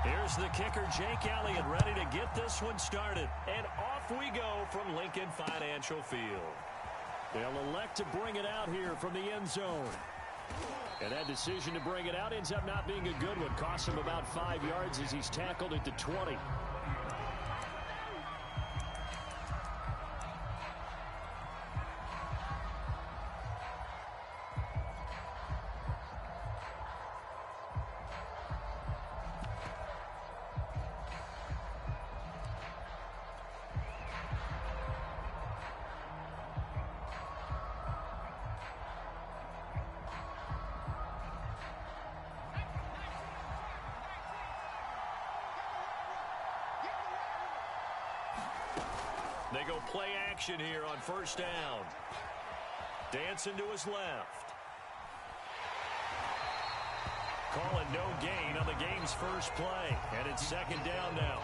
[SPEAKER 3] Here's the kicker, Jake Elliott, ready to get this one started. And off we go from Lincoln Financial Field. They'll elect to bring it out here from the end zone. And that decision to bring it out ends up not being a good one. Costs him about 5 yards as he's tackled at the 20. They go play action here on first down. Dancing to his left. Calling no gain on the game's first play. And it's second down now.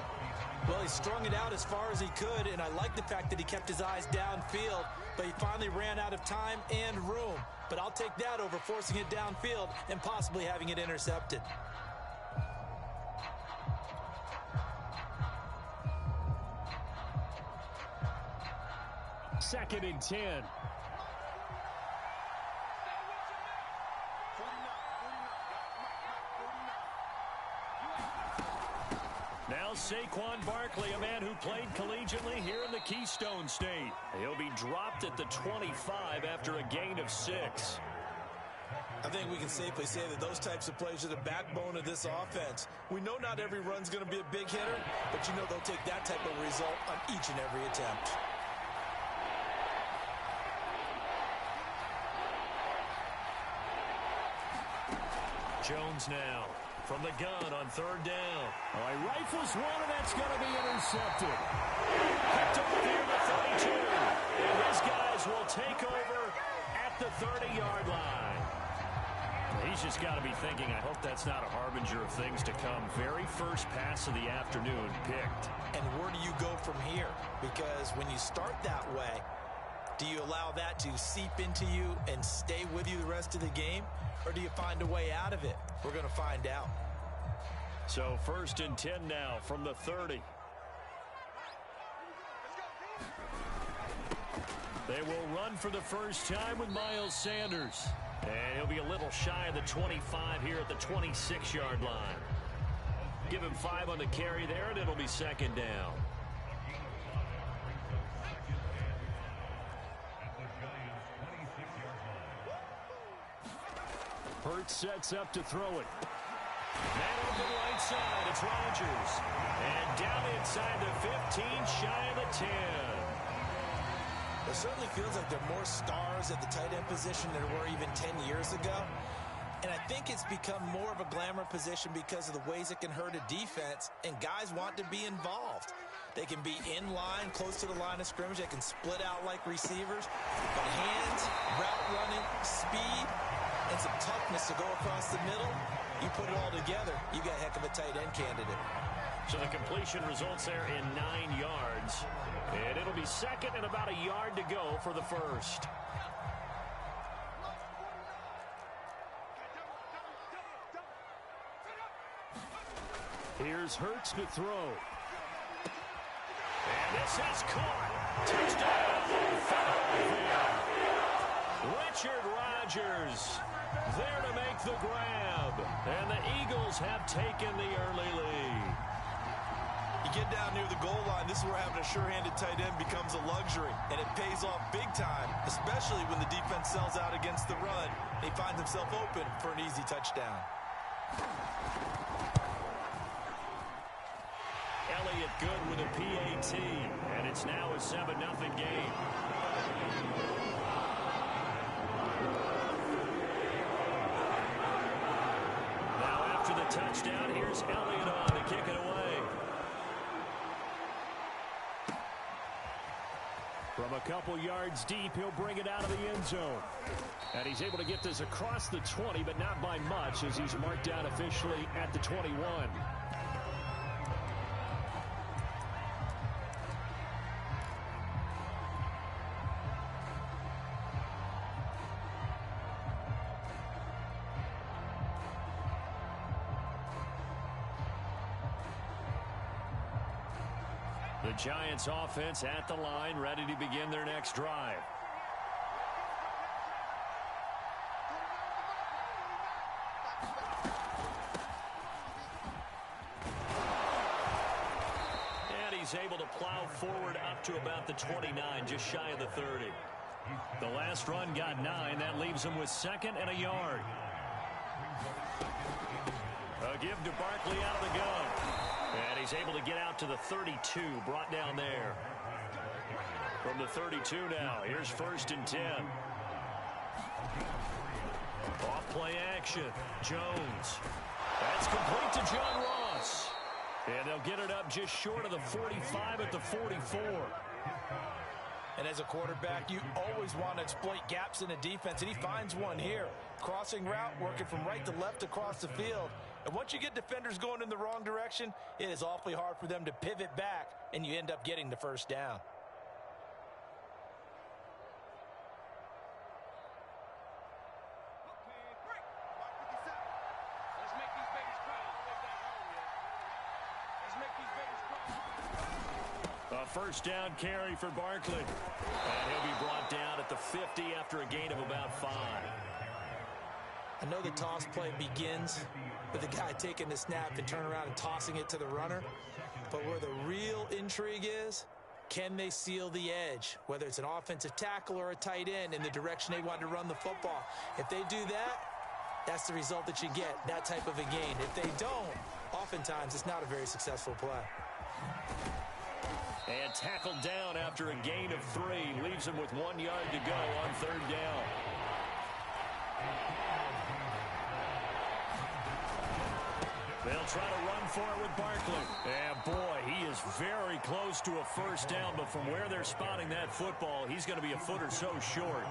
[SPEAKER 4] Well, he strung it out as far as he could, and I like the fact that he kept his eyes downfield, but he finally ran out of time and room. But I'll take that over forcing it downfield and possibly having it intercepted.
[SPEAKER 3] Second and 10. Now Saquon Barkley, a man who played collegiately here in the Keystone State. He'll be dropped at the 25 after a gain of 6.
[SPEAKER 4] I think we can safely say that those types of plays are the backbone of this offense. We know not every run's going to be a big hitter, but you know they'll take that type of result on each and every attempt.
[SPEAKER 3] Jones now from the gun on third down. Oh, he rifles one, and that's going to be intercepted. Picked up near the 32. And his guys will take over at the 30-yard line. He's just got to be thinking, I hope that's not a harbinger of things to come. Very first pass of the afternoon picked.
[SPEAKER 4] And where do you go from here? Because when you start that way, do you allow that to seep into you and stay with you the rest of the game? Or do you find a way out of it? We're going to find out.
[SPEAKER 3] So first and 10 now from the 30. They will run for the first time with Miles Sanders. And he'll be a little shy of the 25 here at the 26-yard line. Give him 5 on the carry there, and it'll be second down. Hurts sets up to throw it. Man over the right side, it's Rodgers. And down inside the 15, shy of the 10.
[SPEAKER 4] It certainly feels like there are more stars at the tight end position than there were even 10 years ago. And I think it's become more of a glamour position because of the ways it can hurt a defense, and guys want to be involved. They can be in line, close to the line of scrimmage. They can split out like receivers. But hands, route running, speed, and some toughness to go across the middle, you put it all together, you got a heck of a tight end candidate.
[SPEAKER 3] So the completion results there in 9 yards. And it'll be second and about a yard to go for the first. Here's Hurts to throw. And this is caught. Touchdown, Philadelphia. Richard Rodgers there to make the grab. And the Eagles have taken the early lead.
[SPEAKER 4] You get down near the goal line, this is where having a sure-handed tight end becomes a luxury. And it pays off big time, especially when the defense sells out against the run. And he finds himself open for an easy touchdown.
[SPEAKER 3] Elliott good with a PAT. And it's now a 7-0 game. Now after the touchdown, here's Elliott on to kick it away. From a couple yards deep, he'll bring it out of the end zone. And he's able to get this across the 20, but not by much, as he's marked down officially at the 21. The Giants offense at the line, ready to begin their next drive. And he's able to plow forward up to about the 29, just shy of the 30. The last run got 9. That leaves him with 2nd and a yard. A give to Barkley out of the gun. And he's able to get out to the 32, brought down there. From the 32 now, here's 1st and 10. Off play action, Jones. That's complete to John Ross. And they'll get it up just short of the 45 at the 44.
[SPEAKER 4] And as a quarterback, you always want to exploit gaps in the defense, and he finds one here. Crossing route, working from right to left across the field. And once you get defenders going in the wrong direction, it is awfully hard for them to pivot back, and you end up getting the 1st down.
[SPEAKER 3] A 1st down carry for Barkley. And he'll be brought down at the 50 after a gain of about 5.
[SPEAKER 4] I know the toss play begins with the guy taking the snap and turn around and tossing it to the runner. But where the real intrigue is, can they seal the edge, whether it's an offensive tackle or a tight end, in the direction they want to run the football? If they do that, that's the result that you get, that type of a gain. If they don't, oftentimes it's not a very successful play.
[SPEAKER 3] And tackled down after a gain of 3. Leaves him with 1 yard to go on 3rd down. They'll try to run for it with Barkley. And boy, he is very close to a 1st down, but from where they're spotting that football, he's going to be a foot or so short.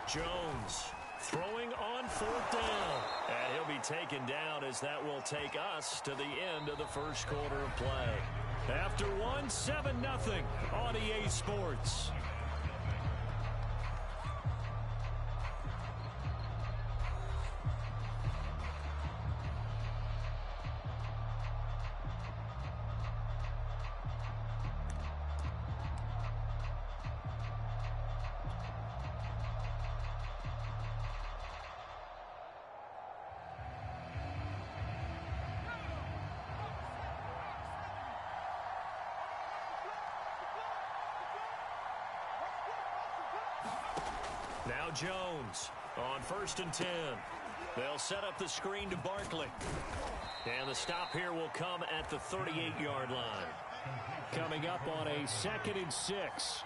[SPEAKER 3] Jones throwing on 4th down. And he'll be taken down, as that will take us to the end of the 1st quarter of play. After 1, 7-0 on EA Sports. Now Jones on 1st and 10. They'll set up the screen to Barkley. And the stop here will come at the 38-yard line. Coming up on a 2nd and 6.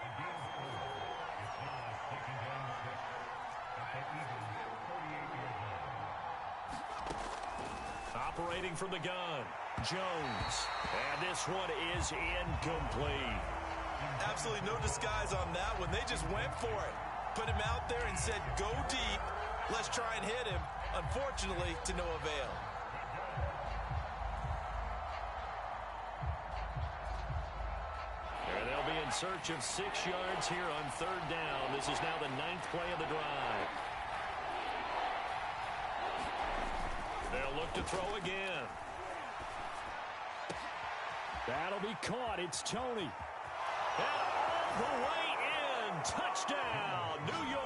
[SPEAKER 3] Operating from the gun, Jones. And this one is incomplete.
[SPEAKER 4] Absolutely no disguise on that one. They just went for it. Put him out there and said, go deep. Let's try and hit him. Unfortunately, to no avail.
[SPEAKER 3] And they'll be in search of 6 yards here on 3rd down. This is now the 9th play of the drive. They'll look to throw again. That'll be caught. It's Tony. And all the way in. Touchdown, New York.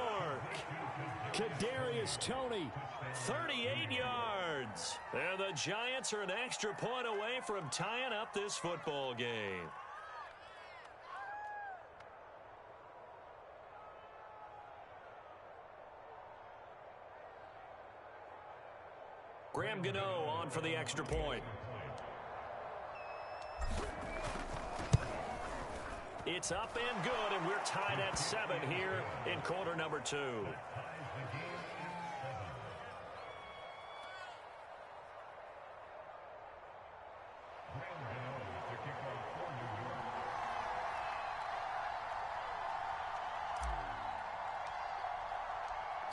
[SPEAKER 3] Kadarius Toney, 38 yards. And the Giants are an extra point away from tying up this football game. Graham Gano on for the extra point. It's up and good, and we're tied at 7 here in quarter number 2.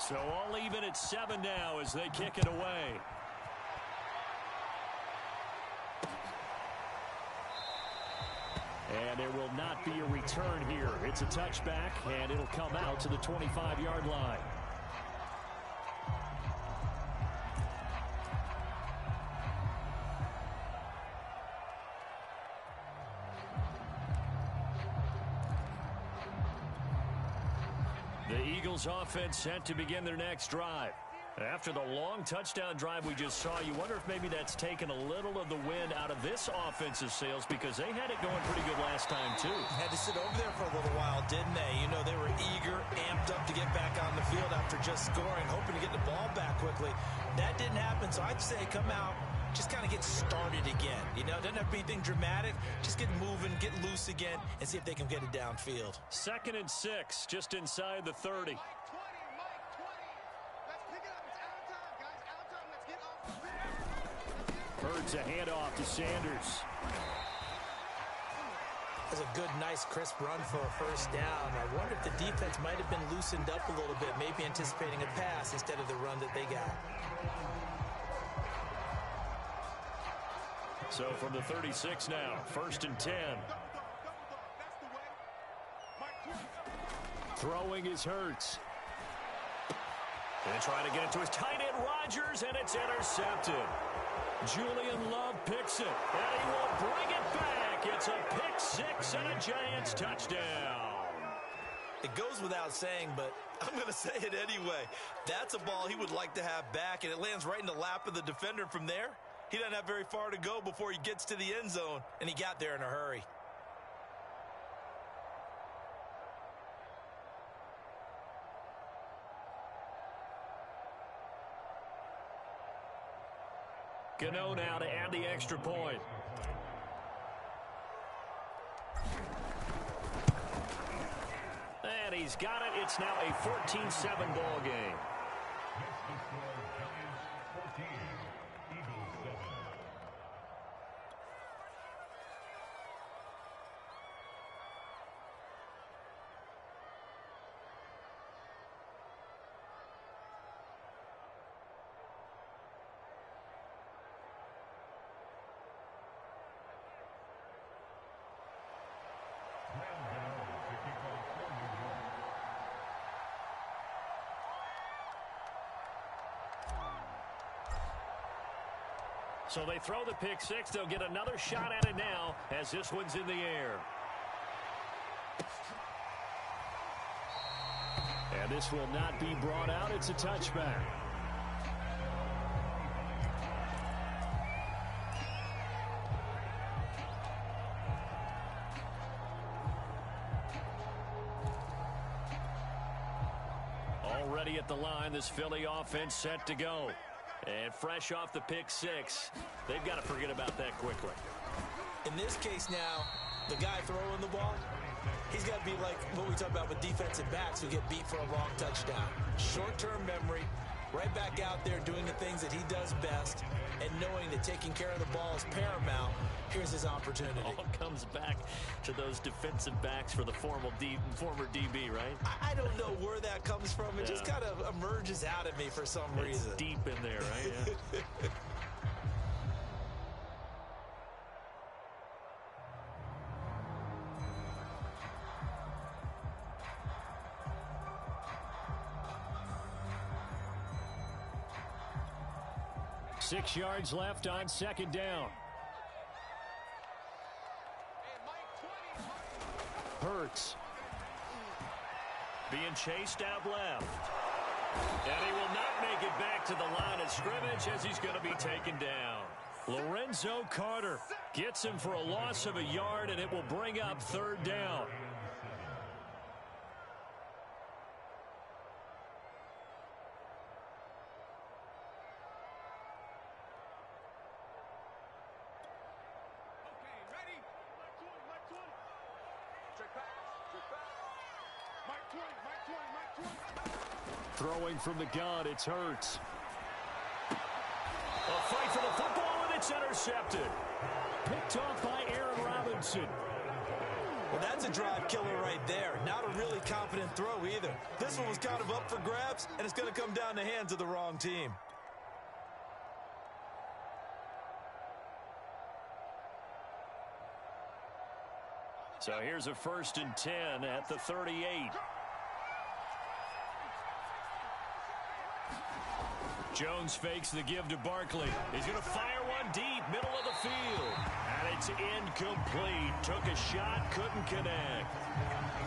[SPEAKER 3] So all even at 7 now as they kick it away. And there will not be a return here. It's a touchback, and it'll come out to the 25-yard line. The Eagles offense set to begin their next drive. After the long touchdown drive we just saw, you wonder if maybe that's taken a little of the wind out of this offensive sails because they had it going pretty good last time, too.
[SPEAKER 4] Had to sit over there for a little while, didn't they? You know, they were eager, amped up to get back on the field after just scoring, hoping to get the ball back quickly. That didn't happen, so I'd say come out, just kind of get started again. You know, it doesn't have to be anything dramatic. Just get moving, get loose again, and see if they can get it downfield.
[SPEAKER 3] 2nd and 6, just inside the 30. Birds a handoff to Sanders.
[SPEAKER 4] That's a good, nice, crisp run for a first down. I wonder if the defense might have been loosened up a little bit, maybe anticipating a pass instead of the run that they got.
[SPEAKER 3] So from the 36 now, 1st and 10. Throwing is Hurts. And trying to get it to his tight end, Rodgers, and it's intercepted. Julian Love picks it, and he will bring it back. It's a pick 6 and a Giants touchdown.
[SPEAKER 4] It goes without saying, but I'm going to say it anyway. That's a ball he would like to have back, and it lands right in the lap of the defender from there. He doesn't have very far to go before he gets to the end zone, and he got there in a hurry.
[SPEAKER 3] Gano now to add the extra point. And he's got it. It's now a 14-7 ball game. So they throw the pick 6. They'll get another shot at it now as this one's in the air. And this will not be brought out. It's a touchback. Already at the line, this Philly offense set to go. And fresh off the pick 6, they've got to forget about that quickly.
[SPEAKER 4] In this case now, the guy throwing the ball, he's got to be like what we talk about with defensive backs who get beat for a long touchdown. Short-term memory, right back out there doing the things that he does best, and knowing that taking care of the ball is paramount. Here's his opportunity.
[SPEAKER 3] All comes back to those defensive backs for the former DB, right?
[SPEAKER 4] I don't know where that comes from. It just kind of emerges out of me for some reason.
[SPEAKER 3] Deep in there, right? Yeah. Six yards left on 2nd down. Hurts. Being chased out left. And he will not make it back to the line of scrimmage as he's going to be taken down. Lorenzo Carter gets him for a loss of a yard, and it will bring up 3rd down. Throwing from the gun, it's Hurts. A fight for the football, and it's intercepted. Picked off by Aaron Robinson.
[SPEAKER 4] Well, that's a drive killer right right there. Not a really confident throw either. This one was kind of up for grabs, and it's going to come down the hands of the wrong team.
[SPEAKER 3] So here's a 1st and 10 at the 38. Jones fakes the give to Barkley. He's going to fire one deep, middle of the field. And it's incomplete. Took a shot, couldn't connect.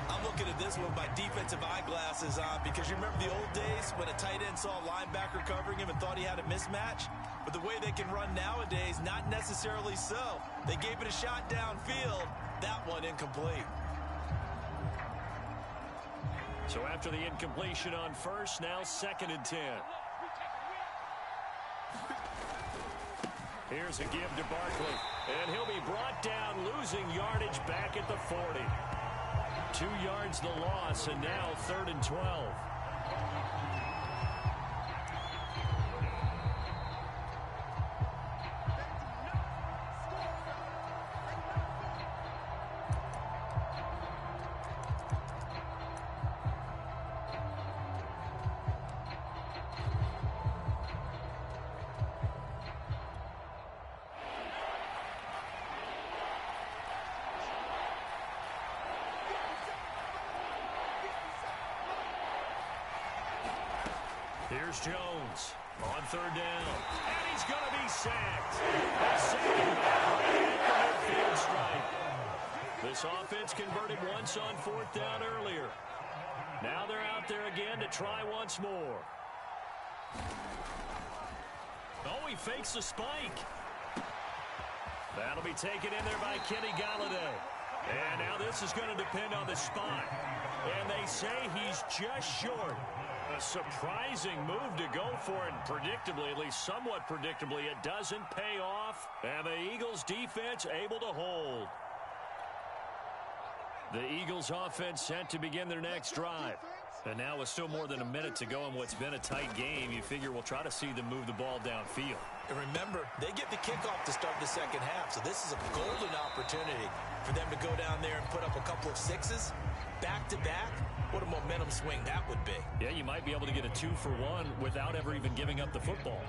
[SPEAKER 4] I'm looking at this one by defensive eyeglasses on because you remember the old days when a tight end saw a linebacker covering him and thought he had a mismatch? But the way they can run nowadays, not necessarily so. They gave it a shot downfield. That one incomplete.
[SPEAKER 3] So after the incompletion on 1st, now 2nd and 10. Here's a give to Barkley. And he'll be brought down, losing yardage back at the 40. 2 yards the loss, and now 3rd and 12. Here's Jones on 3rd down. And he's going to be sacked. Sacked right at the midfield stripe. This offense converted once on 4th down earlier. Now they're out there again to try once more. Oh, he fakes the spike. That'll be taken in there by Kenny Galladay. And now this is going to depend on the spot. And they say he's just short. A surprising move to go for it, and predictably, at least somewhat predictably, it doesn't pay off. And the Eagles defense able to hold. The Eagles offense set to begin their next drive. And now with still more than a minute to go in what's been a tight game, you figure we'll try to see them move the ball downfield.
[SPEAKER 4] And remember, they get the kickoff to start the 2nd half, so this is a golden opportunity for them to go down there and put up a couple of sixes back-to-back. What a momentum swing that would be.
[SPEAKER 3] Yeah, you might be able to get a 2-for-1 without ever even giving up the football.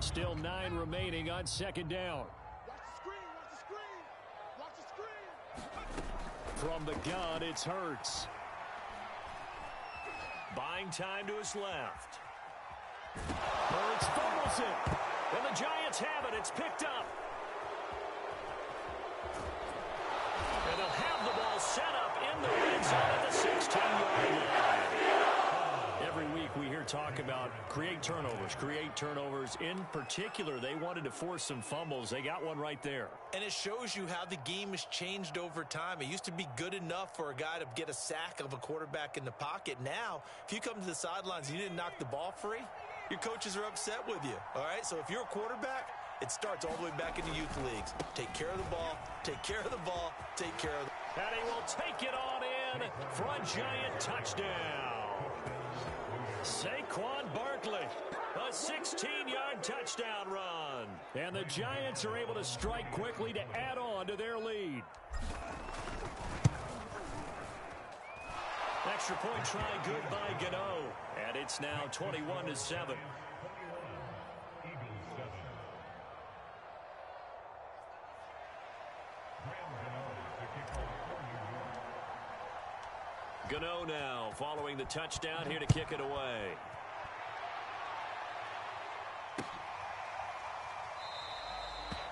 [SPEAKER 3] Still 9 remaining on 2nd down. From the gun, it's Hurts. Buying time to his left. Hurts fumbles it. And the Giants have it. It's picked up. And they'll have the ball set up in the red zone at the 16-yard line. Every week we hear talk about create turnovers. In particular, they wanted to force some fumbles. They got one right there.
[SPEAKER 4] And it shows you how the game has changed over time. It used to be good enough for a guy to get a sack of a quarterback in the pocket. Now, if you come to the sidelines and you didn't knock the ball free, your coaches are upset with you. All right, so if you're a quarterback, it starts all the way back in the youth leagues. Take care of the ball, take care of the ball, take care of the...
[SPEAKER 3] And he will take it on in for a Giant touchdown. Saquon Barkley, a 16-yard touchdown run. And the Giants are able to strike quickly to add on to their lead. Extra point try good by Gano. And it's now 21-7. Gano now following the touchdown here to kick it away.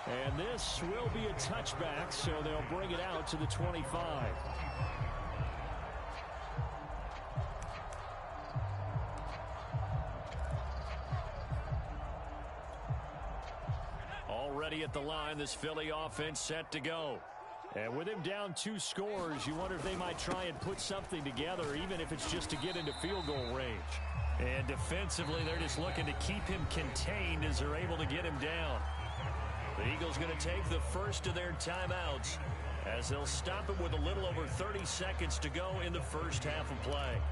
[SPEAKER 3] And this will be a touchback, so they'll bring it out to the 25. Already at the line, this Philly offense set to go. And with him down 2 scores, you wonder if they might try and put something together, even if it's just to get into field goal range. And defensively, they're just looking to keep him contained as they're able to get him down. The Eagles going to take the first of their timeouts as they'll stop him with a little over 30 seconds to go in the first half of play.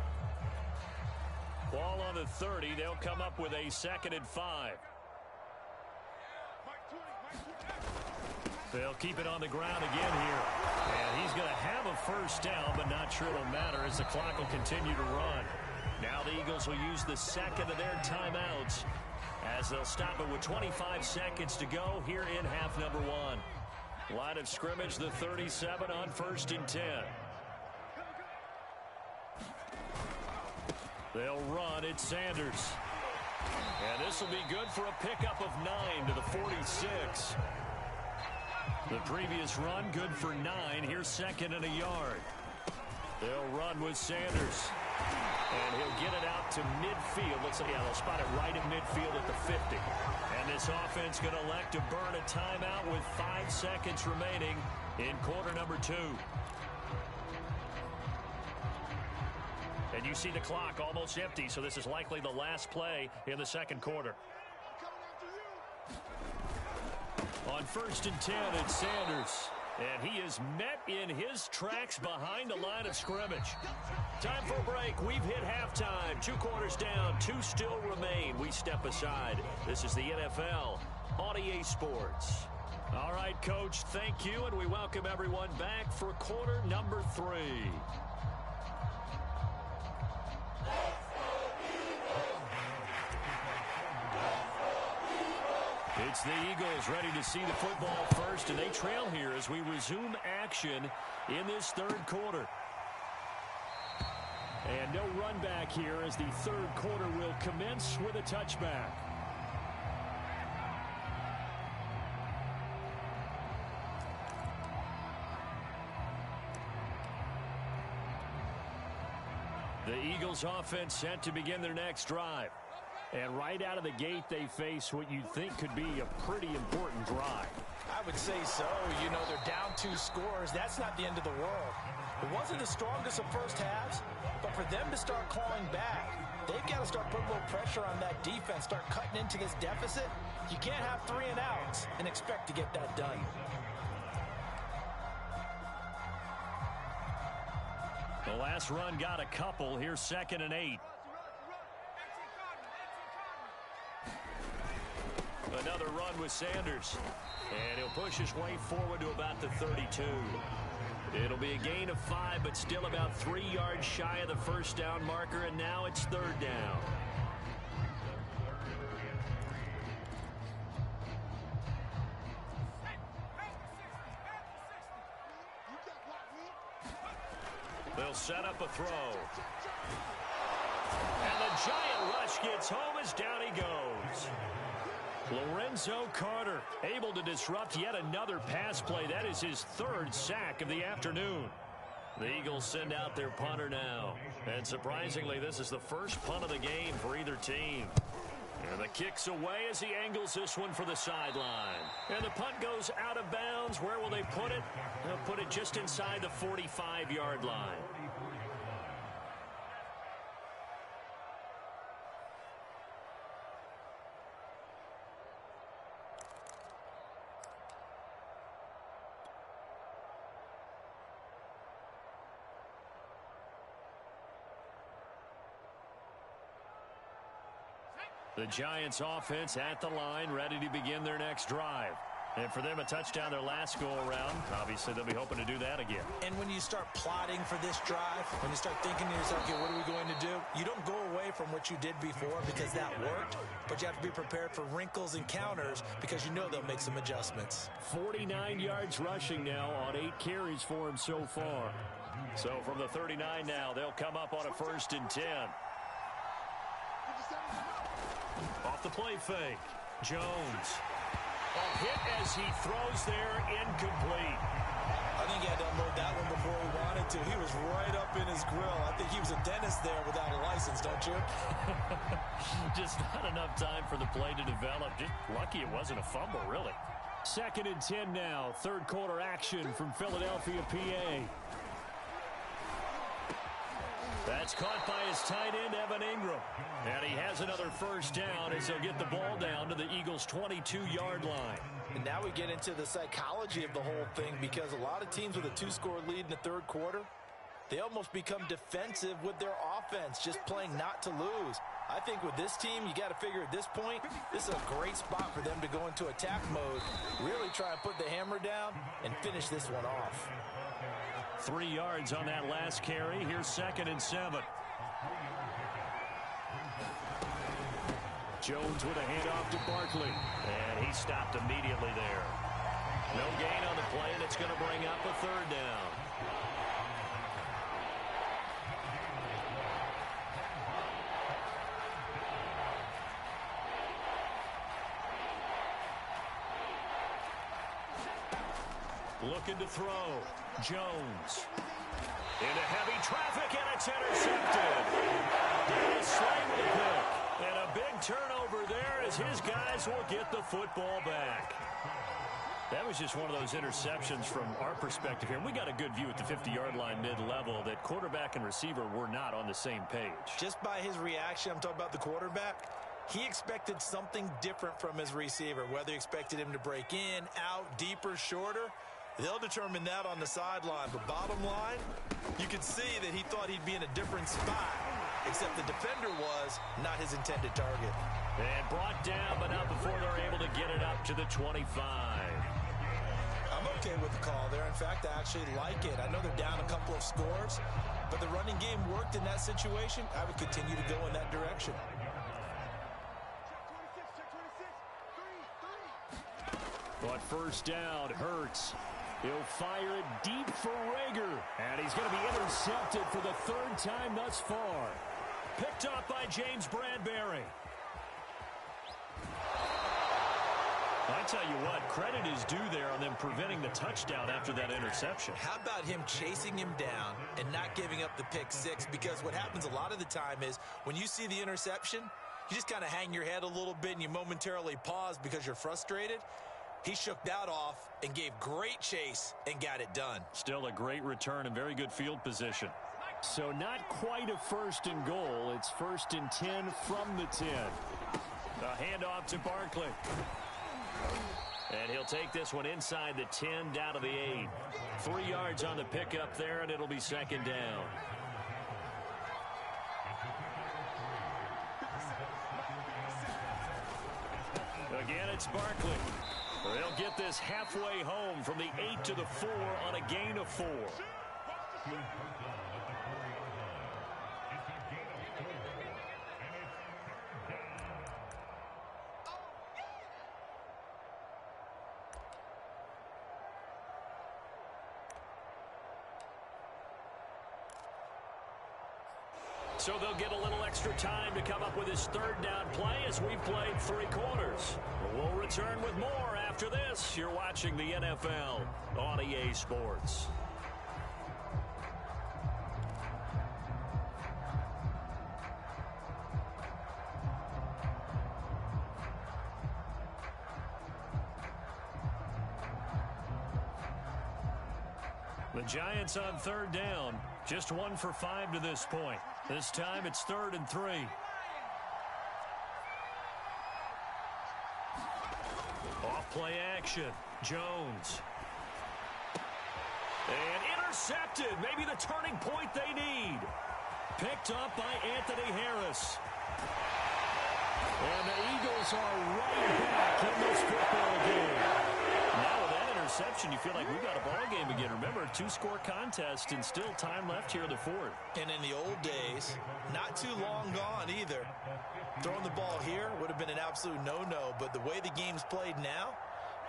[SPEAKER 3] Ball on the 30, they'll come up with a 2nd and 5. They'll keep it on the ground again here. And he's going to first down, but not sure it'll matter as the clock will continue to run. Now the Eagles will use the second of their timeouts as they'll stop it with 25 seconds to go here in half number one. Line of scrimmage, the 37 on 1st and 10. They'll run. It's Sanders. And this will be good for a pickup of 9 to the 46. The previous run, good for 9. Here's 2nd and a yard. They'll run with Sanders. And he'll get it out to midfield. Looks like, yeah, they'll spot it right at midfield at the 50. And this offense going to elect to burn a timeout with 5 seconds remaining in quarter number 2. And you see the clock almost empty, so this is likely the last play in the second quarter. On 1st and 10, it's Sanders. And he is met in his tracks behind the line of scrimmage. Time for a break. We've hit halftime. 2 quarters down. 2 still remain. We step aside. This is the NFL on EA Sports. All right, Coach, thank you, and we welcome everyone back for quarter number 3. It's the Eagles ready to see the football first, and they trail here as we resume action in this third quarter. And no run back here as the third quarter will commence with a touchback. The Eagles offense set to begin their next drive. And right out of the gate, they face what you think could be a pretty important drive.
[SPEAKER 4] I would say so. You know, they're down 2 scores. That's not the end of the world. It wasn't the strongest of first halves, but for them to start clawing back, they've got to start putting a little pressure on that defense, start cutting into this deficit. You can't have 3 and outs and expect to get that done.
[SPEAKER 3] The last run got a couple. Here's 2nd and 8. Another run with Sanders. And he'll push his way forward to about the 32. It'll be a gain of 5, but still about 3 yards shy of the first down marker, and now it's 3rd down. They'll set up a throw. And the giant rush gets home as down he goes. Lorenzo Carter able to disrupt yet another pass play. That is his 3rd sack of the afternoon. The Eagles send out their punter now. And surprisingly, this is the first punt of the game for either team. And the kick's away as he angles this one for the sideline. And the punt goes out of bounds. Where will they put it? They'll put it just inside the 45-yard line. The Giants offense at the line, ready to begin their next drive. And for them, a touchdown their last go-around. Obviously, they'll be hoping to do that again.
[SPEAKER 4] And when you start plotting for this drive, when you start thinking to yourself, okay, what are we going to do? You don't go away from what you did before because that worked, but you have to be prepared for wrinkles and counters because you know they'll make some adjustments.
[SPEAKER 3] 49 yards rushing now on 8 carries for him so far. So from the 39 now, they'll come up on a 1st and 10. Off the play fake. Jones. A hit as he throws there, incomplete.
[SPEAKER 4] I think he had to unload that one before he wanted to. He was right up in his grill. I think he was a dentist there without a license, don't you?
[SPEAKER 3] Just not enough time for the play to develop. Just lucky it wasn't a fumble, really. 2nd and 10 now. 3rd quarter action from Philadelphia, PA. That's caught by his tight end, Evan Ingram. And he has another first down as he'll get the ball down to the Eagles' 22-yard line.
[SPEAKER 4] And now we get into the psychology of the whole thing because a lot of teams with a 2-score lead in the 3rd quarter, they almost become defensive with their offense, just playing not to lose. I think with this team, you got to figure at this point, this is a great spot for them to go into attack mode, really try and put the hammer down and finish this one off.
[SPEAKER 3] 3 yards on that last carry. Here's 2nd and 7. Jones with a handoff to Barkley. And he stopped immediately there. No gain on the play, and it's going to bring up a 3rd down. Looking to throw. Jones. Into heavy traffic, and it's intercepted. Dennis Slay with a pick. And a big turnover there as his guys will get the football back. That was just one of those interceptions from our perspective here. We got a good view at the 50-yard line mid-level that quarterback and receiver were not on the same page.
[SPEAKER 4] Just by his reaction, I'm talking about the quarterback, he expected something different from his receiver, whether he expected him to break in, out, deeper, shorter. They'll determine that on the sideline. But bottom line, you could see that he thought he'd be in a different spot, except the defender was not his intended target.
[SPEAKER 3] And brought down, but not before they're able to get it up to the 25.
[SPEAKER 4] I'm okay with the call there. In fact, I actually like it. I know they're down a couple of scores, but the running game worked in that situation. I would continue to go in that direction.
[SPEAKER 3] But first down, Hurts. He'll fire it deep for Rager. And he's going to be intercepted for the 3rd time thus far. Picked up by James Bradbury. I tell you what, credit is due there on them preventing the touchdown after that interception.
[SPEAKER 4] How about him chasing him down and not giving up the pick 6? Because what happens a lot of the time is when you see the interception, you just kind of hang your head a little bit and you momentarily pause because you're frustrated. He shook that off and gave great chase and got it done.
[SPEAKER 3] Still a great return and very good field position. So not quite a 1st and goal. It's 1st and 10 from the 10. A handoff to Barkley. And he'll take this one inside the 10 down to the 8. 3 yards on the pickup there, and it'll be 2nd down. Again, it's Barkley. They'll get this halfway home from the 8 to the 4 on a gain of 4. So they'll get a little extra time to come up with his 3rd down play as we've played 3 quarters. We'll return with more after this. You're watching the NFL on EA Sports. The Giants on 3rd down. Just 1 for 5 to this point. This time it's 3rd and 3. Off play action. Jones. And intercepted. Maybe the turning point they need. Picked up by Anthony Harris. And the Eagles are right back in this football game. Now with that interception, you feel like we've got a ball game again. Remember, 2-score contest and still time left here in the 4th.
[SPEAKER 4] And in the old days, not too long gone either. Throwing the ball here would have been an absolute no-no, but the way the game's played now,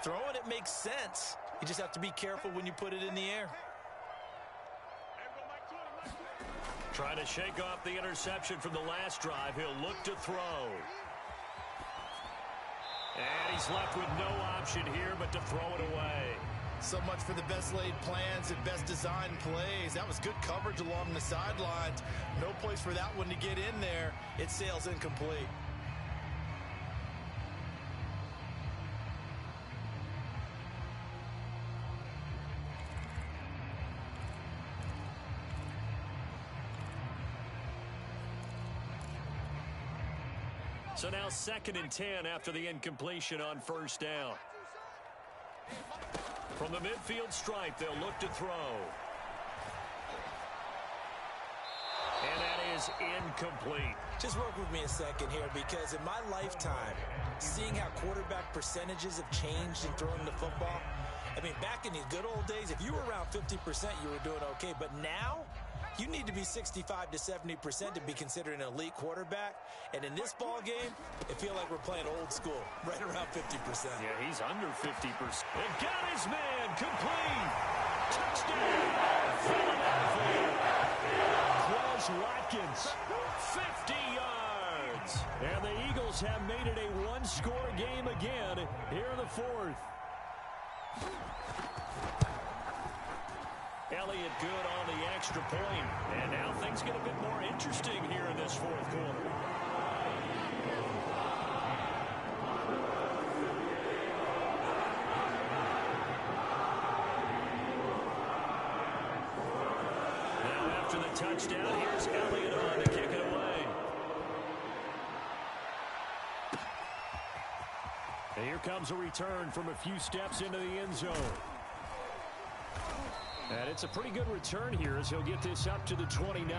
[SPEAKER 4] throwing it makes sense. You just have to be careful when you put it in the air.
[SPEAKER 3] Trying to shake off the interception from the last drive. He'll look to throw. And he's left with no option here but to throw it away.
[SPEAKER 4] So much for the best laid plans and best designed plays. That was good coverage along the sidelines. No place for that one to get in there. It sails incomplete.
[SPEAKER 3] So now 2nd and 10 after the incompletion on 1st down. From the midfield stripe, they'll look to throw. And that is incomplete.
[SPEAKER 4] Just work with me a second here, because in my lifetime, seeing how quarterback percentages have changed in throwing the football, I mean, back in the good old days, if you were around 50%, you were doing okay. But now, you need to be 65 to 70% to be considered an elite quarterback. And in this ball game, it feels like we're playing old school, right around 50%.
[SPEAKER 3] Yeah, he's under 50%. And got his man complete. Touchdown, Philadelphia. Quez Watkins, 50 yards. And the Eagles have made it a one-score game again here in the fourth. Elliott good on the extra point. And now things get a bit more interesting here in this fourth quarter. Now after the touchdown, here's Elliott on to kick it away. And here comes a return from a few steps into the end zone. And it's a pretty good return here as he'll get this up to the 29.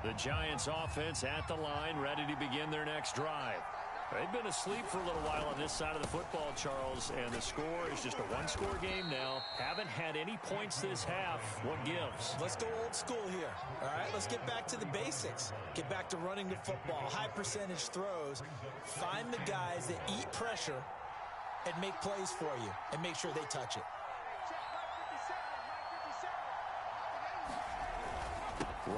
[SPEAKER 3] The Giants offense at the line, ready to begin their next drive. They've been asleep for a little while on this side of the football, Charles, and the score is just a one-score game now. Haven't had any points this half. What gives?
[SPEAKER 4] Let's go old school here. All right, let's get back to the basics. Get back to running the football, high-percentage throws. Find the guys that eat pressure and make plays for you and make sure they touch it.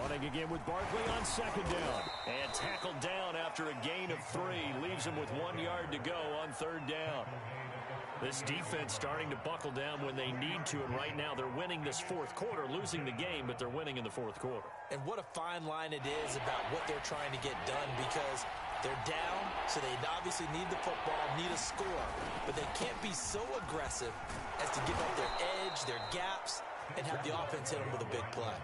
[SPEAKER 3] Running again with Barkley on second down. And tackled down after a gain of 3. Leaves him with 1 yard to go on third down. This defense starting to buckle down when they need to. And right now they're winning this fourth quarter. Losing the game, but they're winning in the fourth quarter.
[SPEAKER 4] And what a fine line it is about what they're trying to get done. Because they're down, so they obviously need the football, need a score. But they can't be so aggressive as to give up their edge, their gaps, and have the offense hit them with a big play.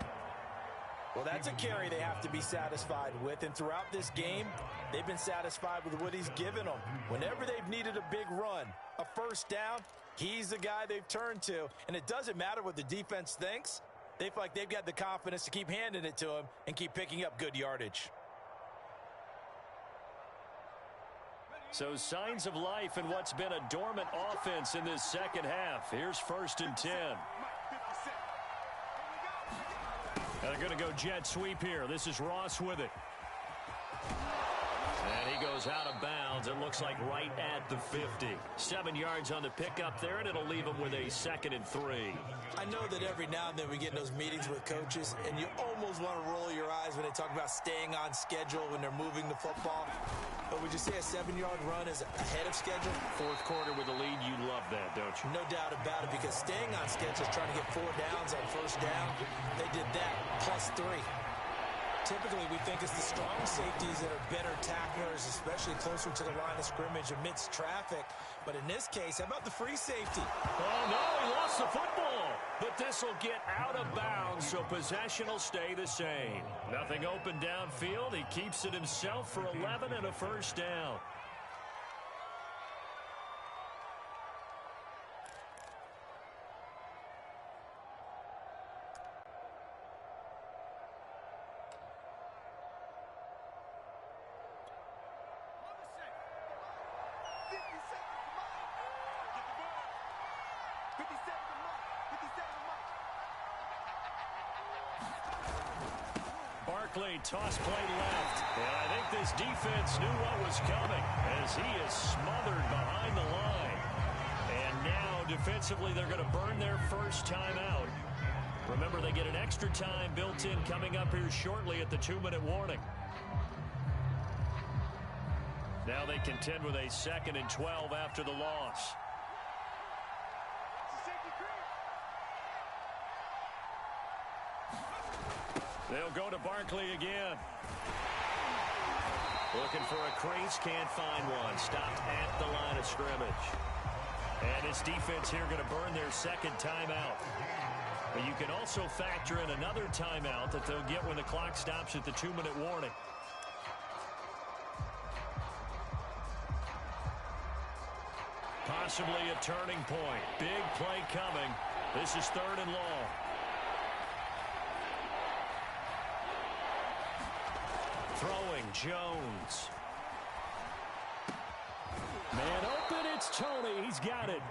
[SPEAKER 4] Well, that's a carry they have to be satisfied with. And throughout this game, they've been satisfied with what he's given them. Whenever they've needed a big run, a first down, he's the guy they've turned to. And it doesn't matter what the defense thinks. They feel like they've got the confidence to keep handing it to him and keep picking up good yardage.
[SPEAKER 3] So signs of life in what's been a dormant offense in this second half. Here's 1st and 10. And they're going to go jet sweep here. This is Ross with it. And he goes out of bounds. It looks like right at the 50. 7 yards on the pickup there, and it'll leave him with a 2nd and 3.
[SPEAKER 4] I know that every now and then we get in those meetings with coaches, and you almost want to roll your eyes when they talk about staying on schedule when they're moving the football. But would you say a 7-yard run is ahead of schedule?
[SPEAKER 3] Fourth quarter with a lead, you love that, don't you?
[SPEAKER 4] No doubt about it, because staying on schedule is trying to get 4 downs on first down. They did that plus 3. Typically, we think it's the strong safeties that are better tacklers, especially closer to the line of scrimmage amidst traffic. But in this case, how about the free safety?
[SPEAKER 3] Oh, no, he lost the football. But this will get out of bounds, so possession will stay the same. Nothing open downfield. He keeps it himself for 11 and a first down. Toss play left. And I think this defense knew what was coming as he is smothered behind the line. And now defensively they're going to burn their first timeout. Remember, they get an extra time built in coming up here shortly at the 2-minute warning. Now they contend with a 2nd and 12 after the loss. They'll go to Barkley again. Looking for a crease, can't find one. Stopped at the line of scrimmage. And this defense here going to burn their 2nd timeout. But you can also factor in another timeout that they'll get when the clock stops at the 2-minute warning. Possibly a turning point. Big play coming. This is 3rd and long. Throwing Jones. Man open, it's Tony. He's got it.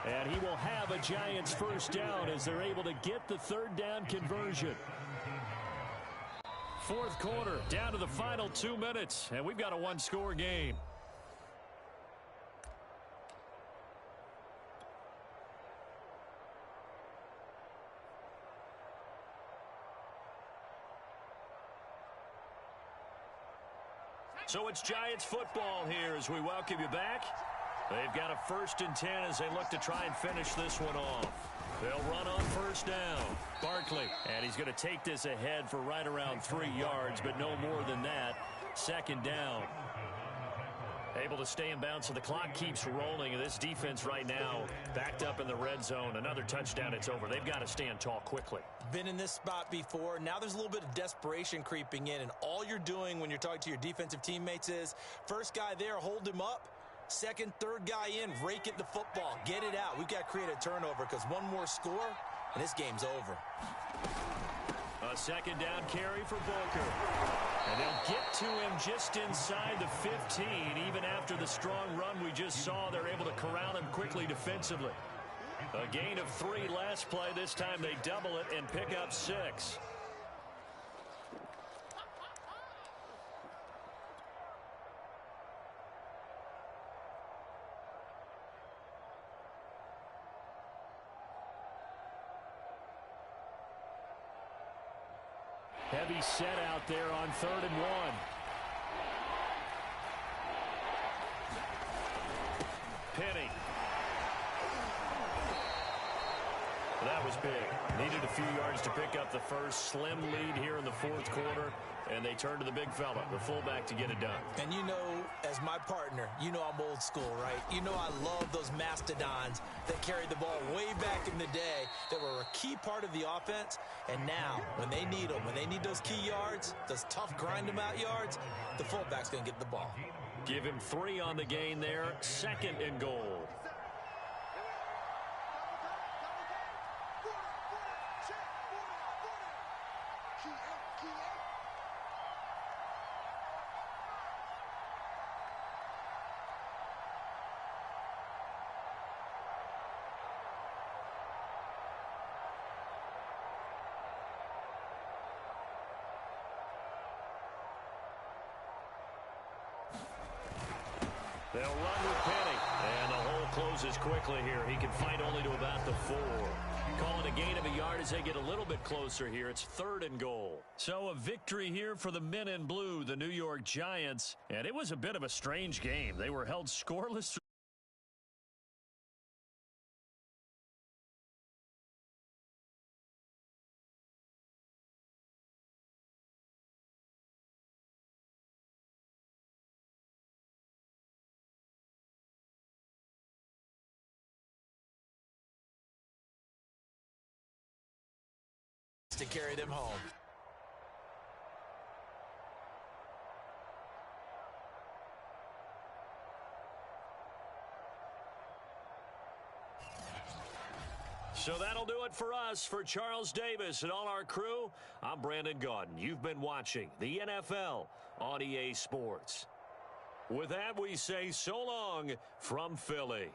[SPEAKER 3] And he will have a Giants first down as they're able to get the 3rd down conversion. 4th quarter, down to the final 2 minutes, and we've got a 1-score game. So it's Giants football here as we welcome you back. They've got a 1st and 10 as they look to try and finish this one off. They'll run on 1st down. Barkley, and he's going to take this ahead for right around 3 yards, but no more than that. 2nd down. Able to stay in bounds, so the clock keeps rolling. And this defense right now backed up in the red zone. Another touchdown, it's over. They've got to stand tall quickly.
[SPEAKER 4] Been in this spot before. Now there's a little bit of desperation creeping in, and all you're doing when you're talking to your defensive teammates is, first guy there, hold him up. 2nd, 3rd guy in, rake it the football. Get it out. We've got to create a turnover because one more score, and this game's over.
[SPEAKER 3] A 2nd down carry for Booker. And they'll get to him just inside the 15. Even after the strong run we just saw, they're able to corral him quickly defensively. A gain of 3 last play. This time they double it and pick up 6. Heavy set out there on 3rd and 1. Penny. That was big. Needed a few yards to pick up the first. Slim lead here in the 4th quarter. And they turn to the big fella, the fullback, to get it done.
[SPEAKER 4] And you know, as my partner, you know I'm old school, right? You know I love those mastodons that carried the ball way back in the day that were a key part of the offense. And now, when they need them, when they need those key yards, those tough grind-them-out yards, the fullback's going to get the ball.
[SPEAKER 3] Give him 3 on the gain there. 2nd and goal. They'll run with Penny. And the hole closes quickly here. He can fight only to about the 4. Call it a gain of a yard as they get a little bit closer here. It's 3rd and goal. So a victory here for the men in blue, the New York Giants. And it was a bit of a strange game. They were held scoreless.
[SPEAKER 4] To carry them home.
[SPEAKER 3] So that'll do it for us. For Charles Davis and all our crew, I'm Brandon Gaudin. You've been watching the NFL on EA Sports. With that, we say so long from Philly.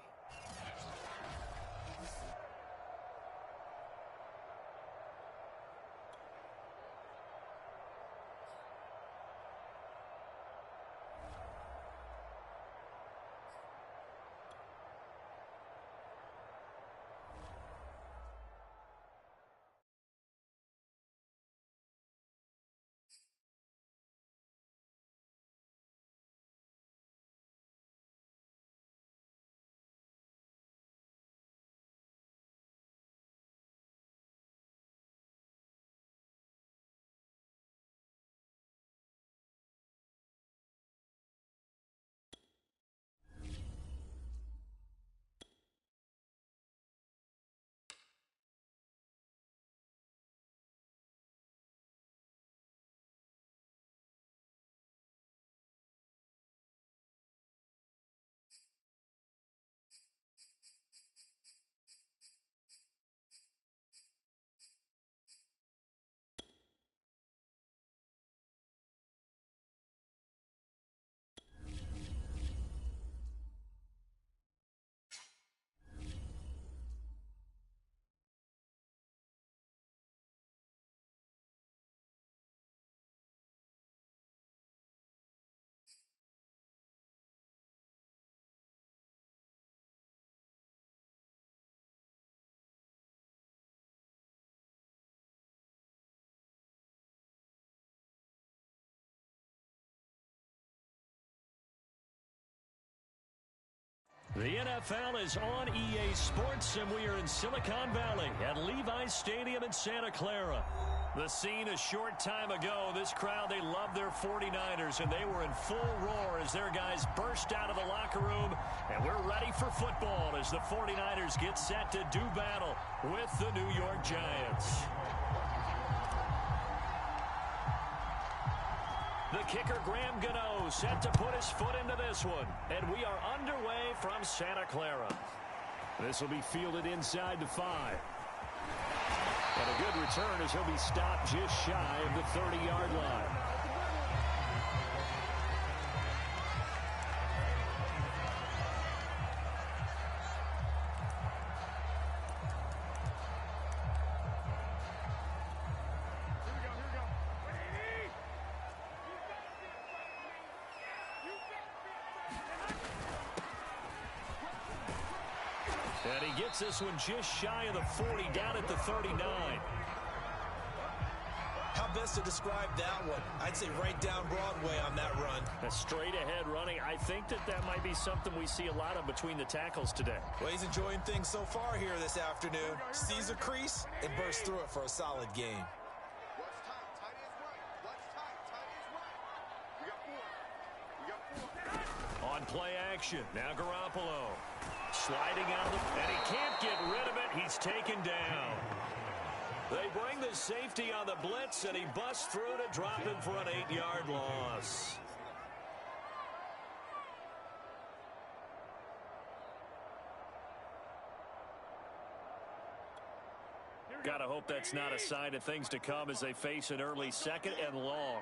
[SPEAKER 3] The NFL is on EA Sports, and we are in Silicon Valley at Levi's Stadium in Santa Clara. The scene a short time ago, this crowd, they love their 49ers, and they were in full roar as their guys burst out of the locker room. And we're ready for football as the 49ers get set to do battle with the New York Giants. The kicker, Graham Gano, set to put his foot into this one. And we are underway from Santa Clara. This will be fielded inside the 5. And a good return as he'll be stopped just shy of the 30-yard line. And he gets this one just shy of the 40, down at the 39.
[SPEAKER 4] How best to describe that one? I'd say right down Broadway on that run.
[SPEAKER 3] A straight ahead running. I think that might be something we see a lot of between the tackles today.
[SPEAKER 4] Well, he's enjoying things so far here this afternoon. Sees a crease and bursts through it for a solid game.
[SPEAKER 3] On play action, now Garoppolo. Sliding out of the, and he can't get rid of it. He's taken down. They bring the safety on the blitz, and he busts through to drop him for an 8-yard loss. Gotta hope that's not a sign of things to come as they face an early second and long.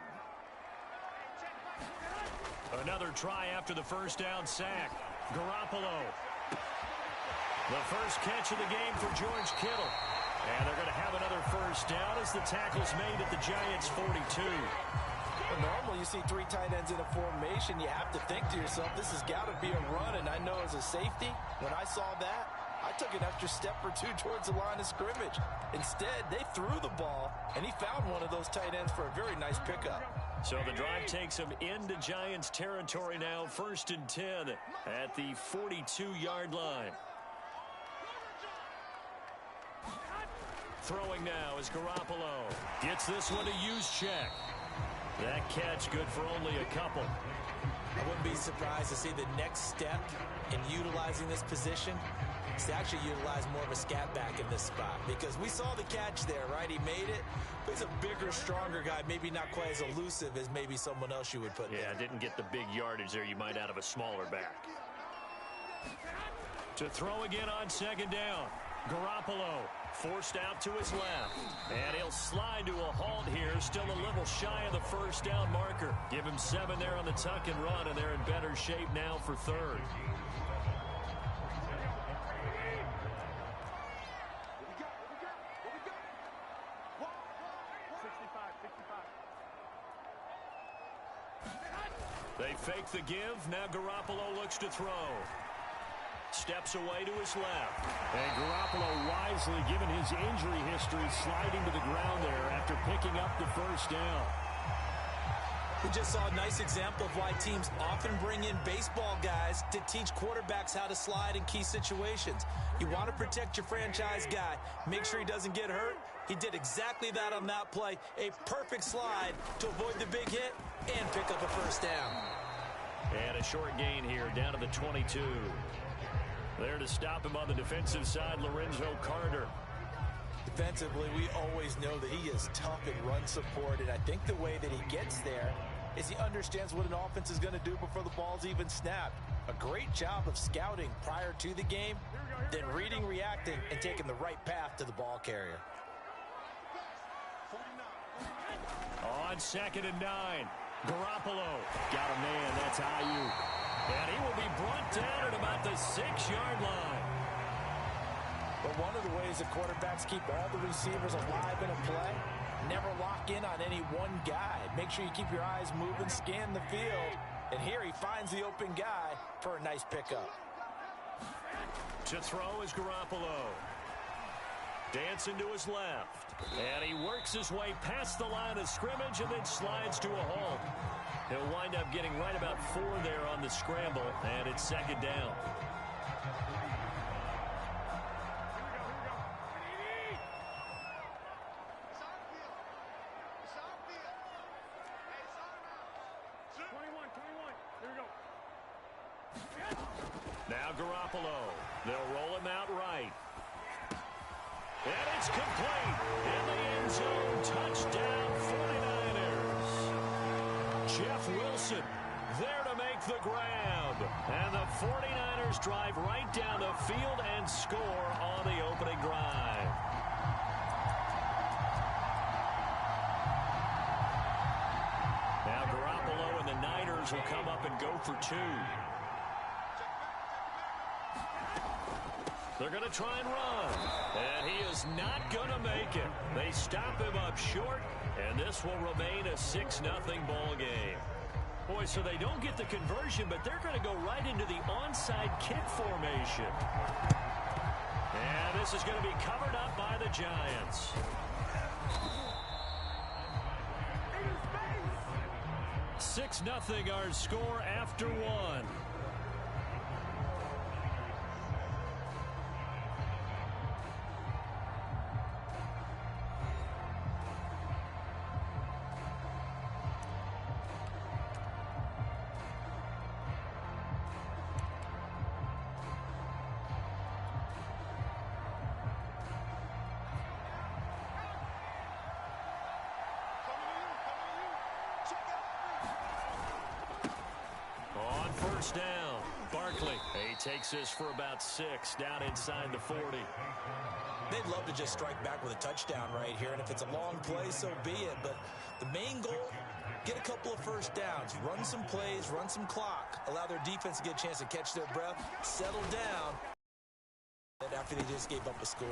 [SPEAKER 3] Another try after the first down sack. Garoppolo. The first catch of the game for George Kittle. And they're going to have another first down as the tackle's made at the Giants' 42.
[SPEAKER 4] Well, normally you see 3 tight ends in a formation. You have to think to yourself, this has got to be a run. And I know as a safety, when I saw that, I took an extra step or 2 towards the line of scrimmage. Instead, they threw the ball, and he found one of those tight ends for a very nice pickup.
[SPEAKER 3] So the drive takes him into Giants territory now, 1st and 10 at the 42-yard line. Throwing now is Garoppolo. Gets this one to Juszczyk. That catch good for only a couple.
[SPEAKER 4] I wouldn't be surprised to see the next step in utilizing this position is to actually utilize more of a scat back in this spot. Because we saw the catch there, right? He made it. But he's a bigger, stronger guy. Maybe not quite as elusive as maybe someone else you would put there.
[SPEAKER 3] Yeah, didn't get the big yardage there you might out of a smaller back. To throw again on 2nd down. Garoppolo forced out to his left. And he'll slide to a halt here. Still a little shy of the first down marker. Give him 7 there on the tuck and run, and they're in better shape now for 3rd. They fake the give. Now Garoppolo looks to throw. Steps away to his left. And Garoppolo wisely, given his injury history, sliding to the ground there after picking up the first down.
[SPEAKER 4] We just saw a nice example of why teams often bring in baseball guys to teach quarterbacks how to slide in key situations. You want to protect your franchise guy. Make sure he doesn't get hurt. He did exactly that on that play. A perfect slide to avoid the big hit and pick up a first down.
[SPEAKER 3] And a short gain here down to the 22. There to stop him on the defensive side, Lorenzo Carter.
[SPEAKER 4] Defensively, we always know that he is tough in run support, and I think the way that he gets there is he understands what an offense is going to do before the ball's even snapped. A great job of scouting prior to the game, then reading, reacting, and taking the right path to the ball carrier.
[SPEAKER 3] On 2nd and 9, Garoppolo got a man. That's Ayuk. And he will be brought down at about the 6-yard line.
[SPEAKER 4] But one of the ways that quarterbacks keep all the receivers alive in a play, never lock in on any one guy. Make sure you keep your eyes moving, scan the field. And here he finds the open guy for a nice pickup.
[SPEAKER 3] To throw is Garoppolo. Dancing to his left. And he works his way past the line of scrimmage and then slides to a halt. He'll wind up getting right about 4 there on the scramble, and it's 2nd down. Now Garoppolo. They'll roll him out right. And it's complete. In the end zone. Touchdown 49ers. Jeff Wilson there to make the grab. And the 49ers drive right down the field and score on the opening drive. Now Garoppolo and the Niners will come up and go for two. They're going to try and run. And he is not going to make it. They stop him up short, and this will remain a 6-0 ball game. Boy, so they don't get the conversion, but they're going to go right into the onside kick formation. And this is going to be covered up by the Giants. Six 0 our score after one. First down. Barkley. He takes this for about 6 down inside the 40.
[SPEAKER 4] They'd love to just strike back with a touchdown right here, and if it's a long play, so be it. But the main goal, get a couple of first downs, run some plays, run some clock, allow their defense to get a chance to catch their breath, settle down after they just gave up a score.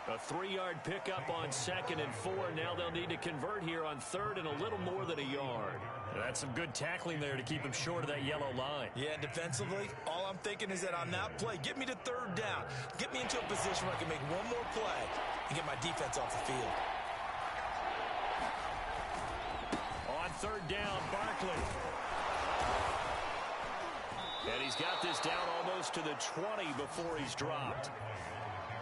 [SPEAKER 3] A 3-yard pickup on 2nd and 4. Now they'll need to convert here on 3rd and a little more than a yard. That's some good tackling there to keep him short of that yellow line.
[SPEAKER 4] Yeah, defensively, all I'm thinking is that on that play, get me to 3rd down. Get me into a position where I can make one more play and get my defense off the field.
[SPEAKER 3] On 3rd down, Barkley. And he's got this down almost to the 20 before he's dropped.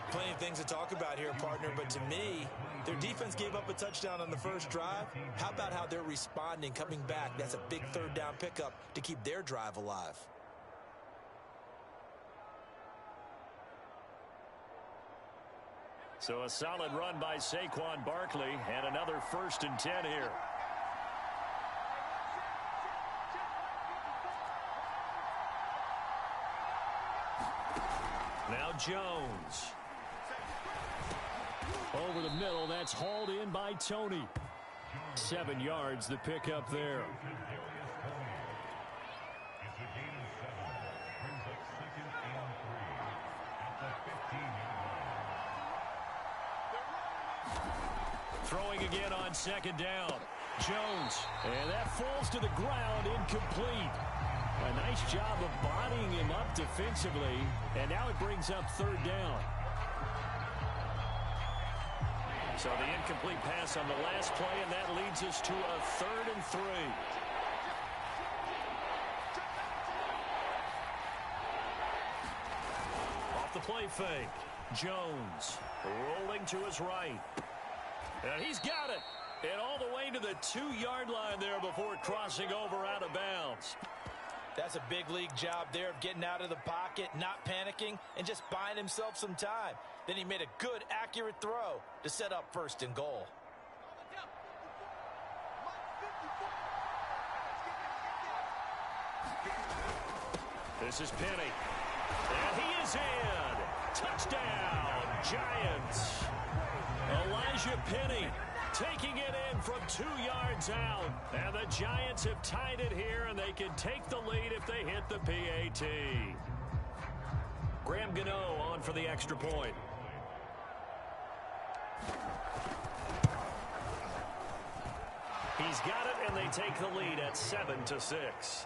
[SPEAKER 4] Plenty of things to talk about here, partner, but to me, their defense gave up a touchdown on the first drive. How about how they're responding, coming back? That's a big 3rd down pickup to keep their drive alive.
[SPEAKER 3] So a solid run by Saquon Barkley and another 1st and 10 here. Now Jones. Over the middle, that's hauled in by Tony. 7 yards, the pickup there. Throwing again on 2nd down. Jones, and that falls to the ground, incomplete. A nice job of bodying him up defensively, and now it brings up 3rd down. So the incomplete pass on the last play, and that leads us to a 3rd and 3. Off the play fake. Jones rolling to his right. And he's got it. And all the way to the 2-yard line there before crossing over out of bounds.
[SPEAKER 4] That's a big league job there of getting out of the pocket, not panicking, and just buying himself some time. Then he made a good, accurate throw to set up 1st and goal.
[SPEAKER 3] This is Penny. And he is in. Touchdown, Giants. Elijah Penny taking it in from 2 yards out. And the Giants have tied it here, and they can take the lead if they hit the PAT. Graham Gano on for the extra point. He's got it, and they take the lead at 7-6.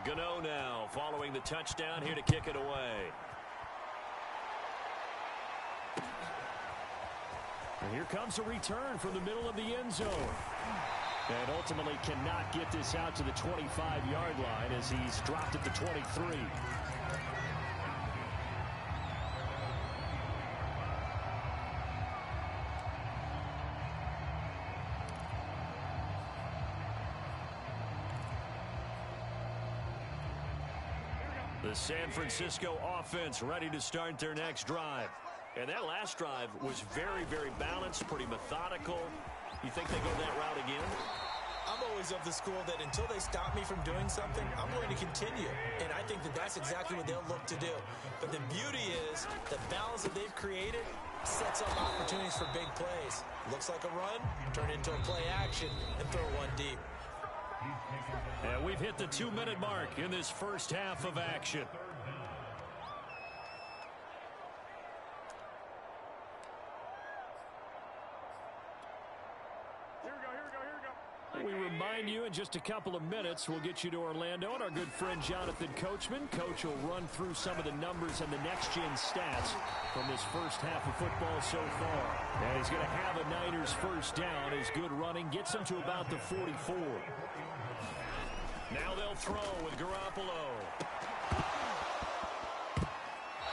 [SPEAKER 3] Gano now following the touchdown here to kick it away. And here comes a return from the middle of the end zone. And ultimately cannot get this out to the 25-yard line as he's dropped at the 23. The San Francisco offense ready to start their next drive. And that last drive was very, very balanced, pretty methodical. You think they go that route again?
[SPEAKER 4] I'm always of the school that until they stop me from doing something, I'm going to continue. And I think that that's exactly what they'll look to do. But the beauty is the balance that they've created sets up opportunities for big plays. Looks like a run, turn into a play action, and throw one deep.
[SPEAKER 3] And we've hit the 2-minute mark in this first half of action. We remind you in just a couple of minutes we'll get you to Orlando and our good friend Jonathan Coachman. Coach will run through some of the numbers and the next-gen stats from this first half of football so far. And he's going to have a Niners first down. His good running gets him to about the 44. Now they'll throw with Garoppolo.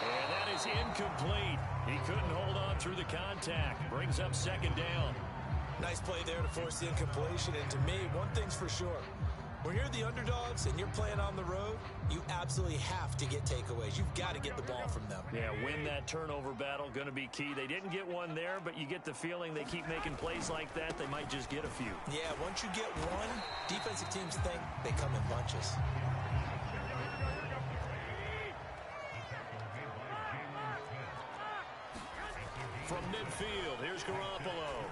[SPEAKER 3] And that is incomplete. He couldn't hold on through the contact. Brings up second down.
[SPEAKER 4] Nice play there to force the incompletion. And to me, one thing's for sure. When you're the underdogs and you're playing on the road, you absolutely have to get takeaways. You've got to get the ball from them.
[SPEAKER 3] Yeah, win that turnover battle, going to be key. They didn't get one there, but you get the feeling they keep making plays like that, they might just get a few.
[SPEAKER 4] Yeah, once you get one, defensive teams think they come in bunches.
[SPEAKER 3] From midfield, here's Garoppolo.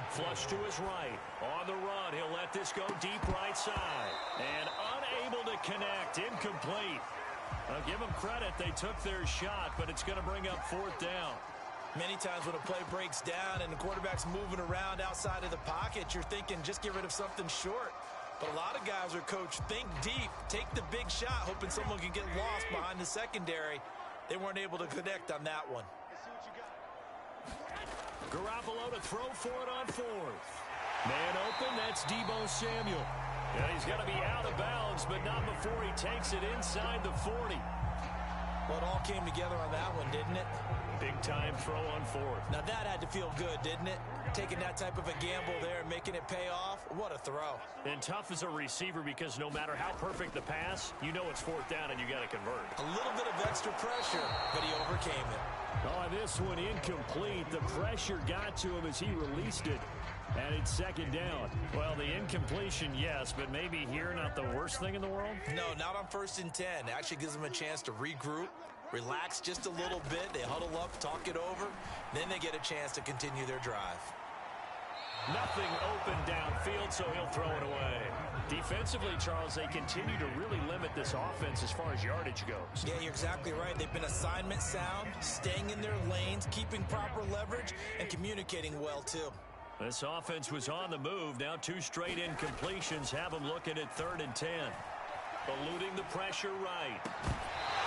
[SPEAKER 3] Flush to his right. On the run, he'll let this go deep right side. And unable to connect. Incomplete. I'll give them credit. They took their shot, but it's going to bring up fourth down.
[SPEAKER 4] Many times when a play breaks down and the quarterback's moving around outside of the pocket, you're thinking just get rid of something short. But a lot of guys are coached, think deep, take the big shot, hoping someone can get lost behind the secondary. They weren't able to connect on that one.
[SPEAKER 3] Garoppolo to throw for it on fourth. Man open, that's Deebo Samuel. And he's got to be out of bounds, but not before he takes it inside the 40.
[SPEAKER 4] Well, it all came together on that one, didn't it?
[SPEAKER 3] Big-time throw on fourth.
[SPEAKER 4] Now that had to feel good, didn't it? Taking that type of a gamble there and making it pay off. What a throw.
[SPEAKER 3] And tough as a receiver because no matter how perfect the pass, you know it's fourth down and you got to convert.
[SPEAKER 4] A little bit of extra pressure, but he overcame it.
[SPEAKER 3] Oh, this one incomplete. The pressure got to him as he released it. And it's second down. Well, the incompletion, yes, but maybe here not the worst thing in the world?
[SPEAKER 4] No, not on 1st and 10. It actually gives them a chance to regroup, relax just a little bit. They huddle up, talk it over. Then they get a chance to continue their drive.
[SPEAKER 3] Nothing open downfield, so he'll throw it away. Defensively, Charles, they continue to really limit this offense as far as yardage goes.
[SPEAKER 4] Yeah, you're exactly right. They've been assignment sound, staying in their lanes, keeping proper leverage, and communicating well, too.
[SPEAKER 3] This offense was on the move. Now 2 straight incompletions have them looking at 3rd and 10. Eluding the pressure right.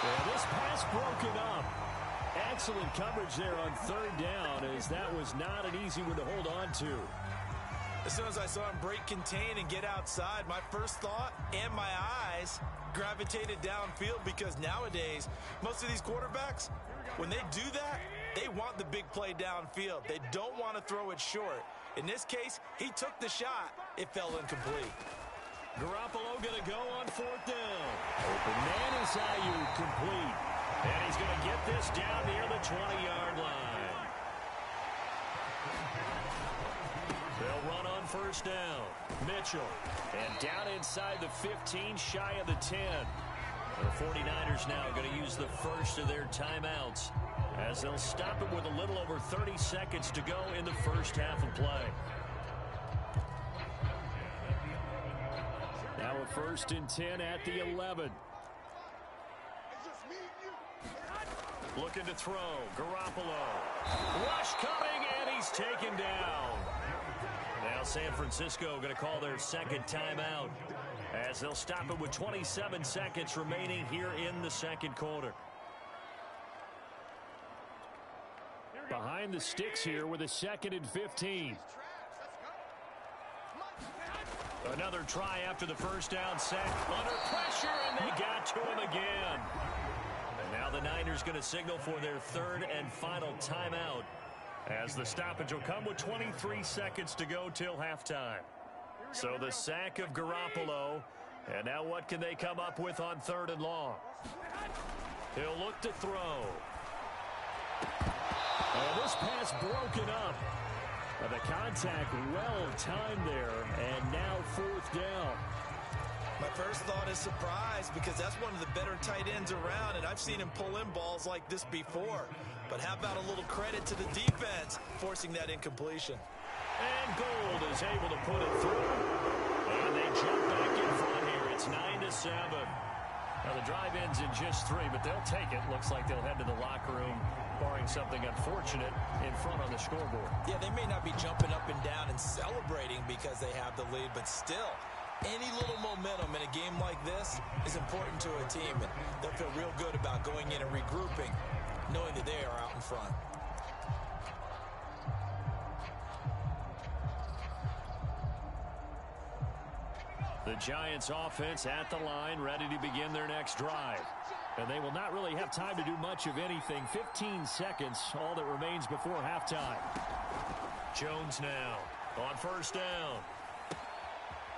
[SPEAKER 3] Well, this pass broken up. Excellent coverage there on 3rd down, as that was not an easy one to hold on to.
[SPEAKER 4] As soon as I saw him break contain and get outside, my first thought and my eyes gravitated downfield, because nowadays, most of these quarterbacks, when they do that, they want the big play downfield. They don't want to throw it short. In this case, he took the shot. It fell incomplete.
[SPEAKER 3] Garoppolo going to go on 4th down. Open man is Ayuk, complete. And he's going to get this down near the 20-yard line. They'll run on 1st down. Mitchell. And down inside the 15, shy of the 10. The 49ers now going to use the first of their timeouts, as they'll stop it with a little over 30 seconds to go in the first half of play. Now a 1st and 10 at the 11. Looking to throw. Garoppolo. Rush coming, and he's taken down. Now San Francisco going to call their second timeout, as they'll stop it with 27 seconds remaining here in the second quarter. Behind the sticks here with a 2nd and 15. Another try after the first down sack. Under pressure, and they got to him again. And now the Niners going to signal for their 3rd and final timeout, as the stoppage will come with 23 seconds to go till halftime. So the sack of Garoppolo, and now what can they come up with on 3rd and long? He'll look to throw. And this pass broken up. The contact well timed there, and now 4th down.
[SPEAKER 4] My first thought is surprise because that's one of the better tight ends around, and I've seen him pull in balls like this before. But how about a little credit to the defense forcing that incompletion?
[SPEAKER 3] And Gold is able to put it through. And they jump back in front here. It's 9-7. Now the drive ends in just 3, but they'll take it. Looks like they'll head to the locker room, barring something unfortunate in front on the scoreboard.
[SPEAKER 4] Yeah, they may not be jumping up and down and celebrating because they have the lead, but still, any little momentum in a game like this is important to a team, and they'll feel real good about going in and regrouping, knowing that they are out in front.
[SPEAKER 3] The Giants offense at the line, ready to begin their next drive. And they will not really have time to do much of anything. 15 seconds, all that remains before halftime. Jones now on 1st down.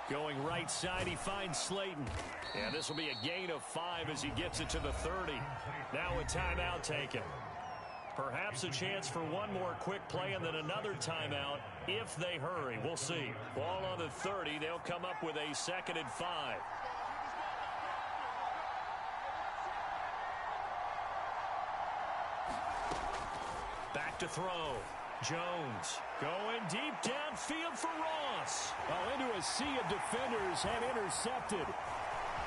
[SPEAKER 3] Going right side, he finds Slayton. And this will be a gain of 5 as he gets it to the 30. Now a timeout taken. Perhaps a chance for one more quick play and then another timeout if they hurry. We'll see. Ball on the 30. They'll come up with a 2nd and 5. Back to throw. Jones going deep downfield for Ross. Oh, into a sea of defenders and intercepted.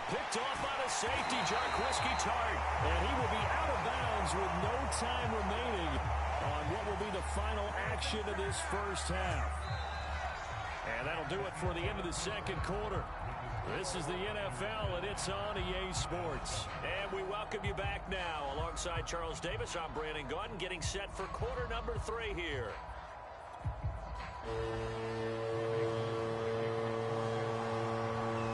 [SPEAKER 3] Picked off by the safety, Jarquiski Tart. And he will be out of bounds with no time remaining on what will be the final action of this first half. And that'll do it for the end of the 2nd quarter. This is the NFL, and it's on EA Sports. And we welcome you back now. Alongside Charles Davis, I'm Brandon Gunn, getting set for quarter number 3 here.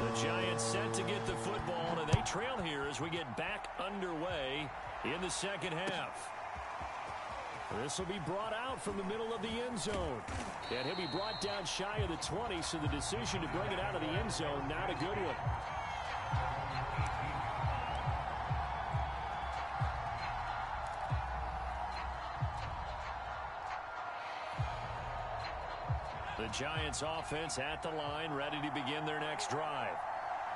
[SPEAKER 3] The Giants set to get the football, and they trail here as we get back underway in the 2nd half. This will be brought out from the middle of the end zone. And he'll be brought down shy of the 20, so the decision to bring it out of the end zone, not a good one. The Giants offense at the line, ready to begin their next drive.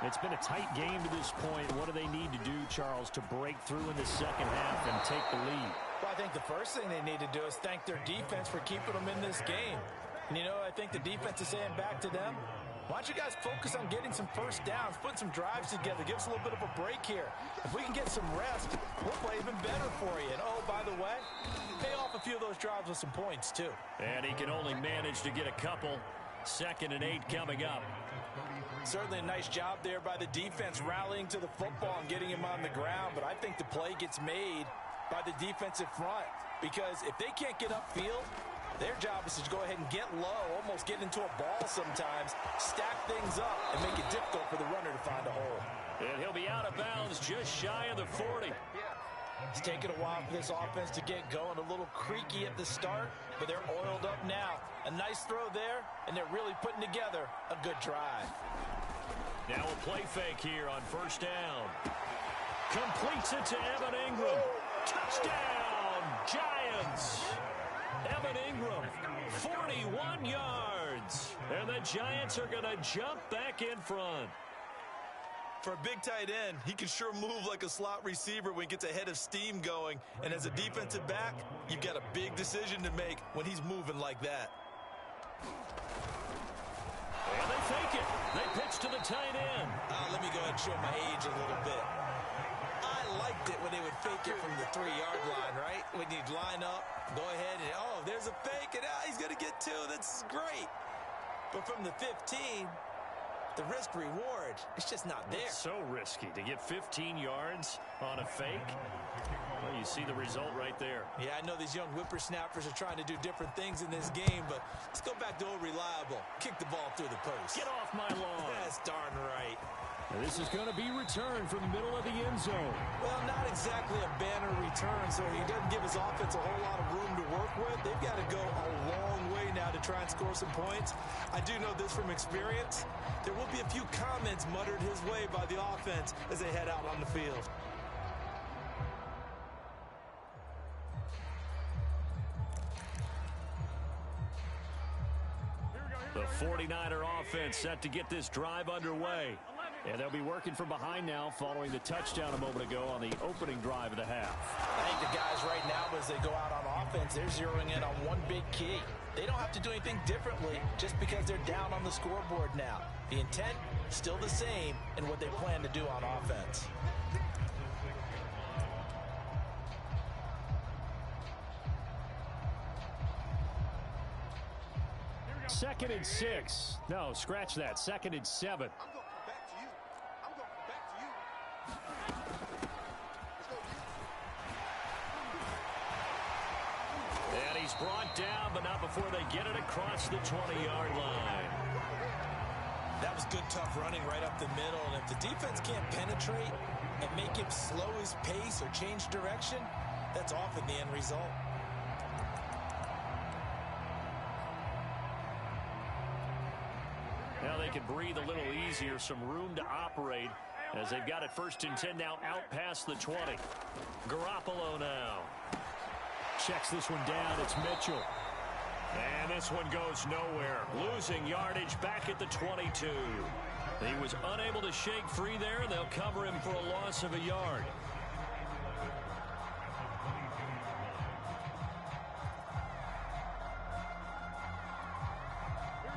[SPEAKER 3] It's been a tight game to this point. What do they need to do, Charles, to break through in the 2nd half and take the lead?
[SPEAKER 4] Well, I think the first thing they need to do is thank their defense for keeping them in this game. And, you know, I think the defense is saying back to them, why don't you guys focus on getting some first downs, put some drives together, give us a little bit of a break here. If we can get some rest, we'll play even better for you. And, oh, by the way, pay off a few of those drives with some points, too.
[SPEAKER 3] And he can only manage to get a couple. 2nd and 8 coming up.
[SPEAKER 4] Certainly a nice job there by the defense rallying to the football and getting him on the ground. But I think the play gets made by the defensive front, because if they can't get upfield, their job is to go ahead and get low, almost get into a ball sometimes, stack things up, and make it difficult for the runner to find a hole.
[SPEAKER 3] And he'll be out of bounds just shy of the 40.
[SPEAKER 4] It's taken a while for this offense to get going, a little creaky at the start, but they're oiled up now. A nice throw there, and they're really putting together a good drive.
[SPEAKER 3] Now a play fake here on 1st down. Completes it to Evan Ingram. Touchdown, Giants. Evan Ingram, 41 yards. And the Giants are going to jump back in front.
[SPEAKER 4] For a big tight end, he can sure move like a slot receiver when he gets a head of steam going. And as a defensive back, you've got a big decision to make when he's moving like that.
[SPEAKER 3] And they fake it. They pitch to the tight end.
[SPEAKER 4] Let me go ahead and show my age a little bit. I liked it when they would fake it from the 3-yard line, right? When you'd line up, go ahead and, oh, there's a fake, and he's going to get 2. That's great. But from the 15, the risk reward, it's just not there.
[SPEAKER 3] It's so risky to get 15 yards on a fake. Well, you see the result right there.
[SPEAKER 4] Yeah, I know these young whippersnappers are trying to do different things in this game, but let's go back to old reliable. Kick the ball through the post.
[SPEAKER 3] Get off my lawn.
[SPEAKER 4] That's darn right.
[SPEAKER 3] Now this is going to be returned from the middle of the end zone.
[SPEAKER 4] Well, not exactly a banner return, so he doesn't give his offense a whole lot of room to work with. They've got to go a long way now to try and score some points. I do know this from experience. There will be a few comments muttered his way by the offense as they head out on the field.
[SPEAKER 3] The 49er offense set to get this drive underway. And they'll be working from behind now following the touchdown a moment ago on the opening drive of the half.
[SPEAKER 4] I think the guys right now, as they go out on offense, they're zeroing in on one big key. They don't have to do anything differently just because they're down on the scoreboard now. The intent, still the same in what they plan to do on offense.
[SPEAKER 3] Second and 6. No, scratch that. Second and 7. And he's brought down, but not before they get it across the 20-yard line.
[SPEAKER 4] That was good, tough running right up the middle. And if the defense can't penetrate and make him slow his pace or change direction, that's often the end result.
[SPEAKER 3] Now they can breathe a little easier, some room to operate as they've got it first and 10 now out past the 20. Garoppolo now. Checks this one down. It's Mitchell. And this one goes nowhere. Losing yardage back at the 22. He was unable to shake free there, and they'll cover him for a loss of a yard.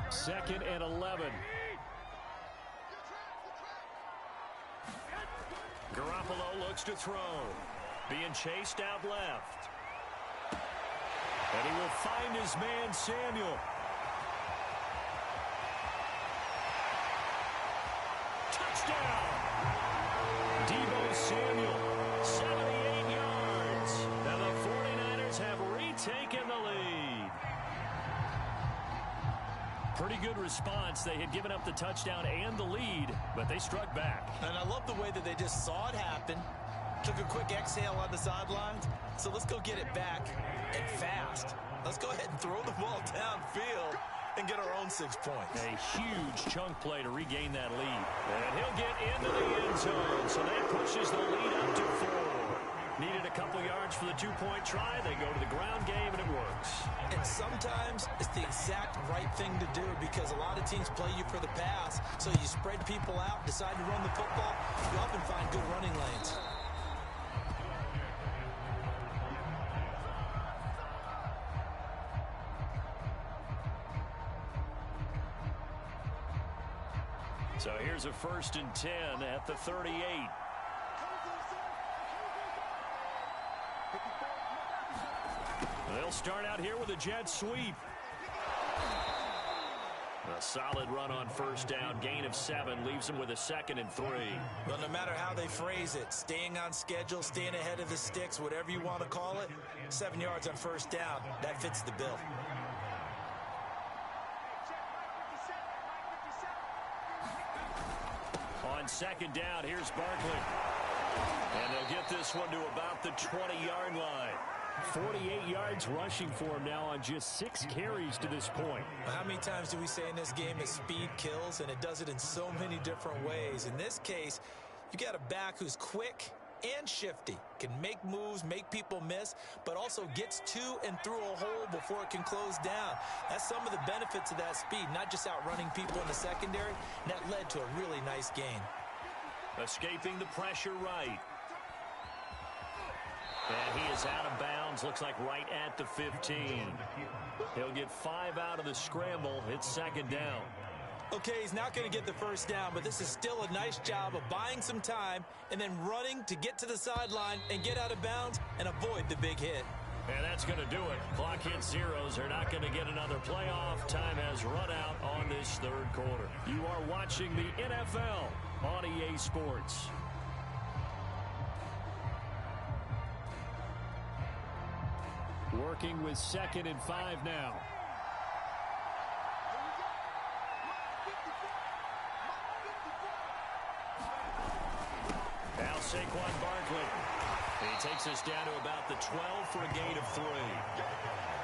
[SPEAKER 3] Second and 11. Garoppolo looks to throw. Being chased out left. And he will find his man, Samuel. Touchdown! Deebo Samuel, 78 yards. And the 49ers have retaken the lead. Pretty good response. They had given up the touchdown and the lead, but they struck back.
[SPEAKER 4] And I love the way that they just saw it happen. Took a quick exhale on the sidelines. So let's go get it back and fast. Let's go ahead and throw the ball downfield and get our own 6 points.
[SPEAKER 3] A huge chunk play to regain that lead. And he'll get into the end zone. So that pushes the lead up to 4. Needed a couple yards for the 2-point try. They go to the ground game, and it works.
[SPEAKER 4] And sometimes it's the exact right thing to do because a lot of teams play you for the pass. So you spread people out, decide to run the football. You often find good running lanes.
[SPEAKER 3] So here's a first and 10 at the 38. They'll start out here with a jet sweep. A solid run on first down. Gain of 7 leaves them with a 2nd and 3.
[SPEAKER 4] Well, no matter how they phrase it, staying on schedule, staying ahead of the sticks, whatever you want to call it, 7 yards on first down, that fits the bill.
[SPEAKER 3] On second down, here's Barkley. And they'll get this one to about the 20-yard line. 48 yards rushing for him now on just 6 carries to this point.
[SPEAKER 4] How many times do we say in this game that speed kills, and it does it in so many different ways? In this case, you got a back who's quick and shifty, can make moves, make people miss, but also gets to and through a hole before it can close down. That's some of the benefits of that speed, not just outrunning people in the secondary. And that led to a really nice gain.
[SPEAKER 3] Escaping the pressure right. And he is out of bounds, looks like right at the 15. He'll get 5 out of the scramble. It's second down.
[SPEAKER 4] Okay, he's not going to get the first down, but this is still a nice job of buying some time and then running to get to the sideline and get out of bounds and avoid the big hit.
[SPEAKER 3] And that's going to do it. Clock hits zeros. They're not going to get another playoff. Time has run out on this third quarter. You are watching the NFL on EA Sports. Working with 2nd and 5 now. Now Saquon Barkley. He takes us down to about the 12 for a gain of 3.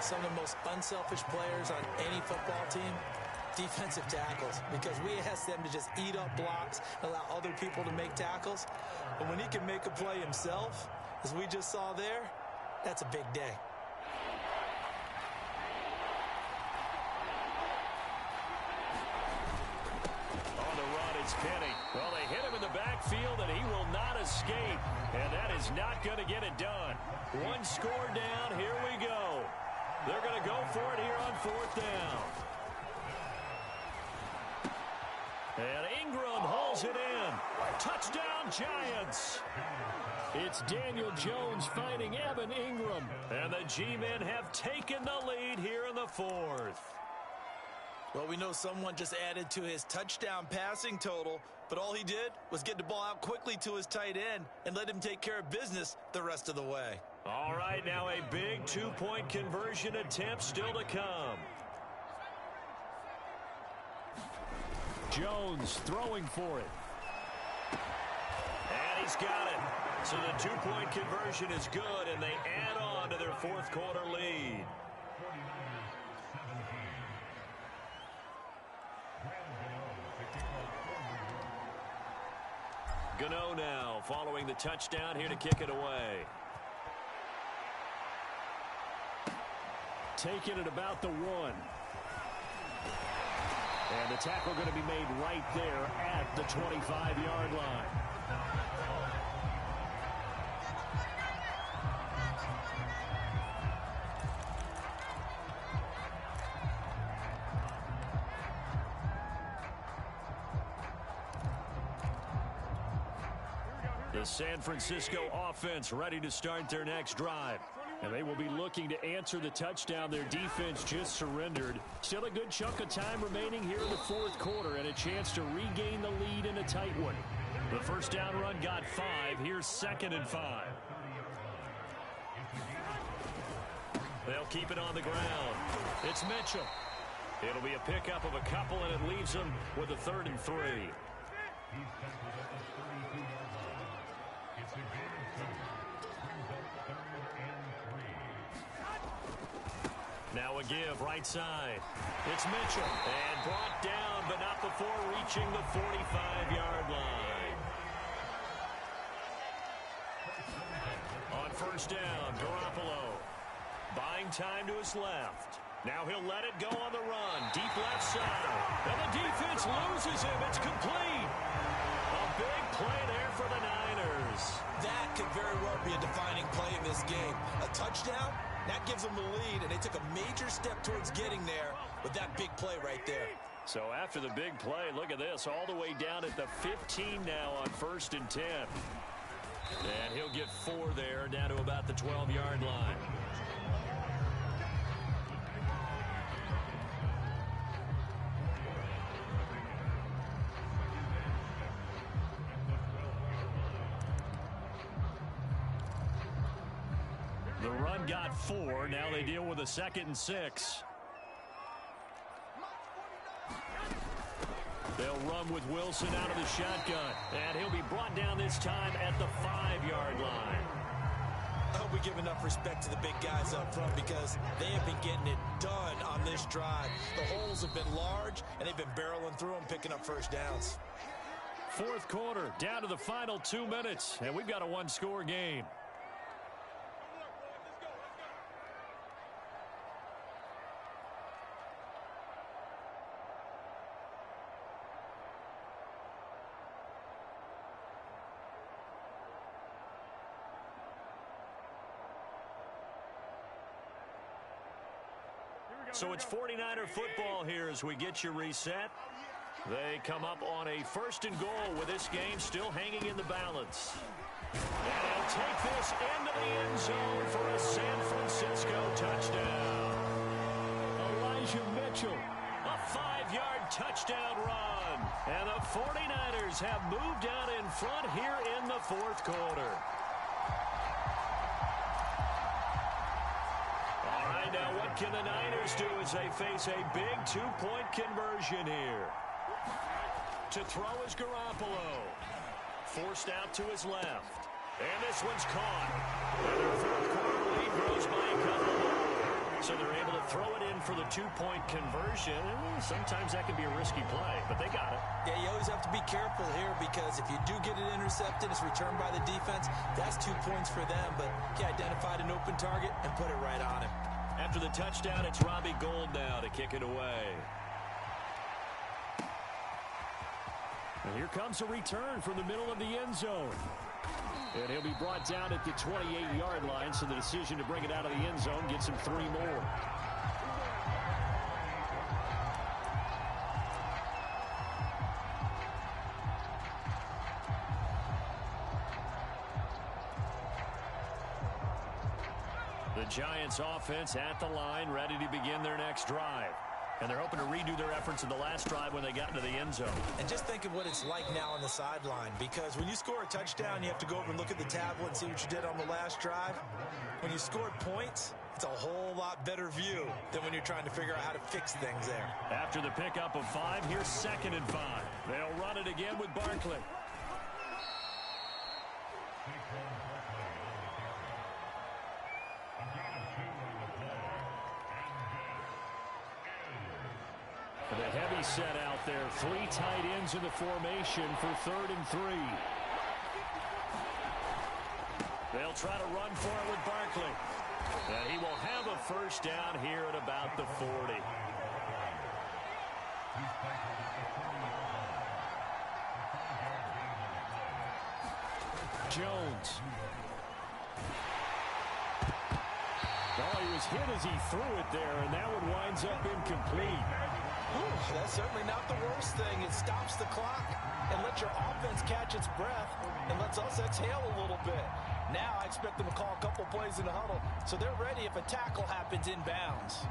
[SPEAKER 4] Some of the most unselfish players on any football team, defensive tackles, because we ask them to just eat up blocks, allow other people to make tackles. But when he can make a play himself, as we just saw there, that's a big day.
[SPEAKER 3] It's Penny. Well, they hit him in the backfield, and he will not escape. And that is not going to get it done. One score down. Here we go. They're going to go for it here on 4th down. And Ingram hauls it in. Touchdown, Giants. It's Daniel Jones finding Evan Ingram. And the G-men have taken the lead here in the 4th.
[SPEAKER 4] Well, we know someone just added to his touchdown passing total, but all he did was get the ball out quickly to his tight end and let him take care of business the rest of the way.
[SPEAKER 3] All right, now a big 2-point conversion attempt still to come. Jones throwing for it. And he's got it. So the 2-point conversion is good, and they add on to their 4th quarter lead. Gano now following the touchdown here to kick it away. Taking it about the 1. And the tackle going to be made right there at the 25-yard line. The San Francisco offense ready to start their next drive. And they will be looking to answer the touchdown their defense just surrendered. Still a good chunk of time remaining here in the 4th quarter and a chance to regain the lead in a tight one. The first down run got 5. Here's 2nd and 5. They'll keep it on the ground. It's Mitchell. It'll be a pickup of a couple, and it leaves them with a 3rd and 3. Now a give, right side. It's Mitchell. And brought down, but not before reaching the 45-yard line. On first down, Garoppolo. Buying time to his left. Now he'll let it go on the run. Deep left side. And the defense loses him. It's complete. A big play there for the Niners.
[SPEAKER 4] That could very well be a defining play in this game. A touchdown, that gives them the lead, and they took a major step towards getting there with that big play right there.
[SPEAKER 3] So after the big play, look at this, all the way down at the 15 now on 1st and 10. And he'll get 4 there, down to about the 12-yard line. The run got 4. Now they deal with a 2nd and 6. They'll run with Wilson out of the shotgun. And he'll be brought down this time at the 5-yard line.
[SPEAKER 4] I hope we give enough respect to the big guys up front because they have been getting it done on this drive. The holes have been large, and they've been barreling through them, picking up first downs.
[SPEAKER 3] 4th quarter, down to the final 2 minutes, and we've got a 1-score game. So it's 49er football here as we get you reset. They come up on a 1st and goal with this game still hanging in the balance. And they'll take this into the end zone for a San Francisco touchdown. Elijah Mitchell, a 5-yard touchdown run. And the 49ers have moved out in front here in the 4th quarter. Now what can the Niners do as they face a big 2-point conversion here? To throw is Garoppolo. Forced out to his left. And this one's caught. And their 4th quarter lead grows by a couple more. So they're able to throw it in for the 2-point conversion. And sometimes that can be a risky play, but they got it.
[SPEAKER 4] Yeah, you always have to be careful here because if you do get it intercepted, it's returned by the defense. That's 2 points for them, but he identified an open target and put it right on him.
[SPEAKER 3] After the touchdown, it's Robbie Gould now to kick it away. And here comes a return from the middle of the end zone. And he'll be brought down at the 28-yard line, so the decision to bring it out of the end zone gets him 3 more. The Giants offense at the line, ready to begin their next drive. And they're hoping to redo their efforts in the last drive when they got into the end zone.
[SPEAKER 4] And just think of what it's like now on the sideline, because when you score a touchdown, you have to go over and look at the tablet and see what you did on the last drive. When you scored points, it's a whole lot better view than when you're trying to figure out how to fix things there.
[SPEAKER 3] After the pickup of 5, here's 2nd and 5. They'll run it again with Barkley. The heavy set out there. 3 tight ends in the formation for 3rd and 3. They'll try to run for it with Barkley. And he will have a first down here at about the 40. Jones. Oh, he was hit as he threw it there, and that one winds up incomplete.
[SPEAKER 4] Ooh, that's certainly not the worst thing. It stops the clock and lets your offense catch its breath and lets us exhale a little bit. Now I expect them to call a couple plays in the huddle so they're ready if a tackle happens inbounds.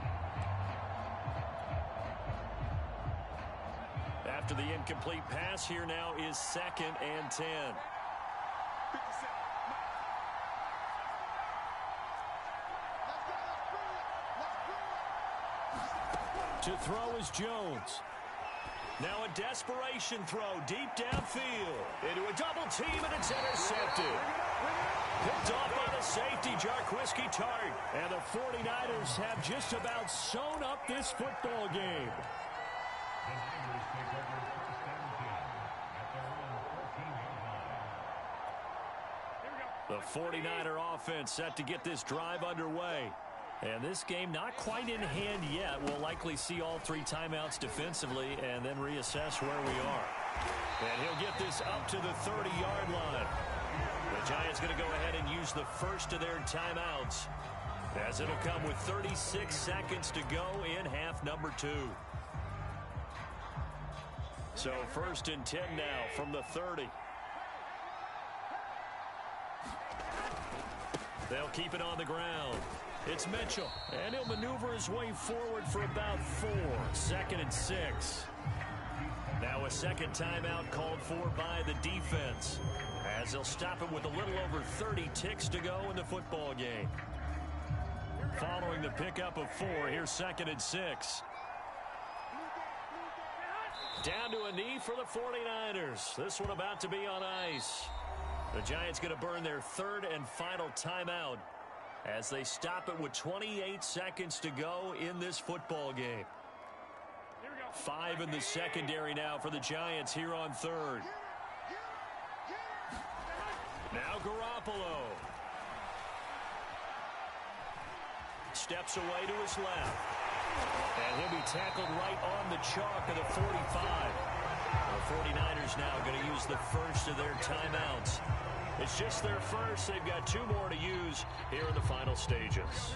[SPEAKER 3] After the incomplete pass, here now is 2nd and 10. To throw is Jones. Now a desperation throw deep downfield. Into a double team, and it's intercepted. Picked off by the safety, Jarquiski Tart. And the 49ers have just about sewn up this football game. The 49er offense set to get this drive underway. And this game not quite in hand yet. We'll likely see all 3 timeouts defensively and then reassess where we are. And he'll get this up to the 30-yard line. The Giants going to go ahead and use the first of their timeouts, as it'll come with 36 seconds to go in half number 2. So 1st and 10 now from the 30. They'll keep it on the ground. It's Mitchell, and he'll maneuver his way forward for about 4. 2nd and 6. Now a second timeout called for by the defense, as they'll stop it with a little over 30 ticks to go in the football game. Following the pickup of 4, here's 2nd and 6. Down to a knee for the 49ers. This one about to be on ice. The Giants going to burn their 3rd and final timeout, as they stop it with 28 seconds to go in this football game. 5 in the secondary now for the Giants here on 3rd. Now Garoppolo. Steps away to his left. And he'll be tackled right on the chalk of the 45. The 49ers now going to use the first of their timeouts. It's just their first. They've got 2 more to use here in the final stages.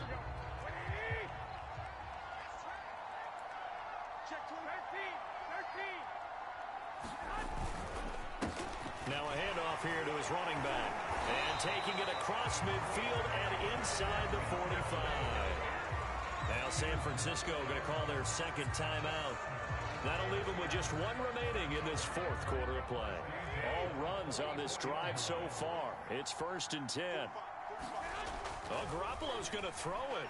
[SPEAKER 3] Now a handoff here to his running back. And taking it across midfield and inside the 45. Now San Francisco going to call their 2nd timeout. That'll leave them with just 1 remaining in this 4th quarter of play. All runs on this drive so far. It's 1st and 10. Oh, Garoppolo's going to throw it.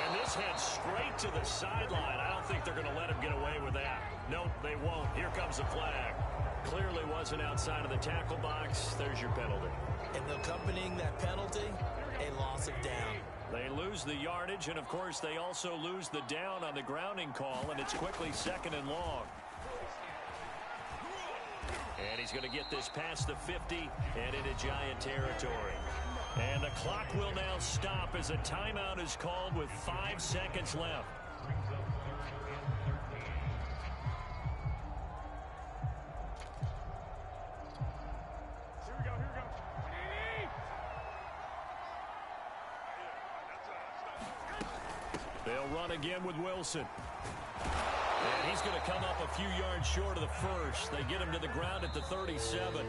[SPEAKER 3] And this heads straight to the sideline. I don't think they're going to let him get away with that. Nope, they won't. Here comes the flag. Clearly wasn't outside of the tackle box. There's your penalty.
[SPEAKER 4] And accompanying that penalty, a loss of down.
[SPEAKER 3] They lose the yardage, and of course they also lose the down on the grounding call, and it's quickly 2nd and long. And he's going to get this past the 50 and into Giant territory. And the clock will now stop as a timeout is called with 5 seconds left. They'll run again with Wilson. And he's going to come up a few yards short of the first. They get him to the ground at the 37.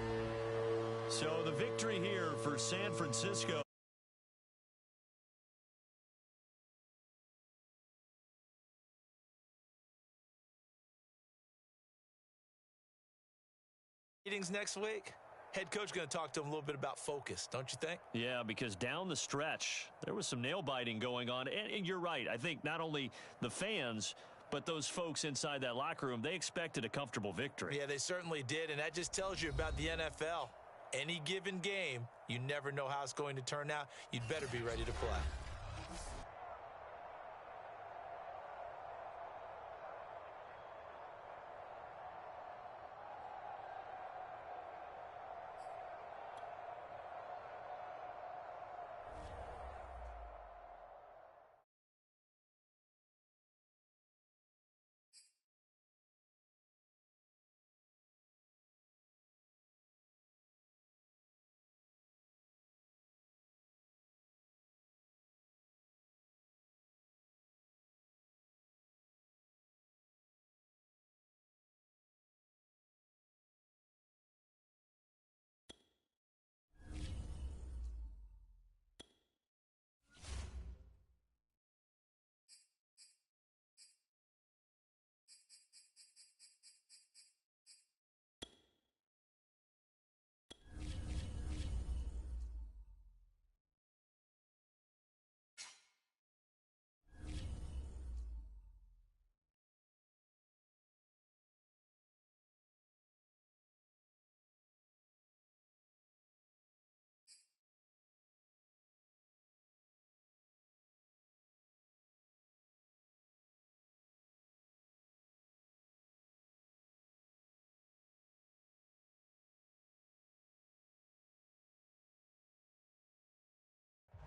[SPEAKER 3] So the victory here for San Francisco.
[SPEAKER 4] Meetings next week. Head coach going to talk to him a little bit about focus, don't you think?
[SPEAKER 3] Yeah, because down the stretch, there was some nail-biting going on. And you're right. I think not only the fans, but those folks inside that locker room, they expected a comfortable victory.
[SPEAKER 4] Yeah, they certainly did, and that just tells you about the NFL. Any given game, you never know how it's going to turn out. You'd better be ready to play.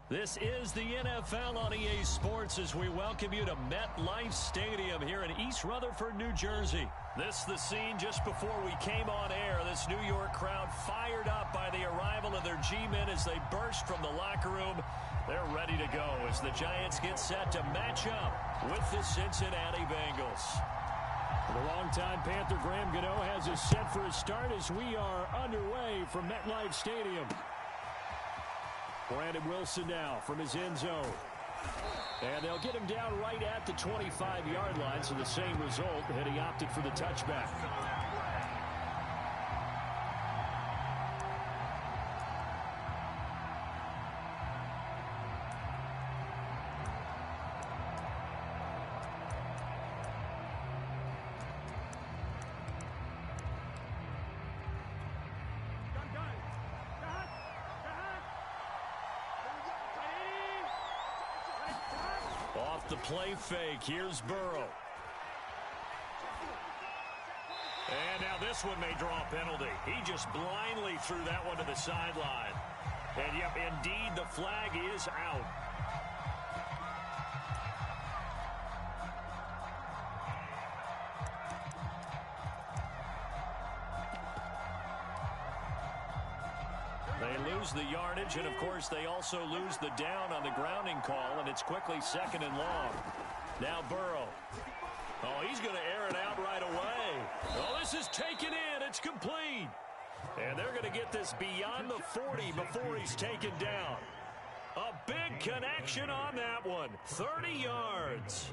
[SPEAKER 3] This is the NFL on EA Sports as we welcome you to MetLife Stadium here in East Rutherford, New Jersey. This is the scene just before we came on air. This New York crowd fired up by the arrival of their G-men as they burst from the locker room. They're ready to go as the Giants get set to match up with the Cincinnati Bengals. The longtime Panther Graham Gano has us set for a start as we are underway from MetLife Stadium. Brandon Wilson now from his end zone. And they'll get him down right at the 25-yard line, so the same result, and he opted for the touchback. Off the play fake, here's Burrow. And now this one may draw a penalty. He just blindly threw that one to the sideline. And yep, indeed, the flag is out. They lose the yardage, and of course they also lose the down on the grounding call, and it's quickly 2nd and long. Now Burrow. Oh, he's going to air it out right away. Oh, this is taken in. It's complete. And they're going to get this beyond the 40 before he's taken down. A big connection on that one. 30 yards.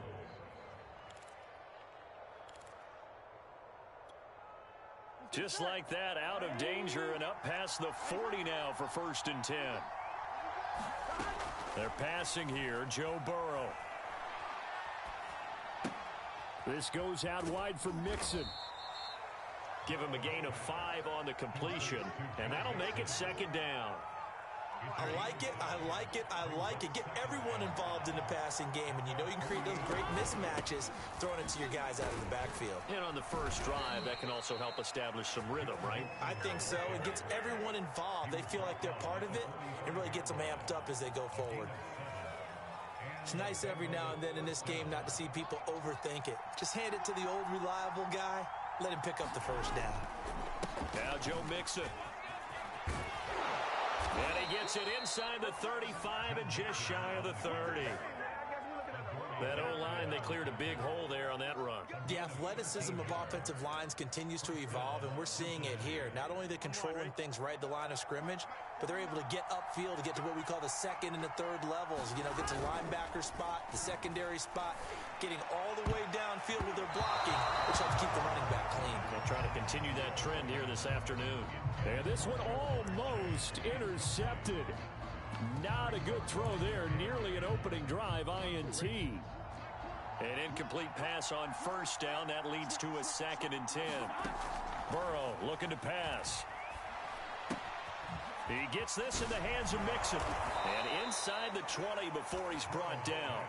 [SPEAKER 3] Just like that, out of danger and up past the 40 now for 1st and 10. They're passing here, Joe Burrow. This goes out wide for Mixon. Give him a gain of 5 on the completion, and that'll make it 2nd down.
[SPEAKER 4] I like it, I like it, I like it. Get everyone involved in the passing game, and you know you can create those great mismatches throwing it to your guys out of the backfield.
[SPEAKER 3] And on the first drive, that can also help establish some rhythm, right?
[SPEAKER 4] I think so. It gets everyone involved. They feel like they're part of it. It really gets them amped up as they go forward. It's nice every now and then in this game not to see people overthink it. Just hand it to the old reliable guy. Let him pick up the first down.
[SPEAKER 3] Now Joe Mixon. And he gets it inside the 35 and just shy of the 30. That O-line, they cleared a big hole there on that run.
[SPEAKER 4] The athleticism of offensive lines continues to evolve, and we're seeing it here. Not only they're controlling things right at the line of scrimmage, but they're able to get upfield to get to what we call the second and the third levels. You know, get to linebacker spot, the secondary spot, getting all the way downfield with their blocking, which helps keep the running back clean.
[SPEAKER 3] They'll try to continue that trend here this afternoon.
[SPEAKER 6] And this one almost intercepted. Not a good throw there. Nearly an opening drive INT.
[SPEAKER 3] An incomplete pass on first down. That leads to a 2nd and 10. Burrow looking to pass. He gets this in the hands of Mixon. And inside the 20 before he's brought down.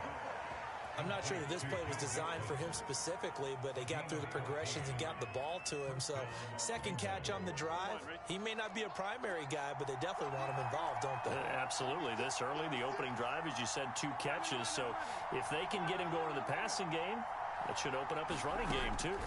[SPEAKER 4] I'm not sure that this play was designed for him specifically, but they got through the progressions and got the ball to him. So, second catch on the drive. He may not be a primary guy, but they definitely want him involved, don't they?
[SPEAKER 3] Absolutely. This early, the opening drive, as you said, 2 catches. So, if they can get him going in the passing game, that should open up his running game, too.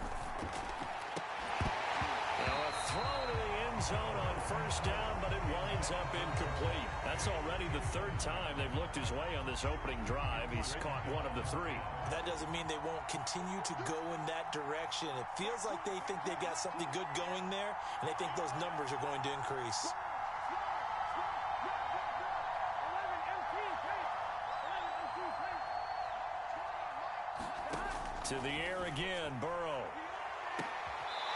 [SPEAKER 3] Now, a throw to the end zone on first down, but it winds up incomplete. That's already the 3rd time they've looked his way on this opening drive. He's caught 1 of the 3.
[SPEAKER 4] That doesn't mean they won't continue to go in that direction. It feels like they think they've got something good going there, and they think those numbers are going to increase.
[SPEAKER 3] To the air again, Burrow.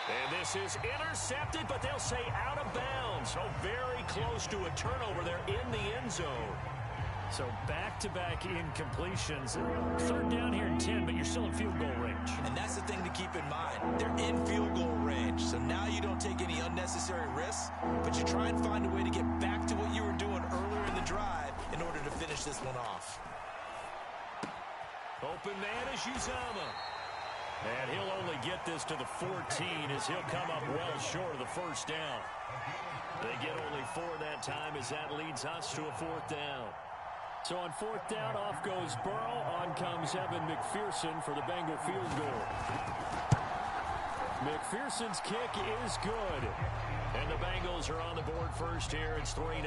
[SPEAKER 3] And this is intercepted, but they'll say out of bounds. Oh, very close to a turnover there in the end zone. So back-to-back incompletions. 3rd down here and 10, but you're still in field goal range.
[SPEAKER 4] And that's the thing to keep in mind. They're in field goal range. So now you don't take any unnecessary risks, but you try and find a way to get back to what you were doing earlier in the drive in order to finish this one off.
[SPEAKER 3] Open man is Uzama. And he'll only get this to the 14 as he'll come up well short of the first down. They get only 4 that time as that leads us to a 4th down.
[SPEAKER 6] So on 4th down, off goes Burrow. On comes Evan McPherson for the Bengal field goal. McPherson's kick is good.
[SPEAKER 3] And the Bengals are on the board first here. It's 3-0.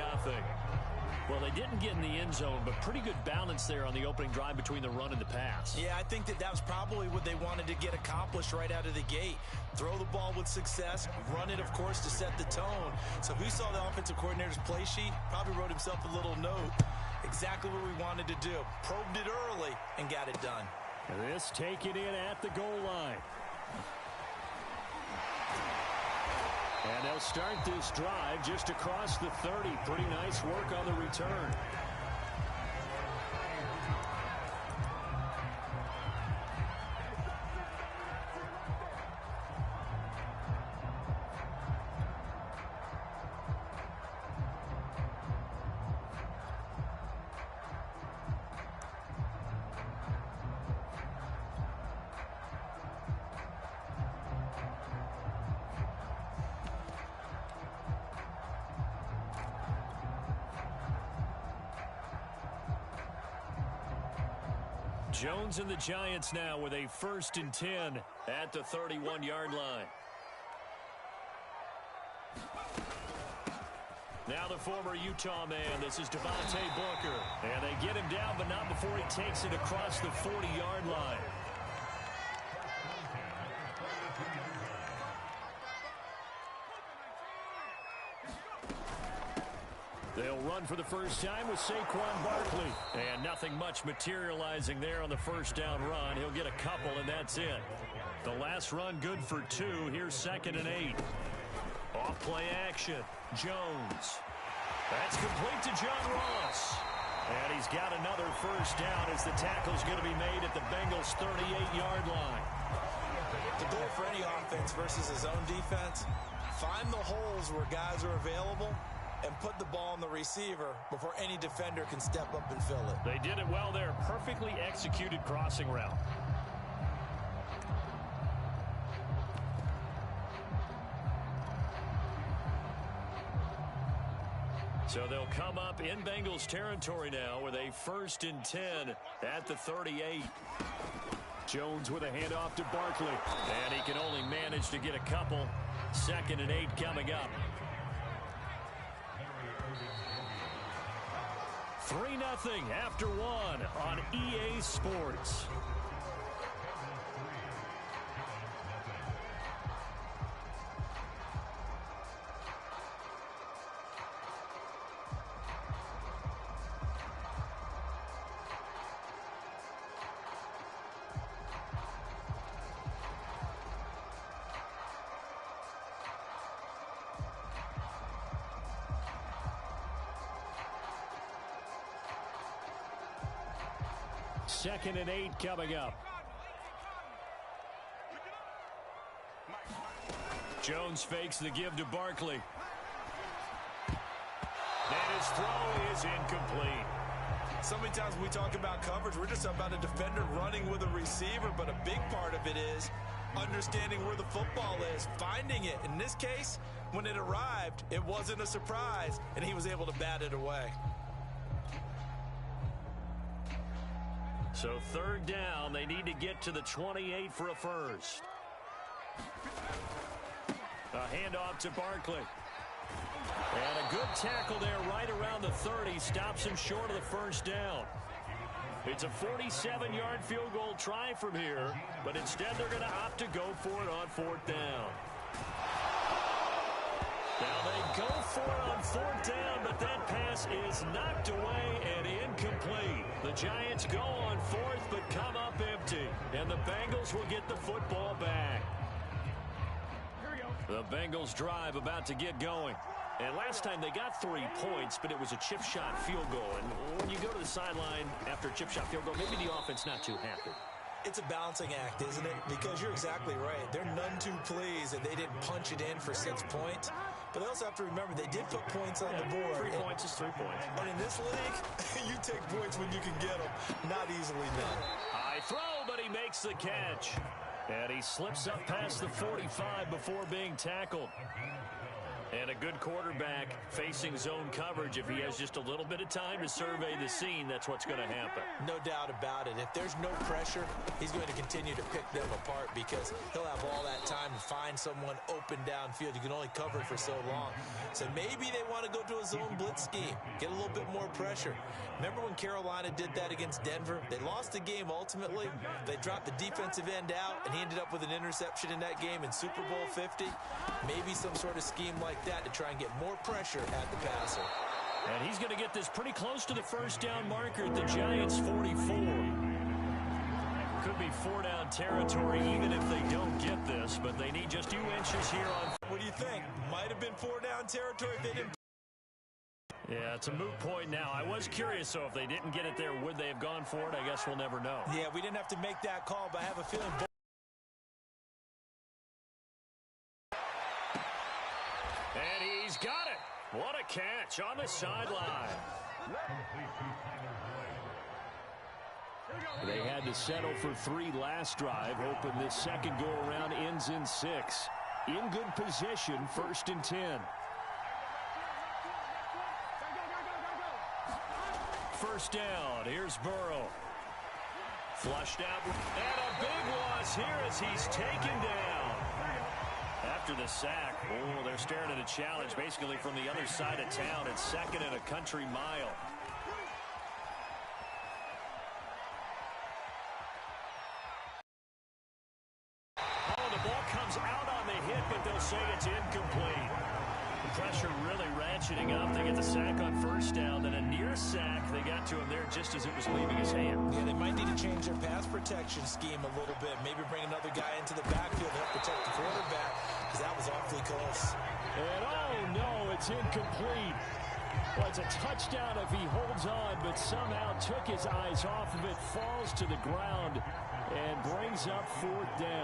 [SPEAKER 3] Well, they didn't get in the end zone, but pretty good balance there on the opening drive between the run and the pass.
[SPEAKER 4] Yeah, I think that was probably what they wanted to get accomplished right out of the gate. Throw the ball with success, run it, of course, to set the tone. So who saw the offensive coordinator's play sheet? Probably wrote himself a little note. Exactly what we wanted to do. Probed it early and got it done.
[SPEAKER 6] And this taken in at the goal line.
[SPEAKER 3] And they'll start this drive just across the 30. Pretty nice work on the return. Jones and the Giants now with a 1st and 10 at the 31-yard line. Now the former Utah man, this is Devontae Booker. And they get him down, but not before he takes it across the 40-yard line. They'll run for the first time with Saquon Barkley. And nothing much materializing there on the first down run. He'll get a couple, and that's it. The last run good for 2. Here's 2nd and 8. Off play action. Jones. That's complete to John Ross. And he's got another first down as the tackle's going to be made at the Bengals' 38-yard line.
[SPEAKER 4] The goal for any offense versus his own defense, find the holes where guys are available and put the ball on the receiver before any defender can step up and fill it.
[SPEAKER 3] They did it well there. Perfectly executed crossing route. So they'll come up in Bengals territory now with a 1st and 10 at the 38. Jones with a handoff to Barkley. And he can only manage to get a couple. 2nd and 8 coming up. 3-0 after one on EA Sports. Second and 8 coming up. Jones fakes the give to Barkley. And his throw is incomplete.
[SPEAKER 4] So many times when we talk about coverage, we're just talking about a defender running with a receiver, but a big part of it is understanding where the football is, finding it. In this case, when it arrived, it wasn't a surprise, and he was able to bat it away.
[SPEAKER 3] So third down, they need to get to the 28 for a first. A handoff to Barkley. And a good tackle there right around the 30. Stops him short of the first down. It's a 47-yard field goal try from here, but instead they're going to opt to go for it on fourth down. Now they go for it on fourth down, but that pass is knocked away and incomplete. The Giants go on fourth, but come up empty. And the Bengals will get the football back. The Bengals drive about to get going. And last time they got 3 points, but it was a chip shot field goal. And when you go to the sideline after a chip shot field goal, maybe the offense not too happy.
[SPEAKER 4] It's a balancing act, isn't it? Because you're exactly right. They're none too pleased that they didn't punch it in for 6 points. But they also have to remember they did put points on the board.
[SPEAKER 3] 3 points is 3 points.
[SPEAKER 4] And in this league, you take points when you can get them. Not easily done.
[SPEAKER 3] High throw, but he makes the catch. And he slips up past the 45 before being tackled. And a good quarterback facing zone coverage. If he has just a little bit of time to survey the scene, that's what's going to happen.
[SPEAKER 4] No doubt about it. If there's no pressure, he's going to continue to pick them apart because he'll have all that time to find someone open downfield. You can only cover for so long. So maybe they want to go to a zone blitz scheme, get a little bit more pressure. Remember when Carolina did that against Denver? They lost the game ultimately. They dropped the defensive end out, and he ended up with an interception in that game in Super Bowl 50. Maybe some sort of scheme like that to try and get more pressure at the passer.
[SPEAKER 3] And he's going to get this pretty close to the first down marker at the Giants' 44. Could be 4-down territory even if they don't get this, but they need just 2 inches here on.
[SPEAKER 4] What do you think? Might have been 4-down territory if they didn't.
[SPEAKER 3] Yeah, it's a moot point now. I was curious, so if they didn't get it there, would they have gone for it? I guess we'll never know.
[SPEAKER 4] Yeah, we didn't have to make that call, but I have a feeling.
[SPEAKER 3] And he's got it. What a catch on the sideline. They had to settle for 3 last drive, hoping this second go-around ends in 6. In good position, 1st and 10. First down, here's Burrow. Flushed out, and a big loss here as he's taken down. After the sack, they're staring at a challenge basically from the other side of town. It's 2nd and a country mile. Oh, the ball comes out on the hit, but they'll say it's incomplete. The pressure really ratcheting up. They get the sack on first down, then a near sack. They got to him there just as it was leaving his hand.
[SPEAKER 4] Yeah, they might need to change their pass protection scheme a little bit. Maybe bring another guy into the backfield to help protect the quarterback, because that was awfully close.
[SPEAKER 3] And oh no, it's incomplete. Well, it's a touchdown if he holds on, but somehow took his eyes off of it, falls to the ground, and brings up 4th down.